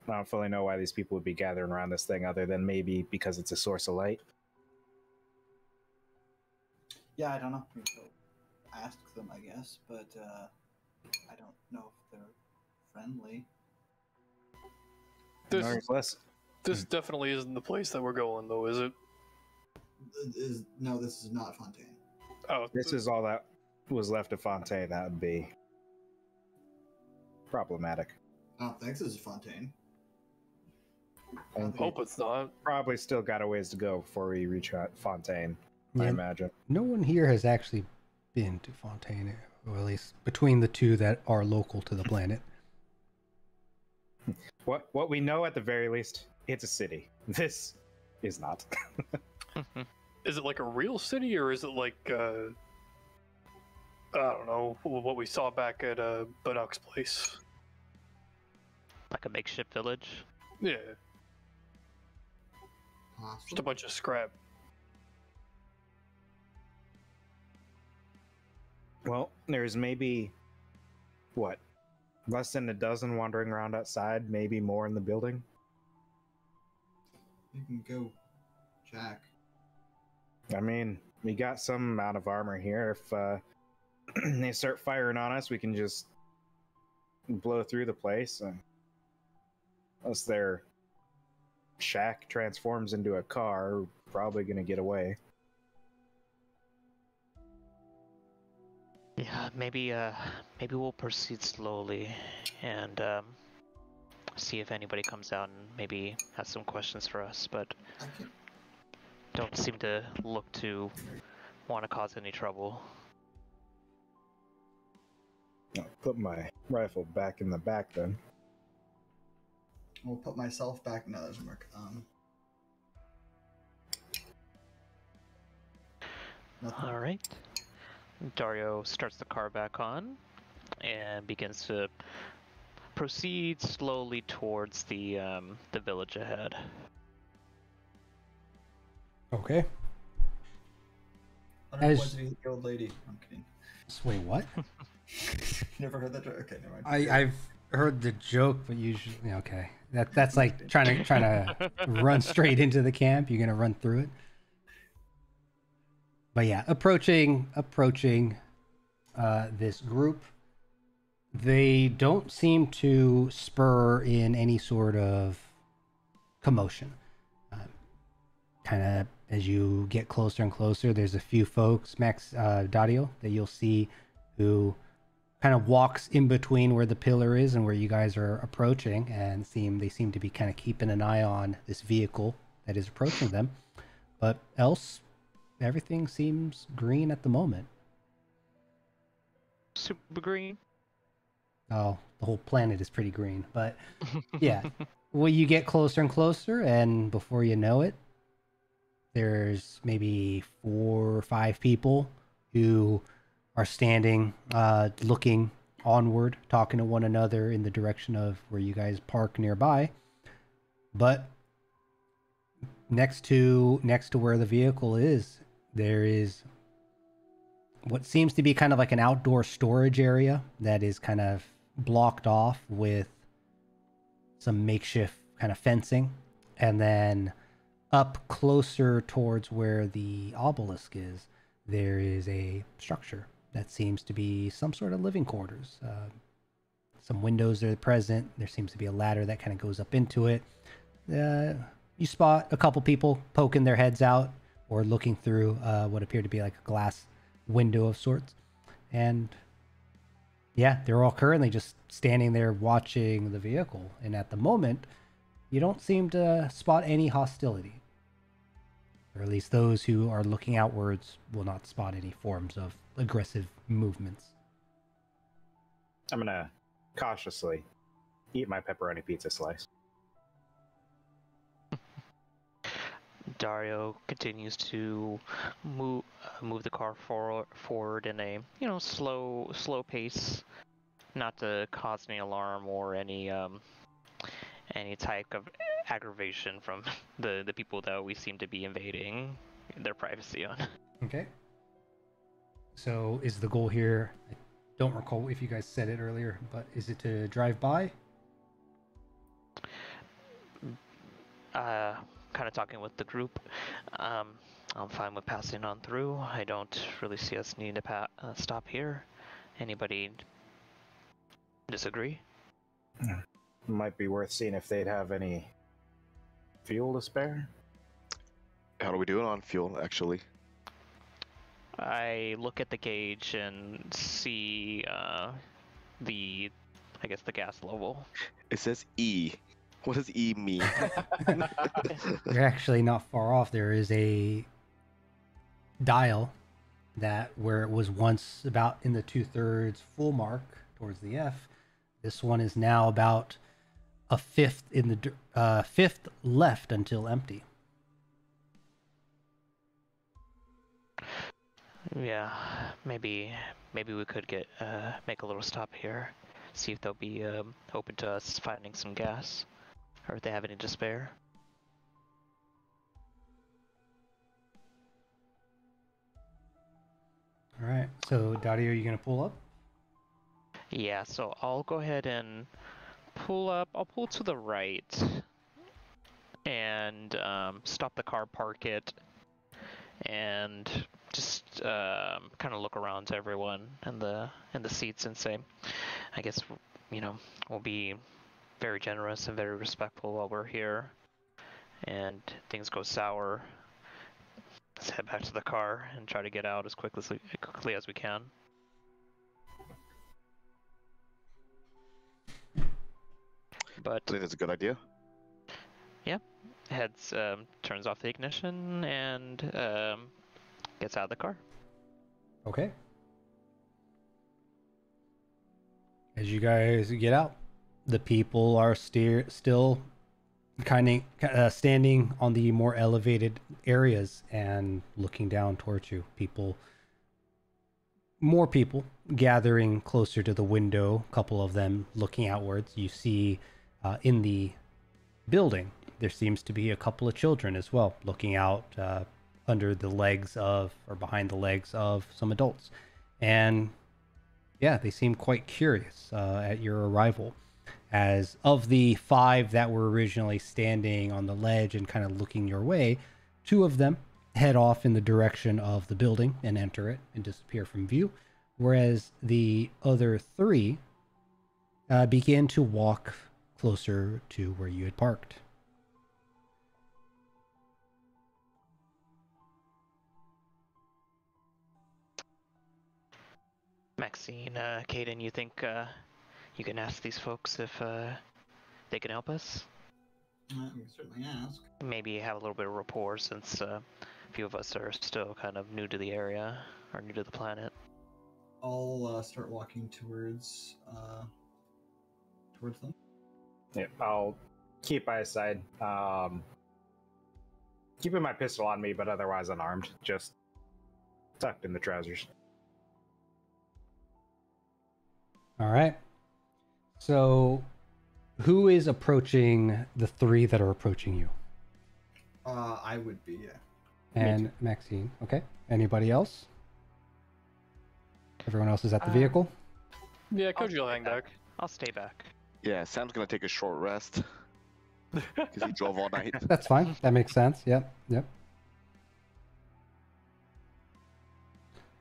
don't fully know why these people would be gathering around this thing, other than maybe because it's a source of light. Yeah, I don't know. We could ask them, I guess, but I don't know if they're friendly. This definitely isn't the place that we're going, though, is it? No, this is not Fontaine. Oh, This is all that was left of Fontaine. That would be problematic. I don't think this is Fontaine. I hope it's not. Probably still got a ways to go before we reach Fontaine, I Yeah. imagine. No one here has actually been to Fontaine, or at least between the two that are local to the planet. What we know at the very least, it's a city. This is not. Is it like a real city, or is it like, I don't know, what we saw back at Budok's place? Like a makeshift village. Yeah, Possible. just a bunch of scrap. Well, there's maybe, what, less than a dozen wandering around outside, maybe more in the building. You can go check. I mean, we got some amount of armor here. If they start firing on us, we can just blow through the place. Unless their shack transforms into a car, we're probably going to get away. Yeah, maybe we'll proceed slowly and see if anybody comes out and maybe has some questions for us, but I can. don't seem to look to want to cause any trouble. I'll put my rifle back in the back then. I'll put myself back. No, that doesn't work. Nothing. All right. Daario starts the car back on and begins to proceed slowly towards the village ahead. Okay. 100 As- points to the old lady. I'm kidding. Wait, what? Never heard that joke. Okay, never mind. I've heard the joke, but usually okay. That's like trying to run straight into the camp. You're gonna run through it. But yeah, approaching this group, they don't seem to spur in any sort of commotion. Kind of as you get closer and closer, there's a few folks, Daario, that you'll see who kind of walks in between where the pillar is and where you guys are approaching, and they seem to be kind of keeping an eye on this vehicle that is approaching them. But else, everything seems green at the moment. Super green. Oh, the whole planet is pretty green, but yeah. Well, you get closer and closer, and before you know it, there's maybe 4 or 5 people who are standing, looking onward, talking to one another in the direction of where you guys park nearby. But next to where the vehicle is, there is what seems to be kind of like an outdoor storage area that is kind of blocked off with some makeshift kind of fencing. And then up closer towards where the obelisk is, there is a structure that seems to be some sort of living quarters. Some windows are present. There seems to be a ladder that kind of goes up into it. You spot a couple people poking their heads out or looking through what appeared to be like a glass window of sorts. And Yeah, they're all currently just standing there watching the vehicle. And at the moment, you don't seem to spot any hostility. Or at least those who are looking outwards will not spot any forms of aggressive movements. I'm gonna cautiously eat my pepperoni pizza slice. Daario continues to move the car forward in a slow pace, not to cause any alarm or any type of aggravation from the people that we seem to be invading their privacy on. Okay. So is the goal here, I don't recall if you guys said it earlier, but is it to drive by? Kind of talking with the group. I'm fine with passing on through. I don't really see us needing to stop here. Anybody disagree? Might be worth seeing if they'd have any fuel to spare. How are we doing on fuel, actually? I look at the gauge and see the gas level. It says E. What does E mean? You're actually not far off. There is a dial that where it was once about in the 2/3 full mark towards the F. This one is now about a fifth in the fifth left until empty. Yeah, maybe we could make a little stop here, see if they'll be open to us finding some gas, or if they have any to spare. All right. So, Daario, are you gonna pull up? Yeah. So I'll go ahead and pull up. I'll pull to the right and stop the car, park it, and just kind of look around to everyone in the seats and say, I guess we'll be very generous and very respectful while we're here, and things go sour, let's head back to the car and try to get out as quickly as we can. But I think that's a good idea. yeah, heads turns off the ignition and gets out of the car. Okay. As you guys get out, the people are still kind of standing on the more elevated areas and looking down towards you. More people gathering closer to the window, a couple of them looking outwards. You see in the building, there seems to be a couple of children as well, looking out under the legs of, or behind the legs of some adults. And yeah, they seem quite curious at your arrival. As of the 5 that were originally standing on the ledge and kind of looking your way, 2 of them head off in the direction of the building and enter it and disappear from view, whereas the other 3 begin to walk closer to where you had parked. Maxine, Cadin, you think you can ask these folks if they can help us? I can certainly ask. Maybe have a little bit of rapport, since a few of us are still kind of new to the area, or new to the planet. I'll start walking towards them. Yeah, I'll keep by his side. Keeping my pistol on me, but otherwise unarmed, just tucked in the trousers. All right. So, who is approaching the 3 that are approaching you? I would be, yeah. And Maxine. Okay. Anybody else? Everyone else is at the vehicle? Yeah, Koji will hang back. I'll stay back. Yeah, Sam's gonna take a short rest. Because he drove all night. That's fine. That makes sense. Yep.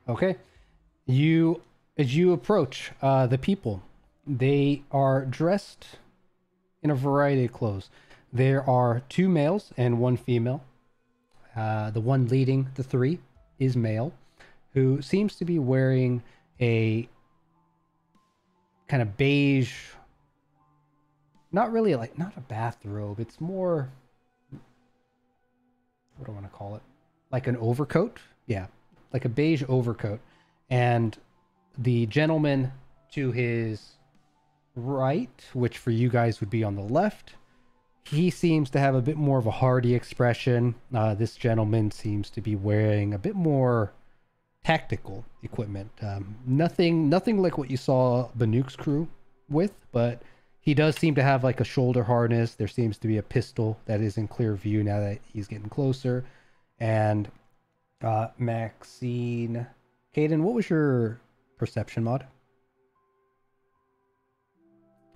Okay. As you approach the people, they are dressed in a variety of clothes. There are 2 males and 1 female. The one leading the 3 is male, who seems to be wearing a kind of beige, not really like, not a bathrobe. It's more, what do I want to call it? Like an overcoat. Yeah. Like a beige overcoat. And the gentleman to his right, which for you guys would be on the left, he seems to have a bit more of a hardy expression. This gentleman seems to be wearing a bit more tactical equipment. Nothing like what you saw Banuk's crew with, but he does seem to have like a shoulder harness. There seems to be a pistol that is in clear view now that he's getting closer. And Maxine, Cadin, what was your perception mod?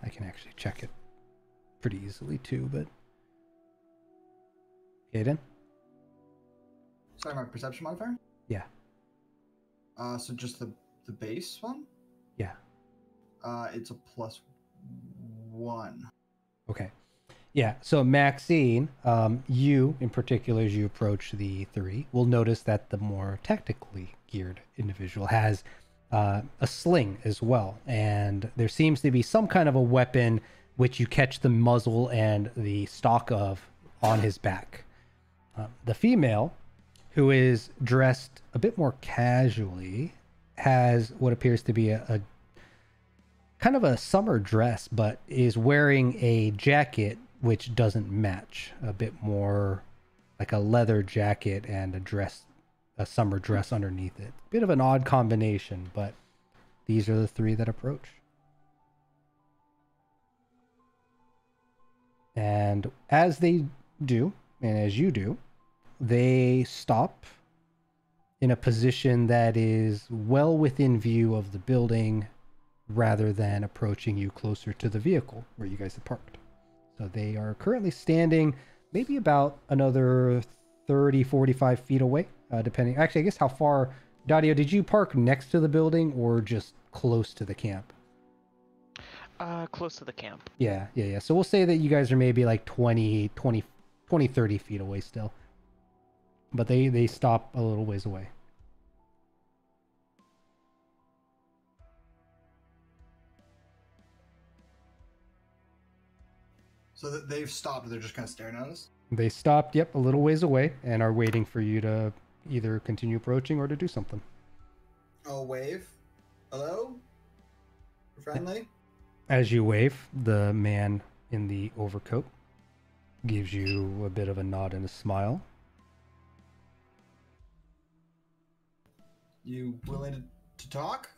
I can actually check it pretty easily too, but Cadin? Sorry, my perception modifier? Yeah. So just the base one? Yeah. It's a +1. Okay. Yeah, so Maxine, you in particular, as you approach the 3, will notice that the more tactically geared individual has a sling as well. And there seems to be some kind of a weapon which you catch the muzzle and the stock of on his back. The female, who is dressed a bit more casually, has what appears to be a kind of a summer dress, but is wearing a jacket which doesn't match. A bit more like a leather jacket and a summer dress underneath it. Bit of an odd combination, but these are the 3 that approach. And as they do, and as you do, they stop in a position that is well within view of the building rather than approaching you closer to the vehicle where you guys have parked. So they are currently standing maybe about another 30, 45 feet away, depending. Actually, I guess how far, Daario, did you park next to the building or just close to the camp? Close to the camp. Yeah. So we'll say that you guys are maybe like 20, 30 feet away still. But they stop a little ways away. So they've stopped, they're just kind of staring at us? They stopped, yep, a little ways away and are waiting for you to either continue approaching or to do something. I'll wave. Hello? Friendly? As you wave, the man in the overcoat gives you a bit of a nod and a smile. You willing to talk?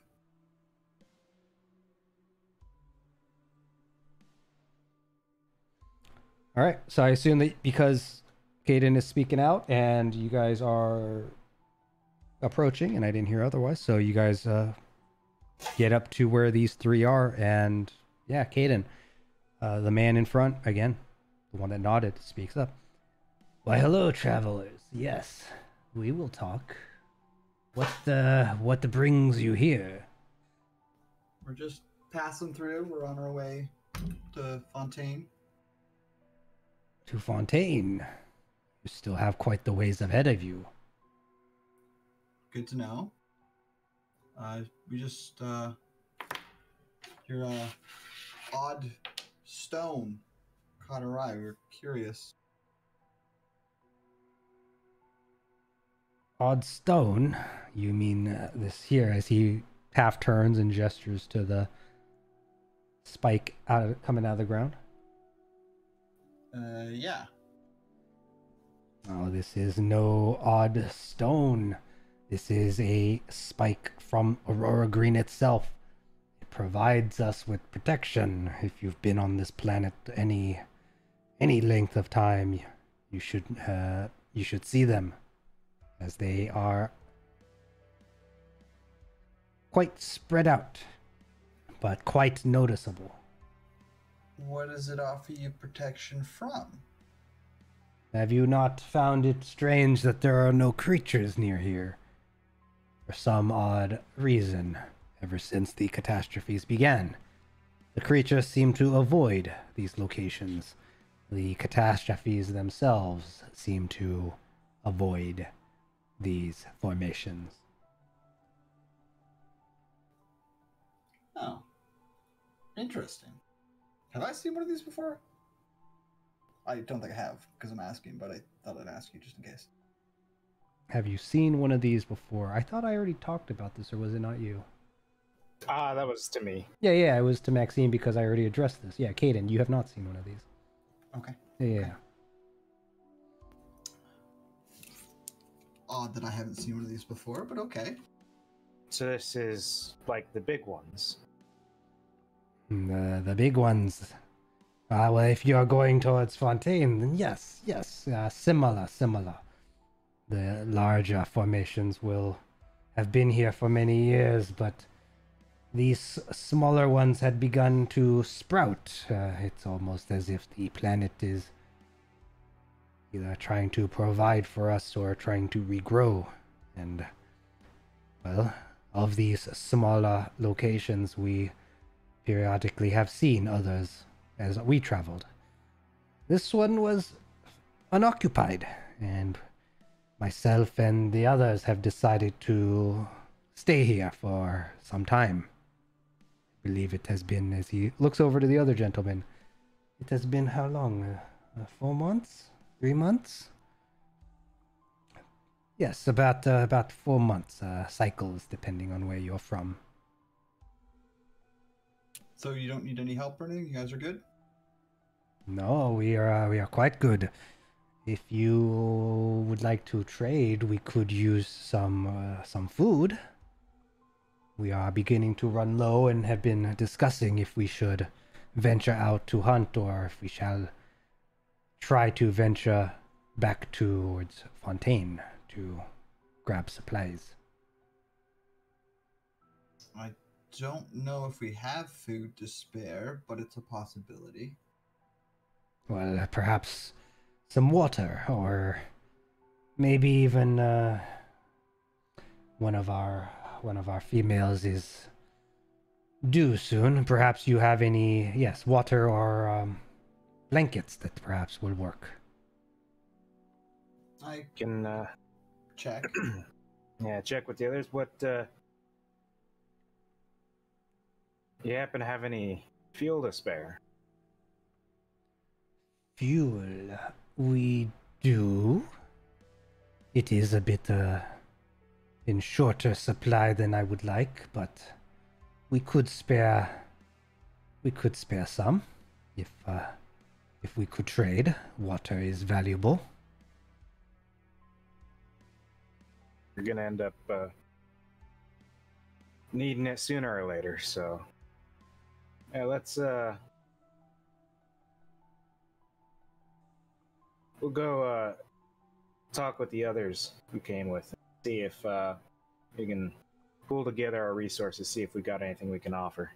All right, so I assume that because Cadin is speaking out and you guys are approaching, and I didn't hear otherwise, so you guys get up to where these 3 are, and yeah, Cadin, the man in front, again, the one that nodded, speaks up. Why, hello, travelers. Yes, we will talk. What brings you here? We're just passing through. We're on our way to Fontaine. To Fontaine? You still have quite the ways ahead of you. Good to know. We just, your odd stone caught our eye. We were curious. Odd stone? You mean this here, as he half turns and gestures to the spike coming out of the ground? Yeah. Oh, this is no odd stone. This is a spike from Aurora Green itself. It provides us with protection. If you've been on this planet any length of time, you should see them, as they are quite spread out, but quite noticeable. What does it offer you protection from? Have you not found it strange that there are no creatures near here? For some odd reason, ever since the catastrophes began, the creatures seem to avoid these locations. The catastrophes themselves seem to avoid these formations. Oh. Interesting. Have I seen one of these before? I don't think I have, because I'm asking, but I thought I'd ask you just in case. Have you seen one of these before? I thought I already talked about this, or was it not you? That was to me. Yeah, it was to Maxine because I already addressed this. Yeah, Cadin, you have not seen one of these. Okay. Yeah. Okay. Odd that I haven't seen one of these before, but okay. So this is like the big ones. The big ones. Well, if you're going towards Fontaine, then yes, similar. The larger formations will have been here for many years, but these smaller ones had begun to sprout. It's almost as if the planet is either trying to provide for us or trying to regrow. And, well, of these smaller locations, we periodically have seen others as we traveled. This one was unoccupied, and myself and the others have decided to stay here for some time. I believe it has been, as he looks over to the other gentleman, it has been how long? 4 months? 3 months? Yes, about 4 months, cycles, depending on where you're from. So you don't need any help or anything? You guys are good? No, we are quite good. If you would like to trade, we could use some food. We are beginning to run low and have been discussing if we should venture out to hunt or if we shall try to venture back towards Fontaine to grab supplies. I don't know if we have food to spare, but it's a possibility. Well, perhaps some water, or maybe even one of our females is due soon. Perhaps you have any, yes, water or blankets that perhaps will work. I Can check. yeah, check with the others. What you happen to have any fuel to spare? Fuel, we do. It is a bit in shorter supply than I would like, but we could spare some if we could trade. Water is valuable. You're gonna end up needing it sooner or later, so yeah, let's we'll go talk with the others who came with, see if we can pool together our resources, see if we got anything we can offer.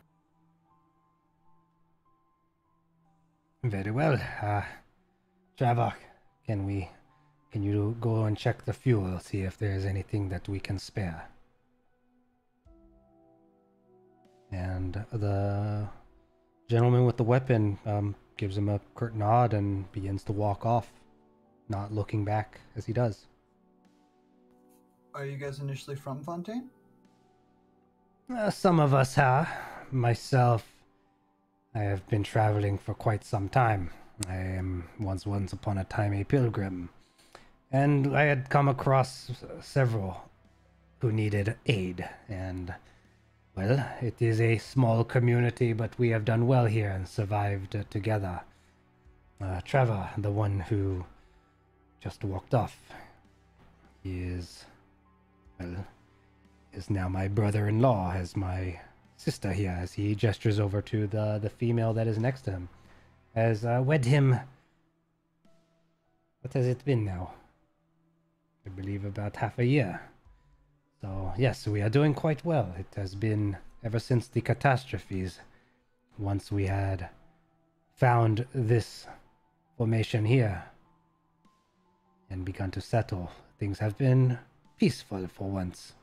Very well. Javak, can you go and check the fuel, see if there's anything that we can spare? And the gentleman with the weapon gives him a curt nod and begins to walk off, not looking back as he does. Are you guys initially from Fontaine? Some of us are. Myself, I have been traveling for quite some time. I am once upon a time a pilgrim, and I had come across several who needed aid, and well, it is a small community, but we have done well here and survived together. Trevor, the one who just walked off, is now my brother-in-law, as my sister here, as he gestures over to the female that is next to him, has wed him. What has it been now? I believe about half a year. So yes, we are doing quite well. It has been ever since the Catastrophes. Once we had found this formation here and begun to settle, things have been peaceful for once.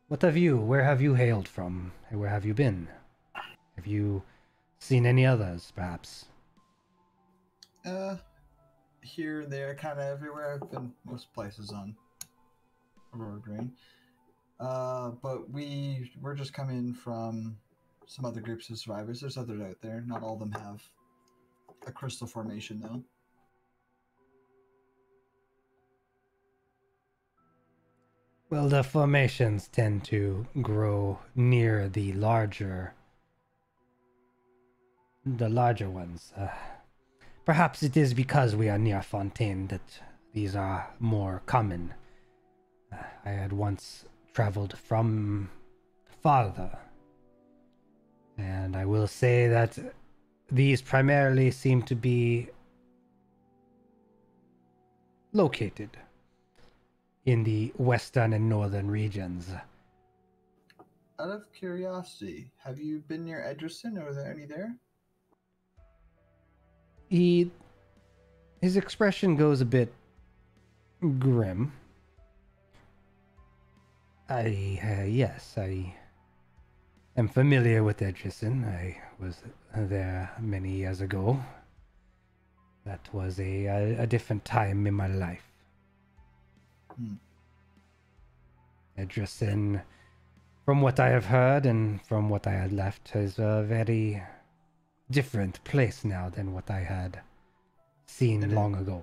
What of you? Where have you hailed from? Where have you been? Have you seen any others, perhaps? Here and there, kind of everywhere. I've been most places on Aurora Green. But we're just coming from some other groups of survivors. There's others out there. Not all of them have a crystal formation, though. Well, the formations tend to grow near the larger ones. Perhaps it is because we are near Fontaine that these are more common. I had once traveled from farther, and I will say that these primarily seem to be located in the western and northern regions. Out of curiosity, have you been near Edrison, or are there any there? His expression goes a bit grim. Yes, I am familiar with Edrison. I was there many years ago. That was a different time in my life. Edrison, from what I have heard and from what I had left, is a very different place now than what I had seen long ago.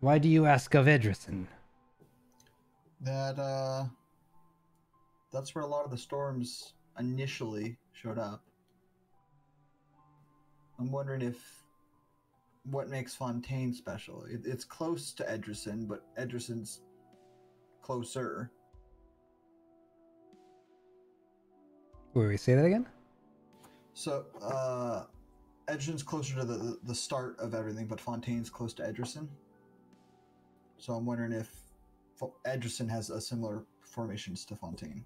Why do you ask of Edrison? That's where a lot of the storms initially showed up. I'm wondering what makes Fontaine special. It's close to Edrison, but Edrison's closer. Wait, say that again? So, Edrison's closer to the start of everything, but Fontaine's close to Edrison. So I'm wondering if Edrison has a similar formations to Fontaine.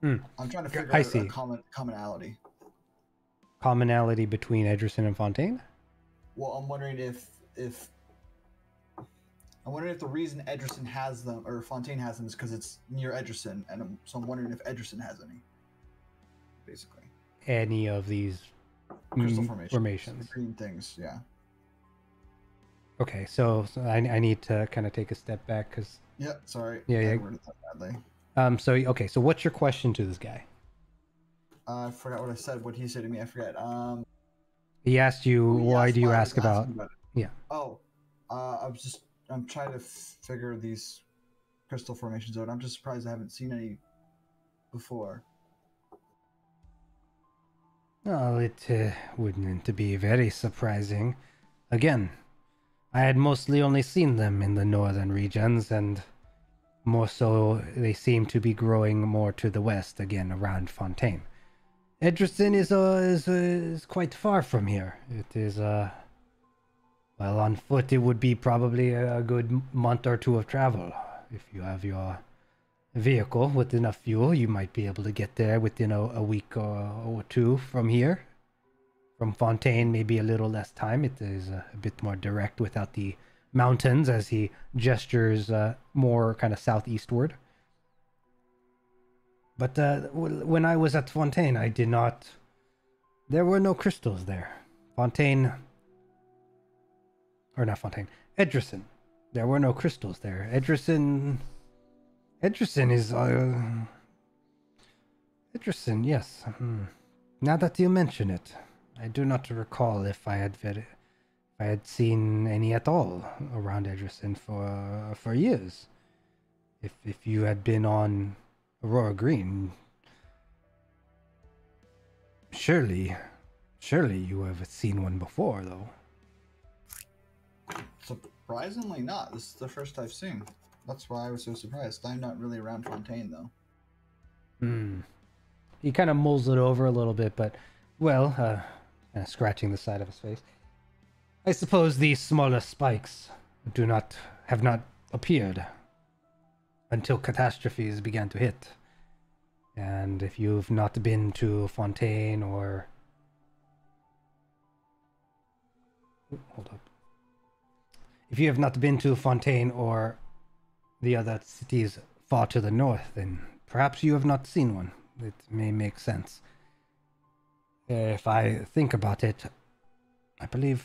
I'm trying to figure out a commonality. Commonality between Edrison and Fontaine? Well, I'm wondering if the reason Edrison has them or Fontaine has them is because it's near Edrison, and so I'm wondering if Edrison has any. Basically, any of these crystal formations. Green things, yeah. Okay, so I need to kind of take a step back because. Yeah, sorry. Yeah. I worded that badly. So what's your question to this guy? I forgot what I said. What he said to me, I forget. He asked you, why do you ask about? Yeah. Oh, I'm trying to figure these crystal formations out. I'm just surprised I haven't seen any before. Well, it wouldn't be very surprising. Again, I had mostly only seen them in the northern regions, and more so they seem to be growing more to the west, again, around Fontaine. Edrison is quite far from here. It is, well, on foot it would be probably a good month or two of travel. If you have your vehicle with enough fuel, you might be able to get there within a week or two from here. From Fontaine, maybe a little less time. It is a bit more direct without the mountains, as he gestures more kind of southeastward. But when I was at Fontaine, there were no crystals there. Edrison. There were no crystals there. Edrison is Edrison, yes. Now that you mention it, I do not recall if I had seen any at all around Edrison for years. If you had been on Aurora Green, surely you have seen one before, though. Surprisingly not. This is the first I've seen. That's why I was so surprised. I'm not really around Fontaine, though. He kind of mulls it over a little bit, but, well, kind of scratching the side of his face. I suppose these smaller spikes have not appeared until catastrophes began to hit. And if you've not been to Fontaine or... Hold up. If you have not been to Fontaine or the other cities far to the north, then perhaps you have not seen one. It may make sense. If I think about it, I believe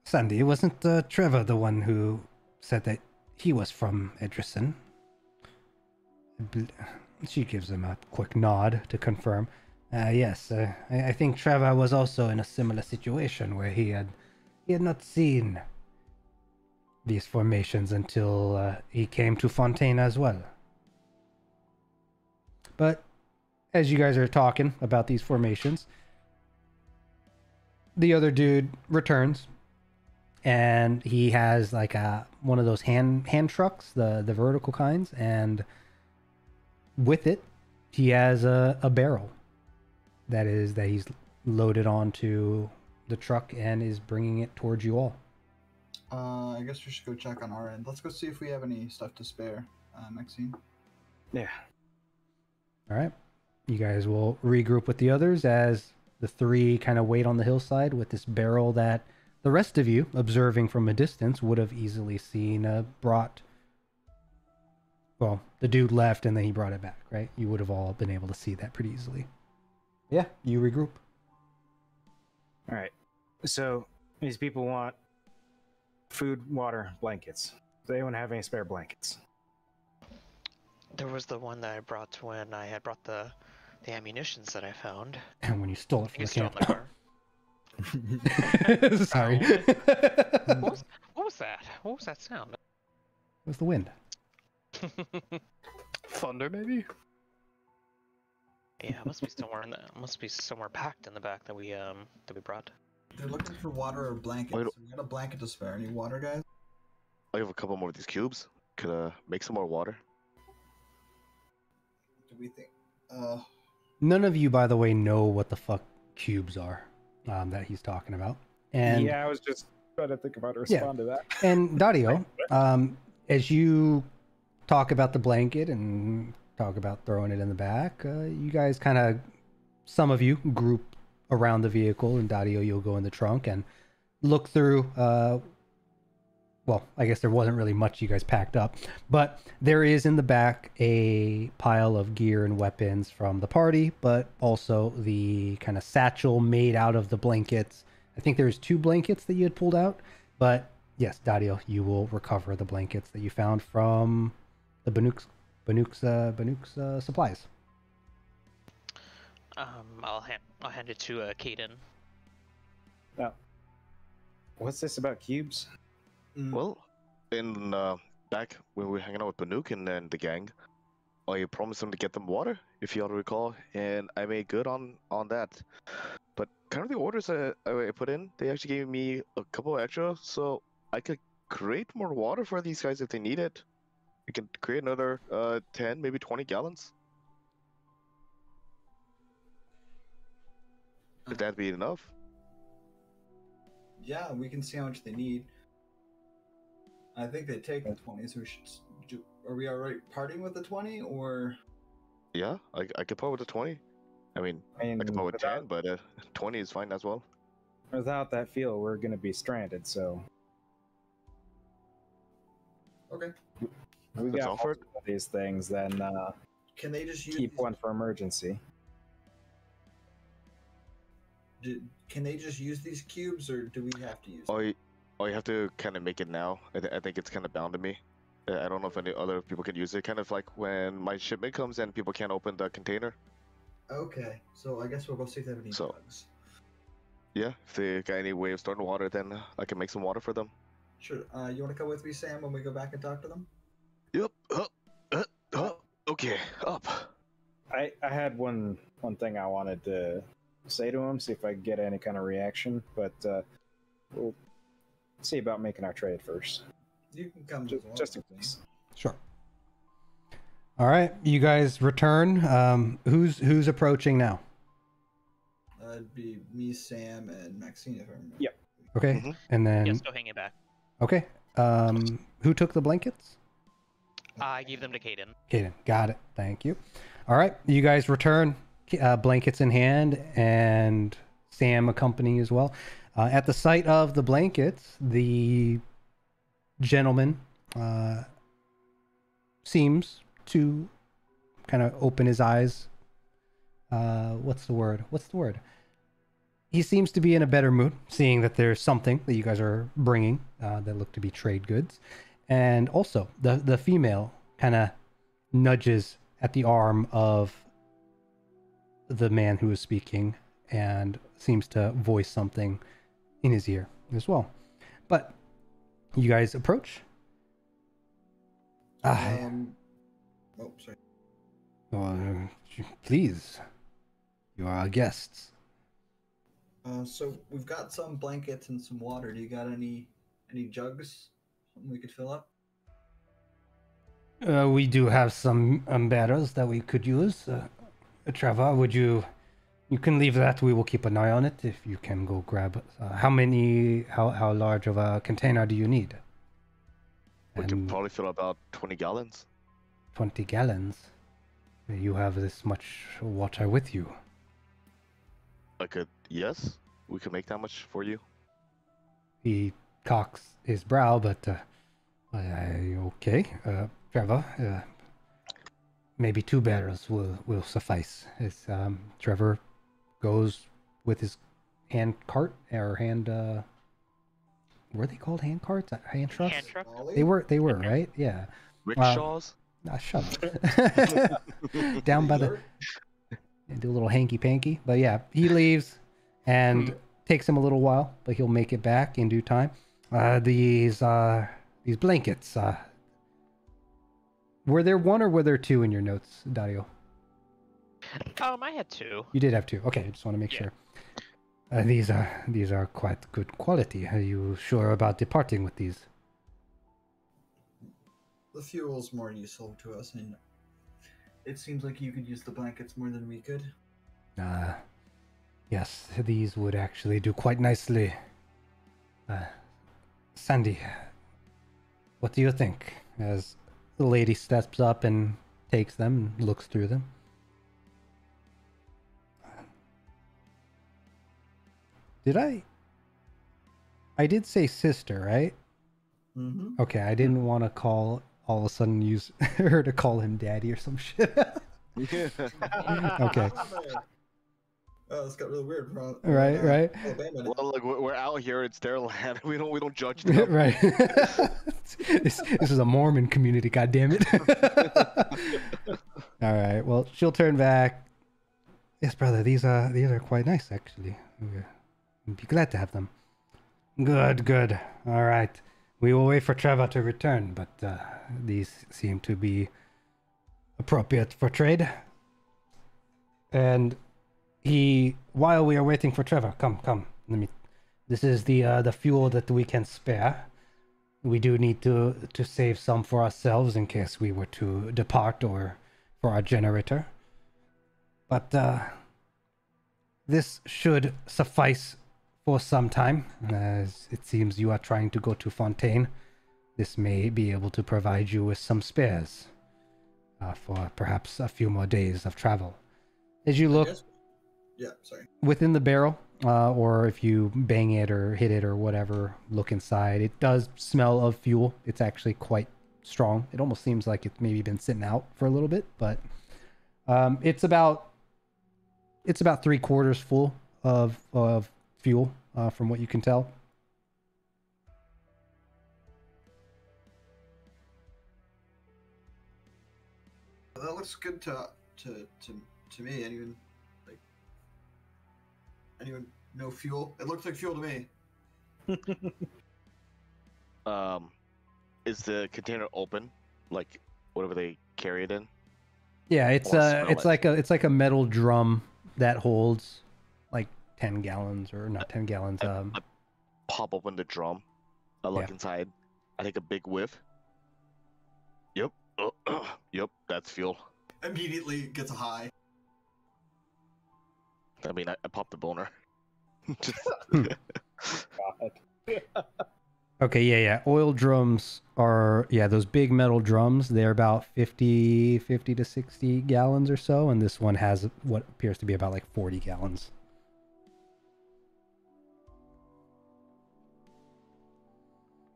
Sandy, wasn't Trevor the one who said that he was from Edrison? She gives him a quick nod to confirm. Yes, I think Trevor was also in a similar situation where he had not seen these formations until he came to Fontaine as well. But as you guys are talking about these formations, the other dude returns, and he has like one of those hand trucks, the vertical kinds, and with it, he has a barrel that he's loaded onto the truck and is bringing it towards you all. I guess we should go check on our end. Let's go see if we have any stuff to spare, Maxine. Yeah. All right. You guys will regroup with the others as the three kind of wait on the hillside with this barrel that the rest of you, observing from a distance, would have easily seen brought. Well, the dude left and then he brought it back, right? You would have all been able to see that pretty easily. Yeah, you regroup. All right. So these people want food, water, blankets. Does anyone have any spare blankets? There was the one that I brought when I had brought the ammunitions that I found. And when you stole it from You the stole camp. in the car. Sorry. What was that? What was that sound? It was the wind. Thunder, maybe? Yeah, it must be somewhere somewhere packed in the back that we brought. They're looking for water or blankets. Wait. We got a blanket to spare. Any water, guys? I have a couple more of these cubes. Could make some more water. Do we think? None of you, by the way, know what the fuck cubes are that he's talking about. And yeah, I was just trying to think about how to respond to that. And Daario, as you talk about the blanket and talk about throwing it in the back, you guys kind of, some of you group around the vehicle, and Daario, you'll go in the trunk and look through. Well, I guess there wasn't really much you guys packed up, but there is in the back a pile of gear and weapons from the party, but also the kind of satchel made out of the blankets. I think there's 2 blankets that you had pulled out, but yes, Daario, you will recover the blankets that you found from the Banuk's supplies. I'll hand it to Cadin. Now, what's this about cubes? Well, in back when we were hanging out with Banuk and then the gang, I promised them to get them water, if you all recall, and I made good on that. But kind of the orders I put in, they actually gave me a couple extra, so I could create more water for these guys if they need it. We can create another 10, maybe 20 gallons. Would that be enough? Yeah, we can see how much they need. I think they take the 20, so we should do. Are we alright parting with the 20, or? Yeah, I could part with the 20. I mean, I could part with 10, but 20 is fine as well. Without that fuel, we're going to be stranded, so. Okay. We Let's got offer it. multiple of these things, then Can they just use? keep one for emergency. Can they just use these cubes, or do we have to use? Oh, you have to kind of make it now. I think it's kind of bound to me. I don't know if any other people can use it. Kind of like when my shipment comes and people can't open the container. Okay, so I guess we'll go see if they have any bugs. Yeah, if they got any way of storing water, then I can make some water for them. Sure. You want to come with me, Sam, when we go back and talk to them? Yep. Okay. Up. I had one thing I wanted to say to him, see if I could get any kind of reaction, but we'll see about making our trade first. You can come just in case. Sure. All right, you guys return. Who's approaching now? It'd be me, Sam, and Maxine, if I remember. Yep. Okay, Mhm. and then Yes, go hang it back. okay. Who took the blankets? I gave them to Cadin. Cadin, got it. Thank you. All right, you guys return, blankets in hand, and Sam accompanying as well. At the sight of the blankets, the gentleman seems to kind of open his eyes. What's the word? He seems to be in a better mood, seeing that there's something that you guys are bringing that look to be trade goods. And also, the female kind of nudges at the arm of the man who is speaking and seems to voice something in his ear as well. But you guys approach. Oh, sorry. Please, you are our guests. So we've got some blankets and some water. Do you got any jugs? Something we could fill up? We do have some barrels that we could use. Trevor, would you can leave that. We will keep an eye on it. If you can go grab. How large of a container do you need? We can probably fill about 20 gallons. 20 gallons? You have this much water with you. Yes, we could make that much for you. He cocks his brow, but okay. Trevor, maybe 2 barrels will suffice. As Trevor goes with his hand cart or hand. Were they called hand carts? Hand trucks? Hand truck? They were, right? Yeah. Rickshaws? Shut up. Down by the. Do a little hanky-panky. But yeah, he leaves and takes him a little while, but he'll make it back in due time. These blankets. Were there 1 or were there 2 in your notes, Daario? I had 2. You did have 2. Okay, I just want to make sure. These are quite good quality. Are you sure about departing with these? The fuel's more useful to us, and it seems like you could use the blankets more than we could. Yes, these would actually do quite nicely. Sandy, what do you think? As the lady steps up and takes them and looks through them. I did say sister, right? Mm-hmm. Okay, I didn't want to all of a sudden use her to call him daddy or some shit. Okay. Oh, this got really weird. Right. Well, look, we're out here. It's their land. We don't judge them. Right. This is a Mormon community. God damn it. All right. Well, she'll turn back. Yes, brother. These are quite nice, actually. I'd be glad to have them. Good. All right. We will wait for Trevor to return, but these seem to be appropriate for trade. And while we are waiting for Trevor, come. This is the fuel that we can spare. We do need to save some for ourselves in case we were to depart or for our generator. But this should suffice for some time, as it seems you are trying to go to Fontaine. This may be able to provide you with some spares for perhaps a few more days of travel. As you look within the barrel, or if you bang it or hit it or whatever, look inside, it does smell of fuel. It's actually quite strong. It almost seems like it's maybe been sitting out for a little bit, but it's about 3/4 full of fuel, from what you can tell. That looks good to me. Anyone know fuel? It looks like fuel to me. Is the container open? Like whatever they carry it in? Yeah, it's like a metal drum that holds like 10 gallons, or not 10 gallons. I pop open the drum. I look inside. I take a big whiff. Yep. Yep, that's fuel. Immediately gets a high. I mean, I popped the boner. Okay, yeah. Oil drums are, those big metal drums. They're about 50 to 60 gallons or so, and this one has what appears to be about like 40 gallons.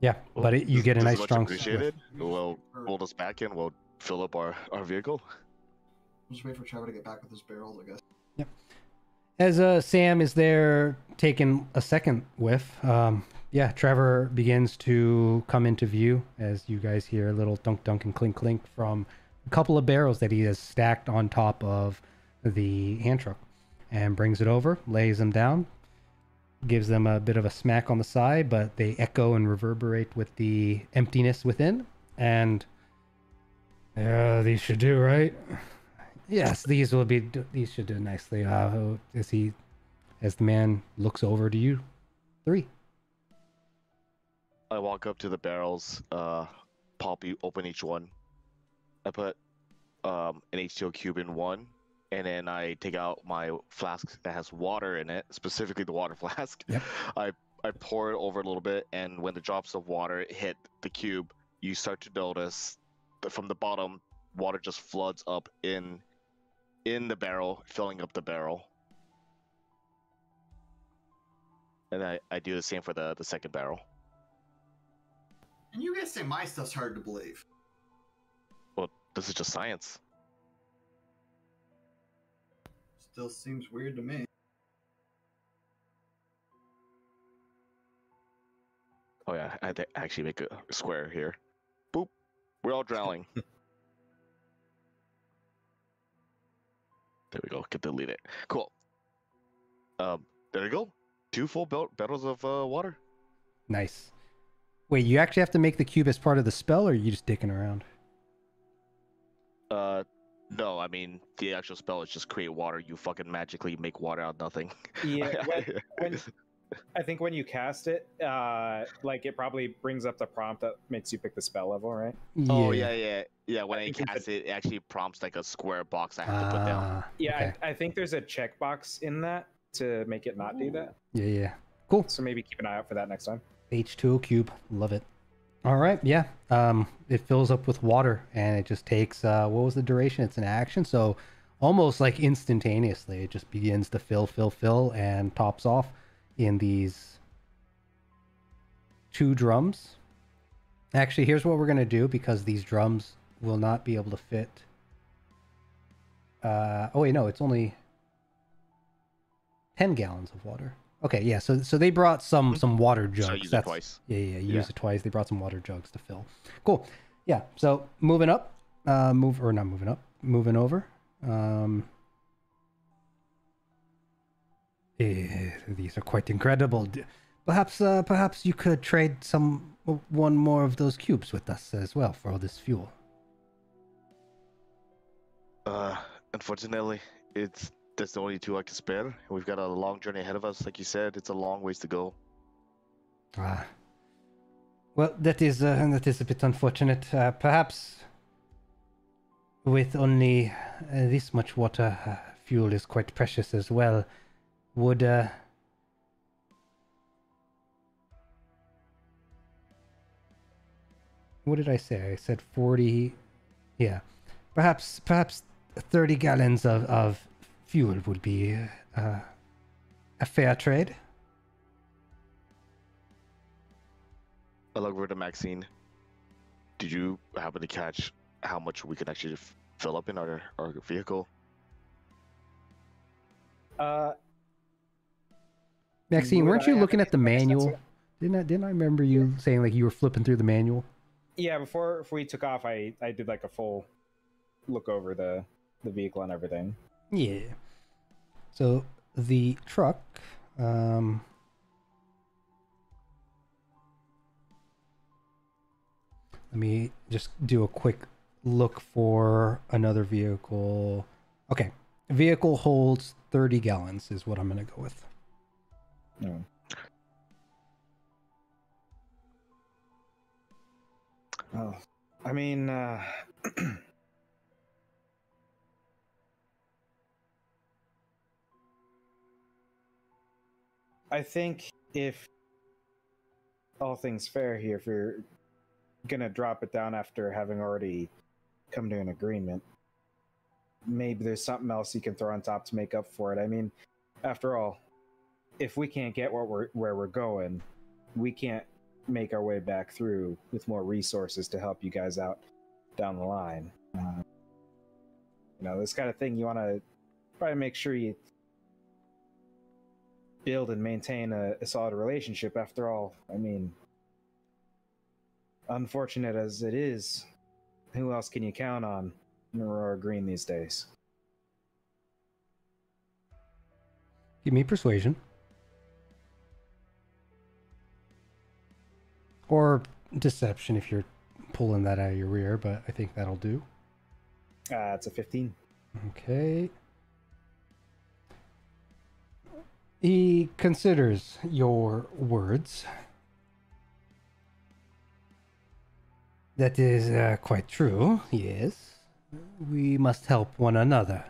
Yeah, but you get a nice strong. Appreciated. We'll hold us back in. We'll fill up our vehicle. We'll just wait for Trevor to get back with his barrels, I guess. Yep. As Sam is there taking a second whiff, Trevor begins to come into view as you guys hear a little dunk and clink from couple of barrels that he has stacked on top of the hand truck and brings it over, lays them down, gives them a bit of a smack on the side, but they echo and reverberate with the emptiness within. And these should do, right? Yes, these should do nicely. As the man looks over to you, 3. I walk up to the barrels, open each one. I put an H2O cube in one, and then I take out my flask that has water in it, specifically the water flask. Yep. I pour it over a little bit, and when the drops of water hit the cube, you start to notice that from the bottom, water just floods up in the barrel, filling up the barrel. And I do the same for the second barrel. And you guys say my stuff's hard to believe. Well, this is just science. Still seems weird to me. Oh yeah, I had to actually make a square here. Boop. We're all drowning. There we go. Can delete it. Cool. There we go. 2 full bottles of water. Nice. Wait, you actually have to make the cube as part of the spell, or are you just dicking around? No, I mean, the actual spell is just create water. You fucking magically make water out of nothing. Yeah, I think when you cast it, like it probably brings up the prompt that makes you pick the spell level, right? Oh, yeah. When I cast it, it actually prompts like a square box I have to put down. Yeah, okay. I think there's a checkbox in that to make it not do that. Yeah. Cool. So maybe keep an eye out for that next time. H2O cube. Love it. All right. Yeah. It fills up with water, and it just takes, what was the duration? It's an action. So almost like instantaneously, it just begins to fill, and tops off in these 2 drums. Actually, here's what we're going to do, because these drums will not be able to fit. Oh wait, no, it's only 10 gallons of water. Okay, yeah, so they brought some water jugs. So use it twice. Yeah, use it twice. They brought some water jugs to fill. Cool. Yeah, so moving up, moving over. These are quite incredible. Perhaps you could trade one more of those cubes with us as well for all this fuel. Unfortunately, that's the only 2 I can spare. We've got a long journey ahead of us. Like you said, it's a long ways to go. Well, that is a bit unfortunate. Perhaps with only this much water, fuel is quite precious as well. Would what did I say? I said 40. Yeah, perhaps 30 gallons of fuel would be a fair trade. I look over to Maxine. Did you happen to catch how much we can actually fill up in our vehicle? Maxine, weren't you looking at the manual? Didn't I remember you saying like you were flipping through the manual? Yeah, before we took off, I did like a full look over the vehicle and everything. Yeah. So the truck, let me just do a quick look for another vehicle. Okay. Vehicle holds 30 gallons is what I'm going to go with. No. Oh, I mean, I think if all things fair here, if you're gonna drop it down after having already come to an agreement, maybe there's something else you can throw on top to make up for it. I mean, after all, if we can't get where we're going, we can't make our way back through with more resources to help you guys out down the line. This kind of thing you want to probably make sure you build and maintain a solid relationship. After all, I mean, unfortunate as it is, who else can you count on in Aurora Green these days? Give me persuasion. Or deception if you're pulling that out of your rear, but I think that'll do. It's a 15. Okay. He considers your words. That is quite true, yes. We must help one another.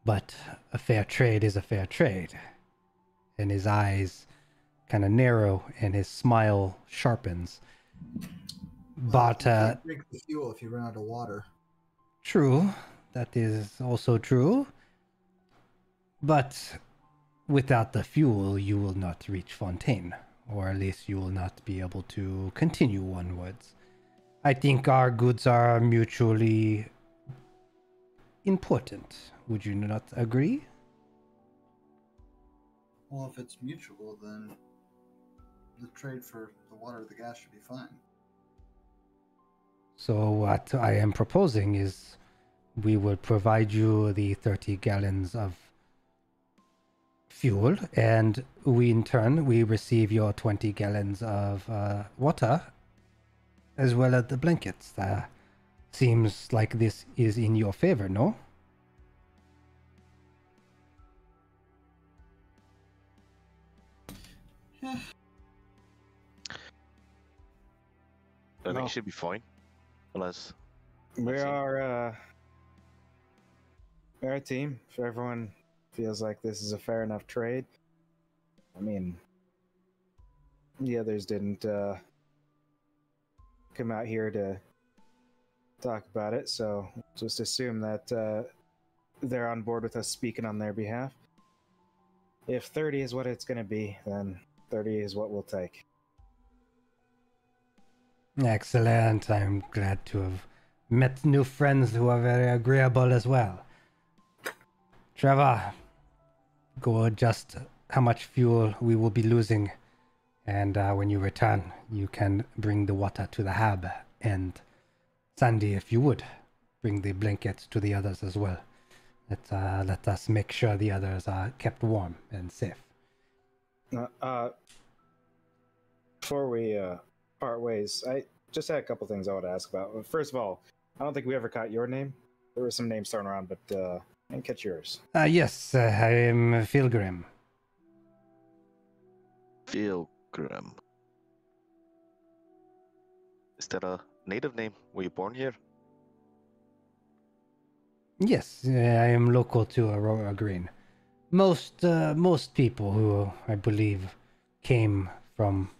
But a fair trade is a fair trade. And his eyes kind of narrow and his smile sharpens. But you can't drink the fuel if you run out of water. True, that is also true. But without the fuel, you will not reach Fontaine, or at least you will not be able to continue onwards. I think our goods are mutually important. Would you not agree? Well, if it's mutual, then the trade for the water or the gas should be fine. So what I am proposing is we will provide you the 30 gallons of fuel, and in turn we receive your 20 gallons of water, as well as the blankets. Seems like this is in your favor, no? Yeah. I think it should be fine. Unless... We're a team. If everyone feels like this is a fair enough trade. I mean, the others didn't come out here to talk about it, so just assume that they're on board with us speaking on their behalf. If 30 is what it's going to be, then 30 is what we'll take. Excellent. I'm glad to have met new friends who are very agreeable as well. Trevor, go adjust how much fuel we will be losing, and when you return, you can bring the water to the hub, and Sandy, if you would, bring the blankets to the others as well. Let us make sure the others are kept warm and safe. Before we part ways, I just had a couple things I want to ask about. First of all, I don't think we ever caught your name. There were some names thrown around, but I didn't catch yours. Yes, I am Philgrim. Pilgrim. Is that a native name? Were you born here? Yes, I am local to Aurora Green. Most people who I believe came from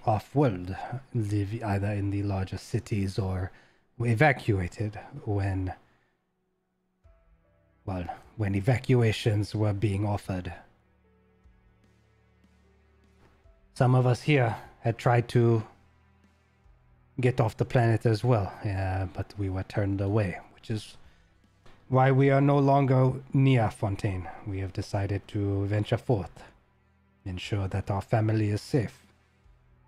off-world live either in the larger cities or evacuated when evacuations were being offered. Some of us here had tried to get off the planet as well, but we were turned away, which is why we are no longer near Fontaine. We have decided to venture forth, ensure that our family is safe.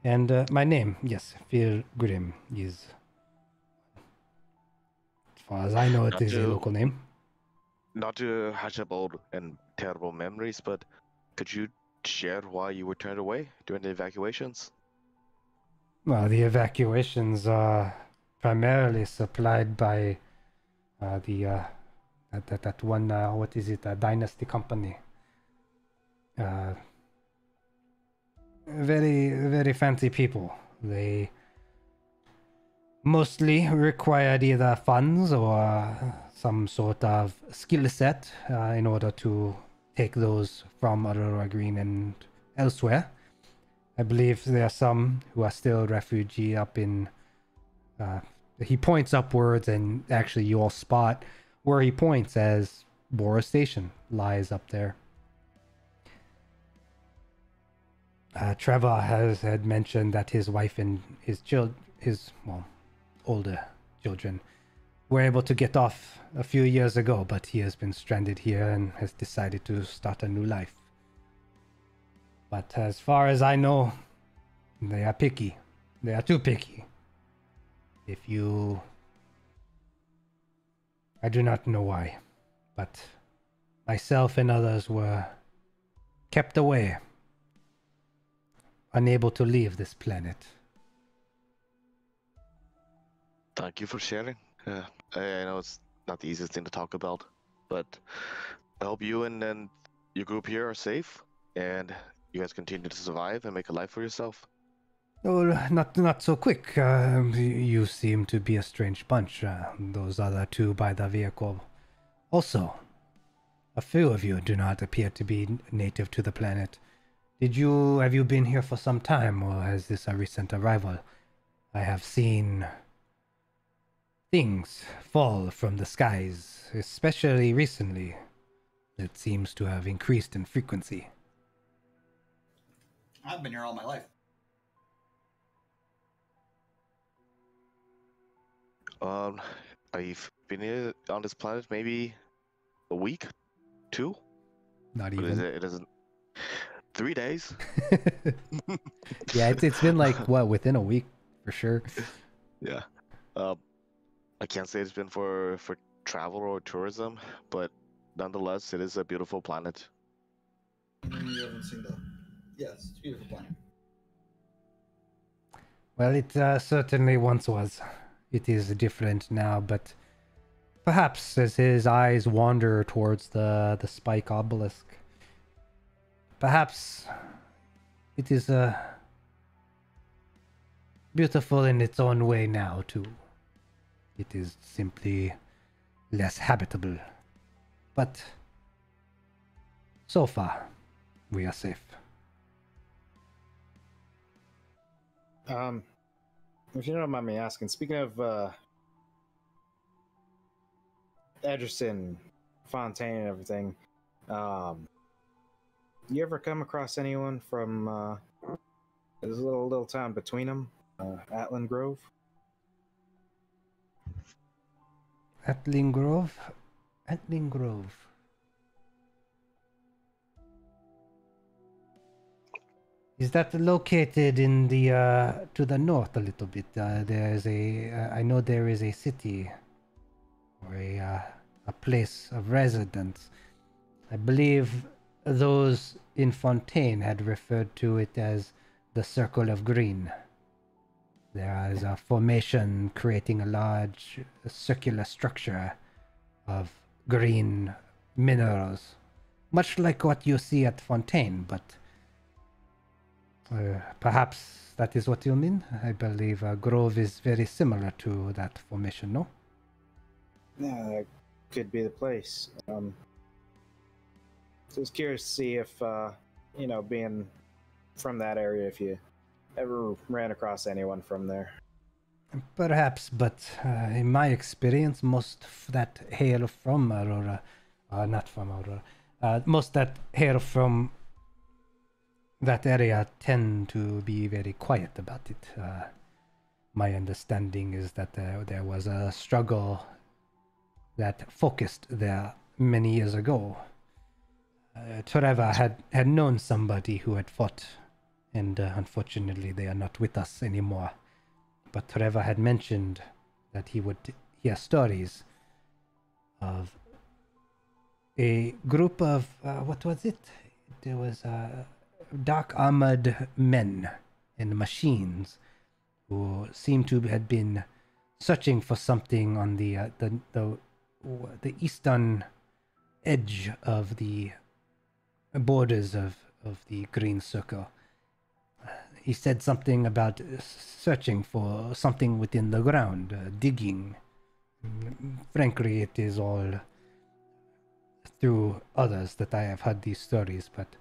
And my name, yes, Phil Grimm, is, as far as I know, it is a local name. Not to hush up old and terrible memories, but could you share why you were turned away during the evacuations? Well, the evacuations are primarily supplied by that one, what is it, a Dynasty company. Very, very fancy people. They mostly required either funds or some sort of skill set in order to take those from Aurora Green and elsewhere. I believe there are some who are still refugee up in... he points upwards, and actually you all spot where he points as Bora Station lies up there. Trevor had mentioned that his wife and his older children were able to get off a few years ago, but he has been stranded here and has decided to start a new life. But as far as I know, they are picky. They are too picky. If you I do not know why, but myself and others were kept away, unable to leave this planet. Thank you for sharing. I know it's not the easiest thing to talk about, but I hope you and your group here are safe, and you guys continue to survive and make a life for yourself. Oh, not so quick. You seem to be a strange bunch. Those other two by the vehicle. Also, a few of you do not appear to be native to the planet. Have you been here for some time, or is this a recent arrival? I have seen things fall from the skies, especially recently. It seems to have increased in frequency. I've been here all my life. I've been here on this planet maybe a week, 2. Not But even. it isn't 3 days. Yeah, it's been like what, within a week for sure. Yeah. I can't say it's been for travel or tourism, but nonetheless, it is a beautiful planet. You haven't seen the... Yes, it's a beautiful planet. Well, it certainly once was. It is different now, but perhaps as his eyes wander towards the spike obelisk, perhaps it is beautiful in its own way now, too. It is simply less habitable. But so far, we are safe. If you don't mind me asking, speaking of Edrison, Fontaine, and everything, you ever come across anyone from there's a little town between them, Atlin Grove? Atlin Grove? Atlin Grove. Is that located in the to the north a little bit? There's I know there is a city or a place of residence. I believe those in Fontaine had referred to it as the Circle of Green. There is a formation creating a large circular structure of green minerals, much like what you see at Fontaine, but perhaps that is what you mean. I believe Grove is very similar to that formation, no? Yeah, that could be the place. So I was curious to see if, being from that area, if you ever ran across anyone from there. Perhaps, but in my experience, most that hail from Aurora, not from Aurora, most that hail from that area tend to be very quiet about it. My understanding is that there was a struggle that focused there many years ago. Trevor had known somebody who had fought, and unfortunately they are not with us anymore. But Trevor had mentioned that he would hear stories of a group of, what was it? There was dark armored men and machines who seemed to have been searching for something on the eastern edge of the borders of the Green Circle. He said something about searching for something within the ground, digging. Frankly, it is all through others that I have heard these stories, but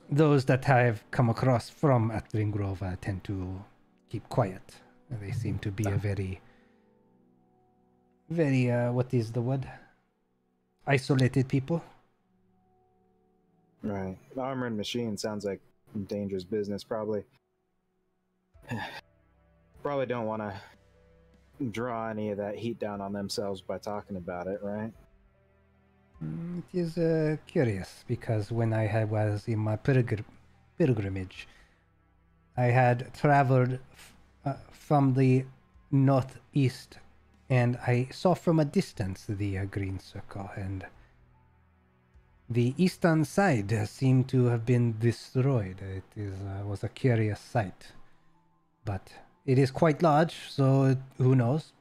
those that I have come across from Atlin Grove tend to keep quiet. They seem to be a very, what is the word? Isolated people. Right. Armored machine sounds like dangerous business, probably. Probably don't want to draw any of that heat down on themselves by talking about it, right? It is curious, because when I was in my pilgrimage, I had traveled from the northeast and I saw from a distance the green circle, and the eastern side seemed to have been destroyed. It was a curious sight, but it is quite large, so who knows?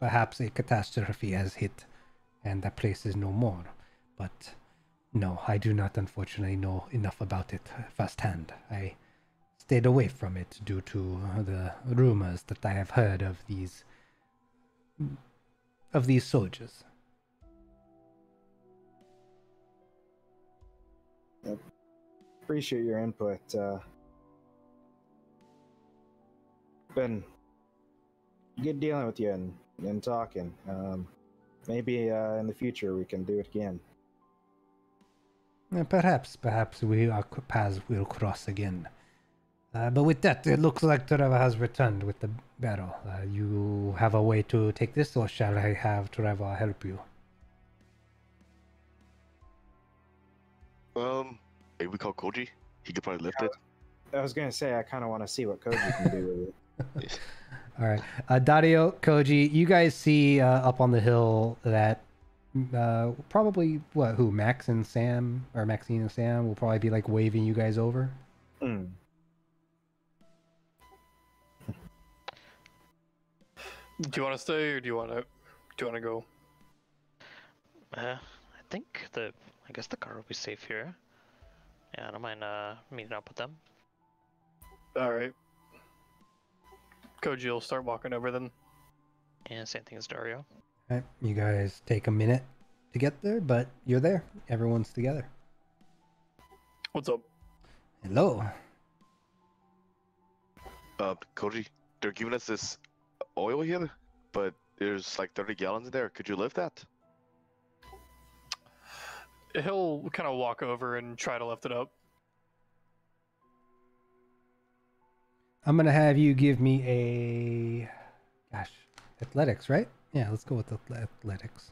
Perhaps a catastrophe has hit, and the place is no more. But no, I do not unfortunately know enough about it firsthand. I stayed away from it due to the rumors that I have heard of these soldiers. Appreciate your input. Been good dealing with you and talking. Maybe in the future we can do it again. Perhaps our paths will cross again. But with that, it looks like Trevor has returned with the barrel. You have a way to take this, or shall I have Trevor help you? Maybe we call Koji. He could probably lift it. I was gonna say I kind of want to see what Koji can do with it. All right, Daario, Koji, you guys see up on the hill that probably who Max and Sam, or Maxine and Sam will probably be like waving you guys over. Mm. Do you want to stay or do you want to go? I think I guess the car will be safe here. Yeah, I don't mind meeting up with them. All right. Koji will start walking over then. And same thing as Daario. All right, you guys take a minute to get there, but you're there. Everyone's together. What's up? Hello. Koji, they're giving us this oil here, but there's like 30 gallons in there. Could you lift that? He'll kind of walk over and try to lift it up. I'm gonna have you give me athletics, right? Yeah, let's go with athletics.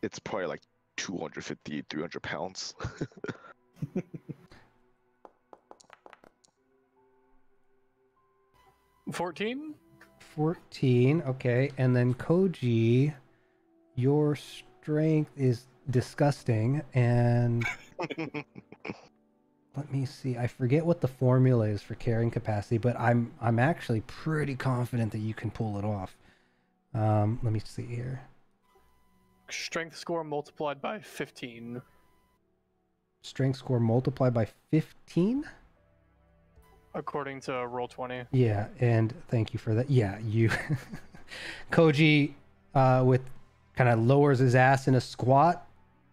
It's probably like 250, 300 pounds. 14? 14, okay. And then Koji, your strength is disgusting, and let me see. I forget what the formula is for carrying capacity, but I'm actually pretty confident that you can pull it off. Let me see here. Strength score multiplied by 15. Strength score multiplied by 15? According to Roll20. Yeah, and thank you for that. Yeah, you... Koji, with kind of lowers his ass in a squat,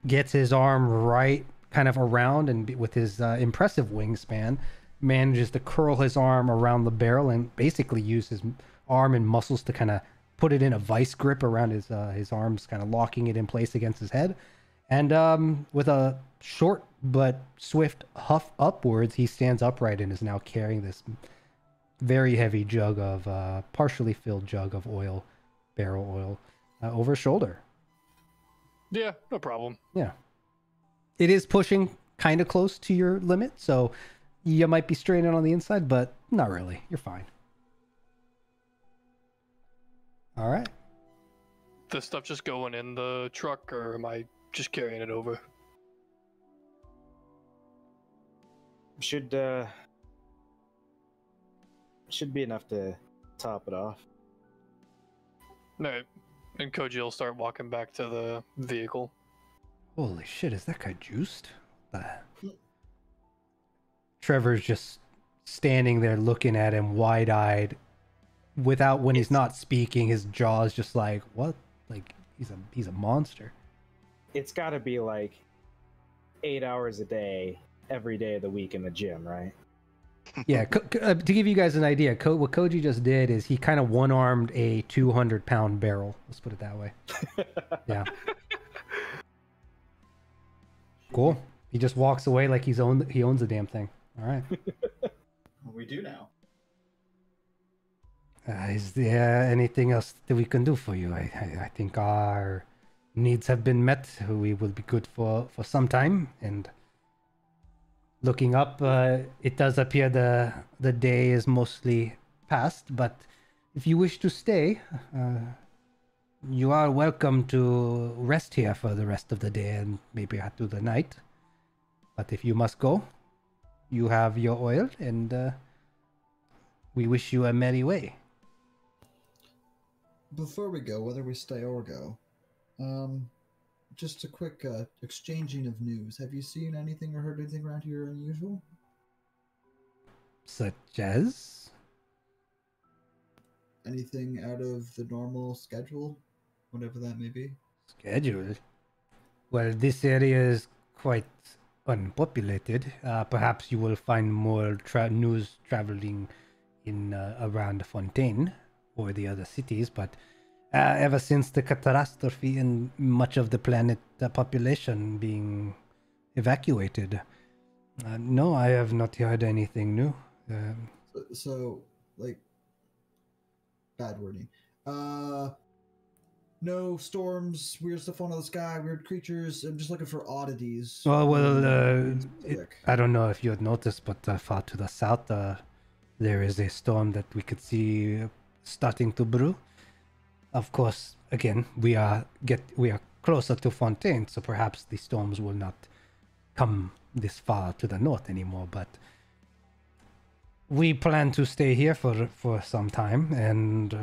gets his arm right kind of around, and with his impressive wingspan, manages to curl his arm around the barrel and basically use his arm and muscles to kind of put it in a vice grip around his arms, kind of locking it in place against his head. And with a short but swift huff upwards, he stands upright and is now carrying this very heavy jug of, partially filled jug of oil, barrel oil, over his shoulder. Yeah, no problem. Yeah. It is pushing kind of close to your limit, so you might be straining on the inside, but not really. You're fine. All right. This stuff just going in the truck, or am I just carrying it over? Should be enough to top it off. No, and Koji will start walking back to the vehicle. Holy shit, is that guy juiced? Trevor's just standing there looking at him wide-eyed, without, when he's not speaking, his jaw is just like, what? Like, he's a monster. It's got to be like 8 hours a day, every day of the week in the gym, right? Yeah, to give you guys an idea, what Koji just did is he kind of one-armed a 200-pound barrel. Let's put it that way. Yeah. Cool. He just walks away like he owns the damn thing. All right. We do now. Is there anything else that we can do for you? I think our needs have been met. We will be good for some time. And looking up, it does appear the day is mostly past. But if you wish to stay, You are welcome to rest here for the rest of the day and maybe through the night. But if you must go, you have your oil, and we wish you a merry way. Before we go, whether we stay or go, just a quick exchanging of news. Have you seen anything or heard anything around here unusual? Such as? Anything out of the normal schedule, whatever that may be? Schedule? Well, this area is quite unpopulated. Perhaps you will find more news traveling in around Fontaine or the other cities, but ever since the catastrophe and much of the planet population being evacuated, no, I have not heard anything new. So, like, bad wording. No storms, weird stuff on the sky, weird creatures. I'm just looking for oddities. Oh, well, I don't know if you had noticed, but far to the south, there is a storm that we could see starting to brew. Of course, again, we are closer to Fontaine, so perhaps the storms will not come this far to the north anymore, but we plan to stay here for some time, and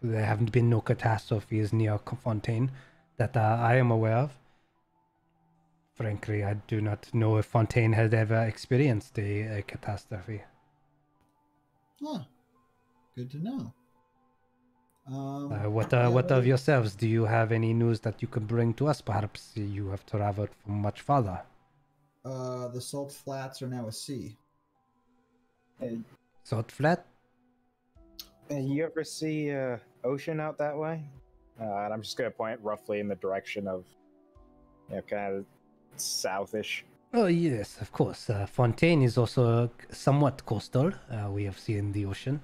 there haven't been no catastrophes near Fontaine that I am aware of. Frankly, I do not know if Fontaine has ever experienced a catastrophe. Huh. Good to know. What of yourselves? Do you have any news that you could bring to us? Perhaps you have traveled from much farther. The salt flats are now a sea. Salt flat? You ever see ocean out that way? And I'm just gonna point roughly in the direction of, kind of southish. Oh yes, of course. Fontaine is also somewhat coastal. We have seen the ocean.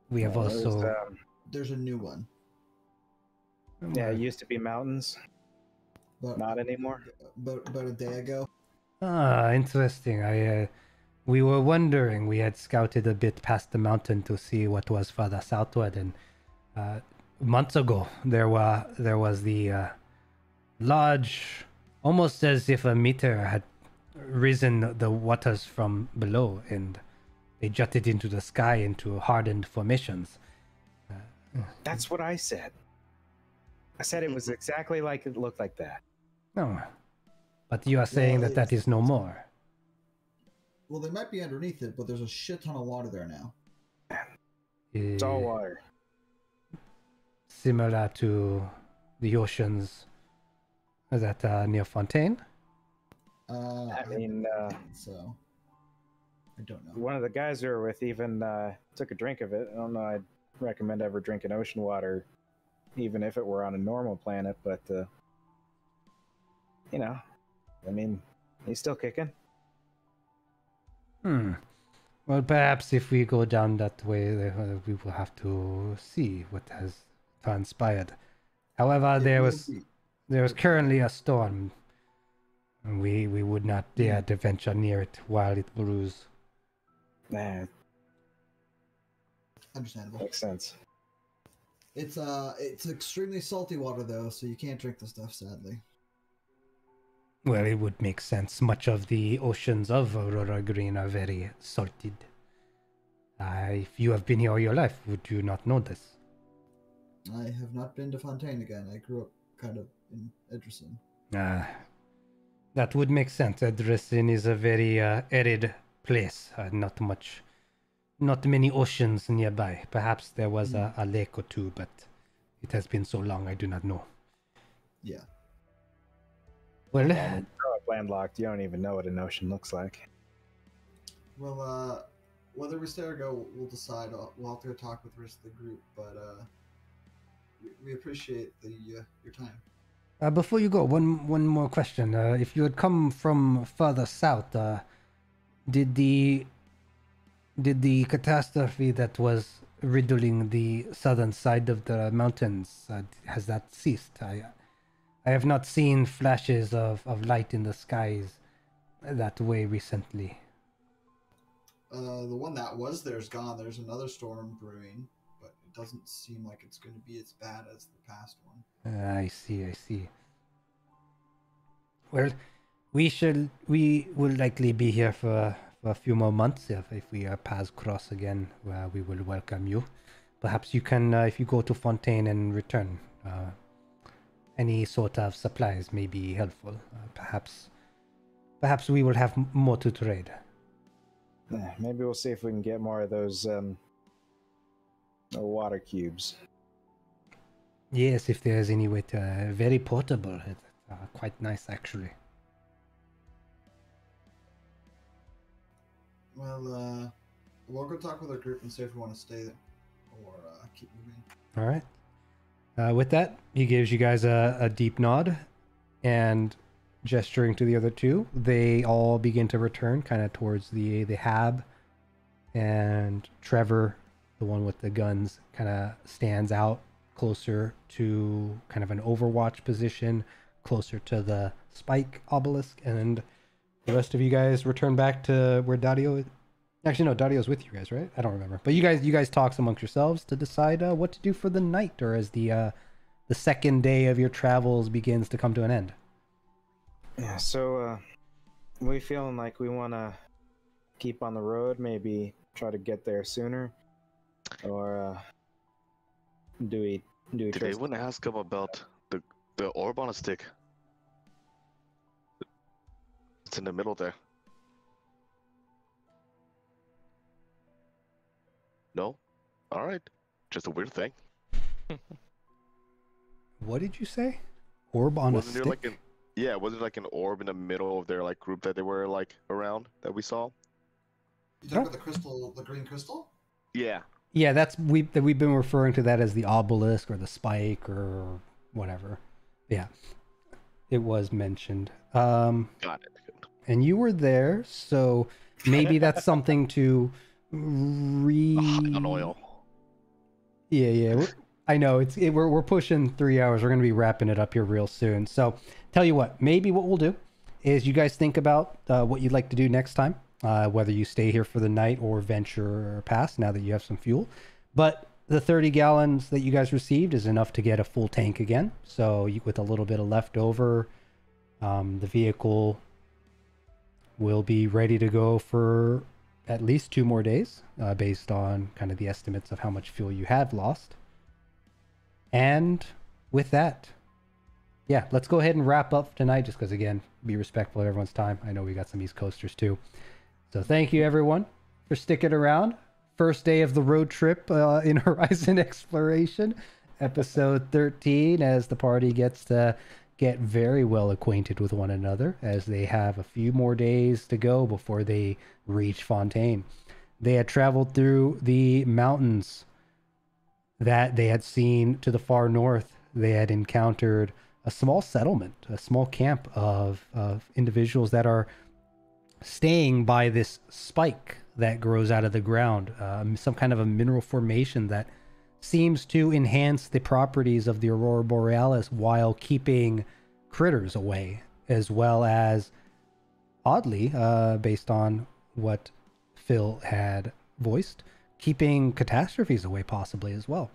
We have also. There's a new one. Yeah, it used to be mountains. But, Not anymore. But about a day ago. Ah, interesting. We were wondering. We had scouted a bit past the mountain to see what was further southward, and months ago there was the large, almost as if a meteor had risen the waters from below, and they jutted into the sky into hardened formations. That's what I said. I said it was exactly like it looked like that. No, but you are saying that is no more. Well, they might be underneath it, but there's a shit ton of water there now. It's all water. Similar to the oceans that are near Fontaine? I mean, so I don't know. one of the guys we were with even took a drink of it. I don't know. I'd recommend ever drinking ocean water, even if it were on a normal planet. But I mean, he's still kicking. Well, perhaps if we go down that way, we will have to see what has transpired. However, there was currently a storm, and we would not dare to venture near it while it brews. Nah, Understandable. makes sense. It's extremely salty water though, so you can't drink the stuff, sadly. Well, it would make sense. Much of the oceans of Aurora Green are very salted. If you have been here all your life, would you not know this? I have not been to Fontaine again. I grew up kind of in Edrison. That would make sense. Edrison is a very arid place. Not many oceans nearby. Perhaps there was a lake or two, but it has been so long I do not know. Yeah. Well, Grow up landlocked, you don't even know what an ocean looks like. Well, whether we stay or go, we'll decide. We'll have to go talk with the rest of the group, but we appreciate your time. before you go, one more question. If you had come from further south, did the catastrophe that was riddling the southern side of the mountains, has that ceased? I have not seen flashes of light in the skies that way recently. The one that was there's gone. There's another storm brewing, but it doesn't seem like it's going to be as bad as the past one. I see. Well, we will likely be here for a few more months. If we paths cross again, we will welcome you. Perhaps you can, if you go to Fontaine and return, any sort of supplies may be helpful. Perhaps we will have more to trade. Maybe we'll see if we can get more of those water cubes. Yes, if there's any way to... very portable. It's quite nice, actually. Well, we'll go talk with our group and see if we want to stay there or keep moving. All right. With that, he gives you guys a deep nod, and gesturing to the other two, they all begin to return kind of towards the hab, and Trevor, the one with the guns, kind of stands out closer to kind of an overwatch position, closer to the spike obelisk, and the rest of you guys return back to where Daario is. Actually, no, Daario's with you guys, right? I don't remember. But you guys talk amongst yourselves to decide what to do for the night, or as the second day of your travels begins to come to an end. Yeah, so we feeling like we want to keep on the road, maybe try to get there sooner, or do we Did anyone ask him about the orb on a stick? It's in the middle there. No? Alright. Just a weird thing. What did you say? Orb on a stick? Wasn't there like an orb in the middle of their like group that they were like around that we saw? You talking about the crystal, the green crystal? Yeah. Yeah, we've been referring to that as the obelisk or the spike or whatever. Yeah, it was mentioned. Got it. Good. And you were there, so maybe that's something to On oil. Yeah. I know we're pushing 3 hours. We're gonna be wrapping it up here real soon. So, tell you what, maybe what we'll do is you guys think about what you'd like to do next time. Whether you stay here for the night or venture past now that you have some fuel. But the 30 gallons that you guys received is enough to get a full tank again. So with a little bit of leftover, the vehicle will be ready to go for at least 2 more days, based on kind of the estimates of how much fuel you have lost. And with that, yeah, let's go ahead and wrap up tonight, just because, again, be respectful of everyone's time. I know we got some East Coasters too. So thank you, everyone, for sticking around. First day of the road trip in Horizon Exploration, episode 13, as the party gets to get very well acquainted with one another, as they have a few more days to go before they reach Fontaine. They had traveled through the mountains that they had seen to the far north. They had encountered a small settlement, a small camp of individuals that are staying by this spike that grows out of the ground, some kind of a mineral formation that seems to enhance the properties of the Aurora Borealis while keeping critters away, as well as, oddly, based on what Phil had voiced, keeping catastrophes away possibly as well.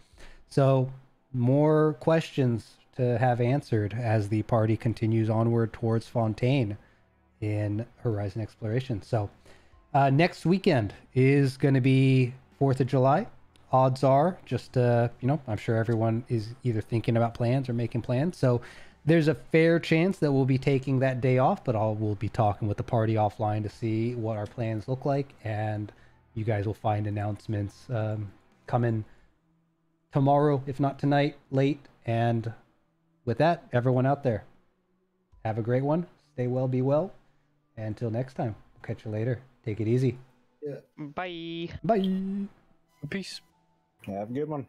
So more questions to have answered as the party continues onward towards Fontaine in Horizon Exploration. So next weekend is going to be 4th of July. Odds are, just I'm sure everyone is either thinking about plans or making plans. So there's a fair chance that we'll be taking that day off, but we'll be talking with the party offline to see what our plans look like, and you guys will find announcements coming tomorrow, if not tonight, late. And with that, everyone out there, have a great one. Stay well, be well. And until next time, we'll catch you later. Take it easy. Yeah. Bye. Bye. Peace. Have a good one.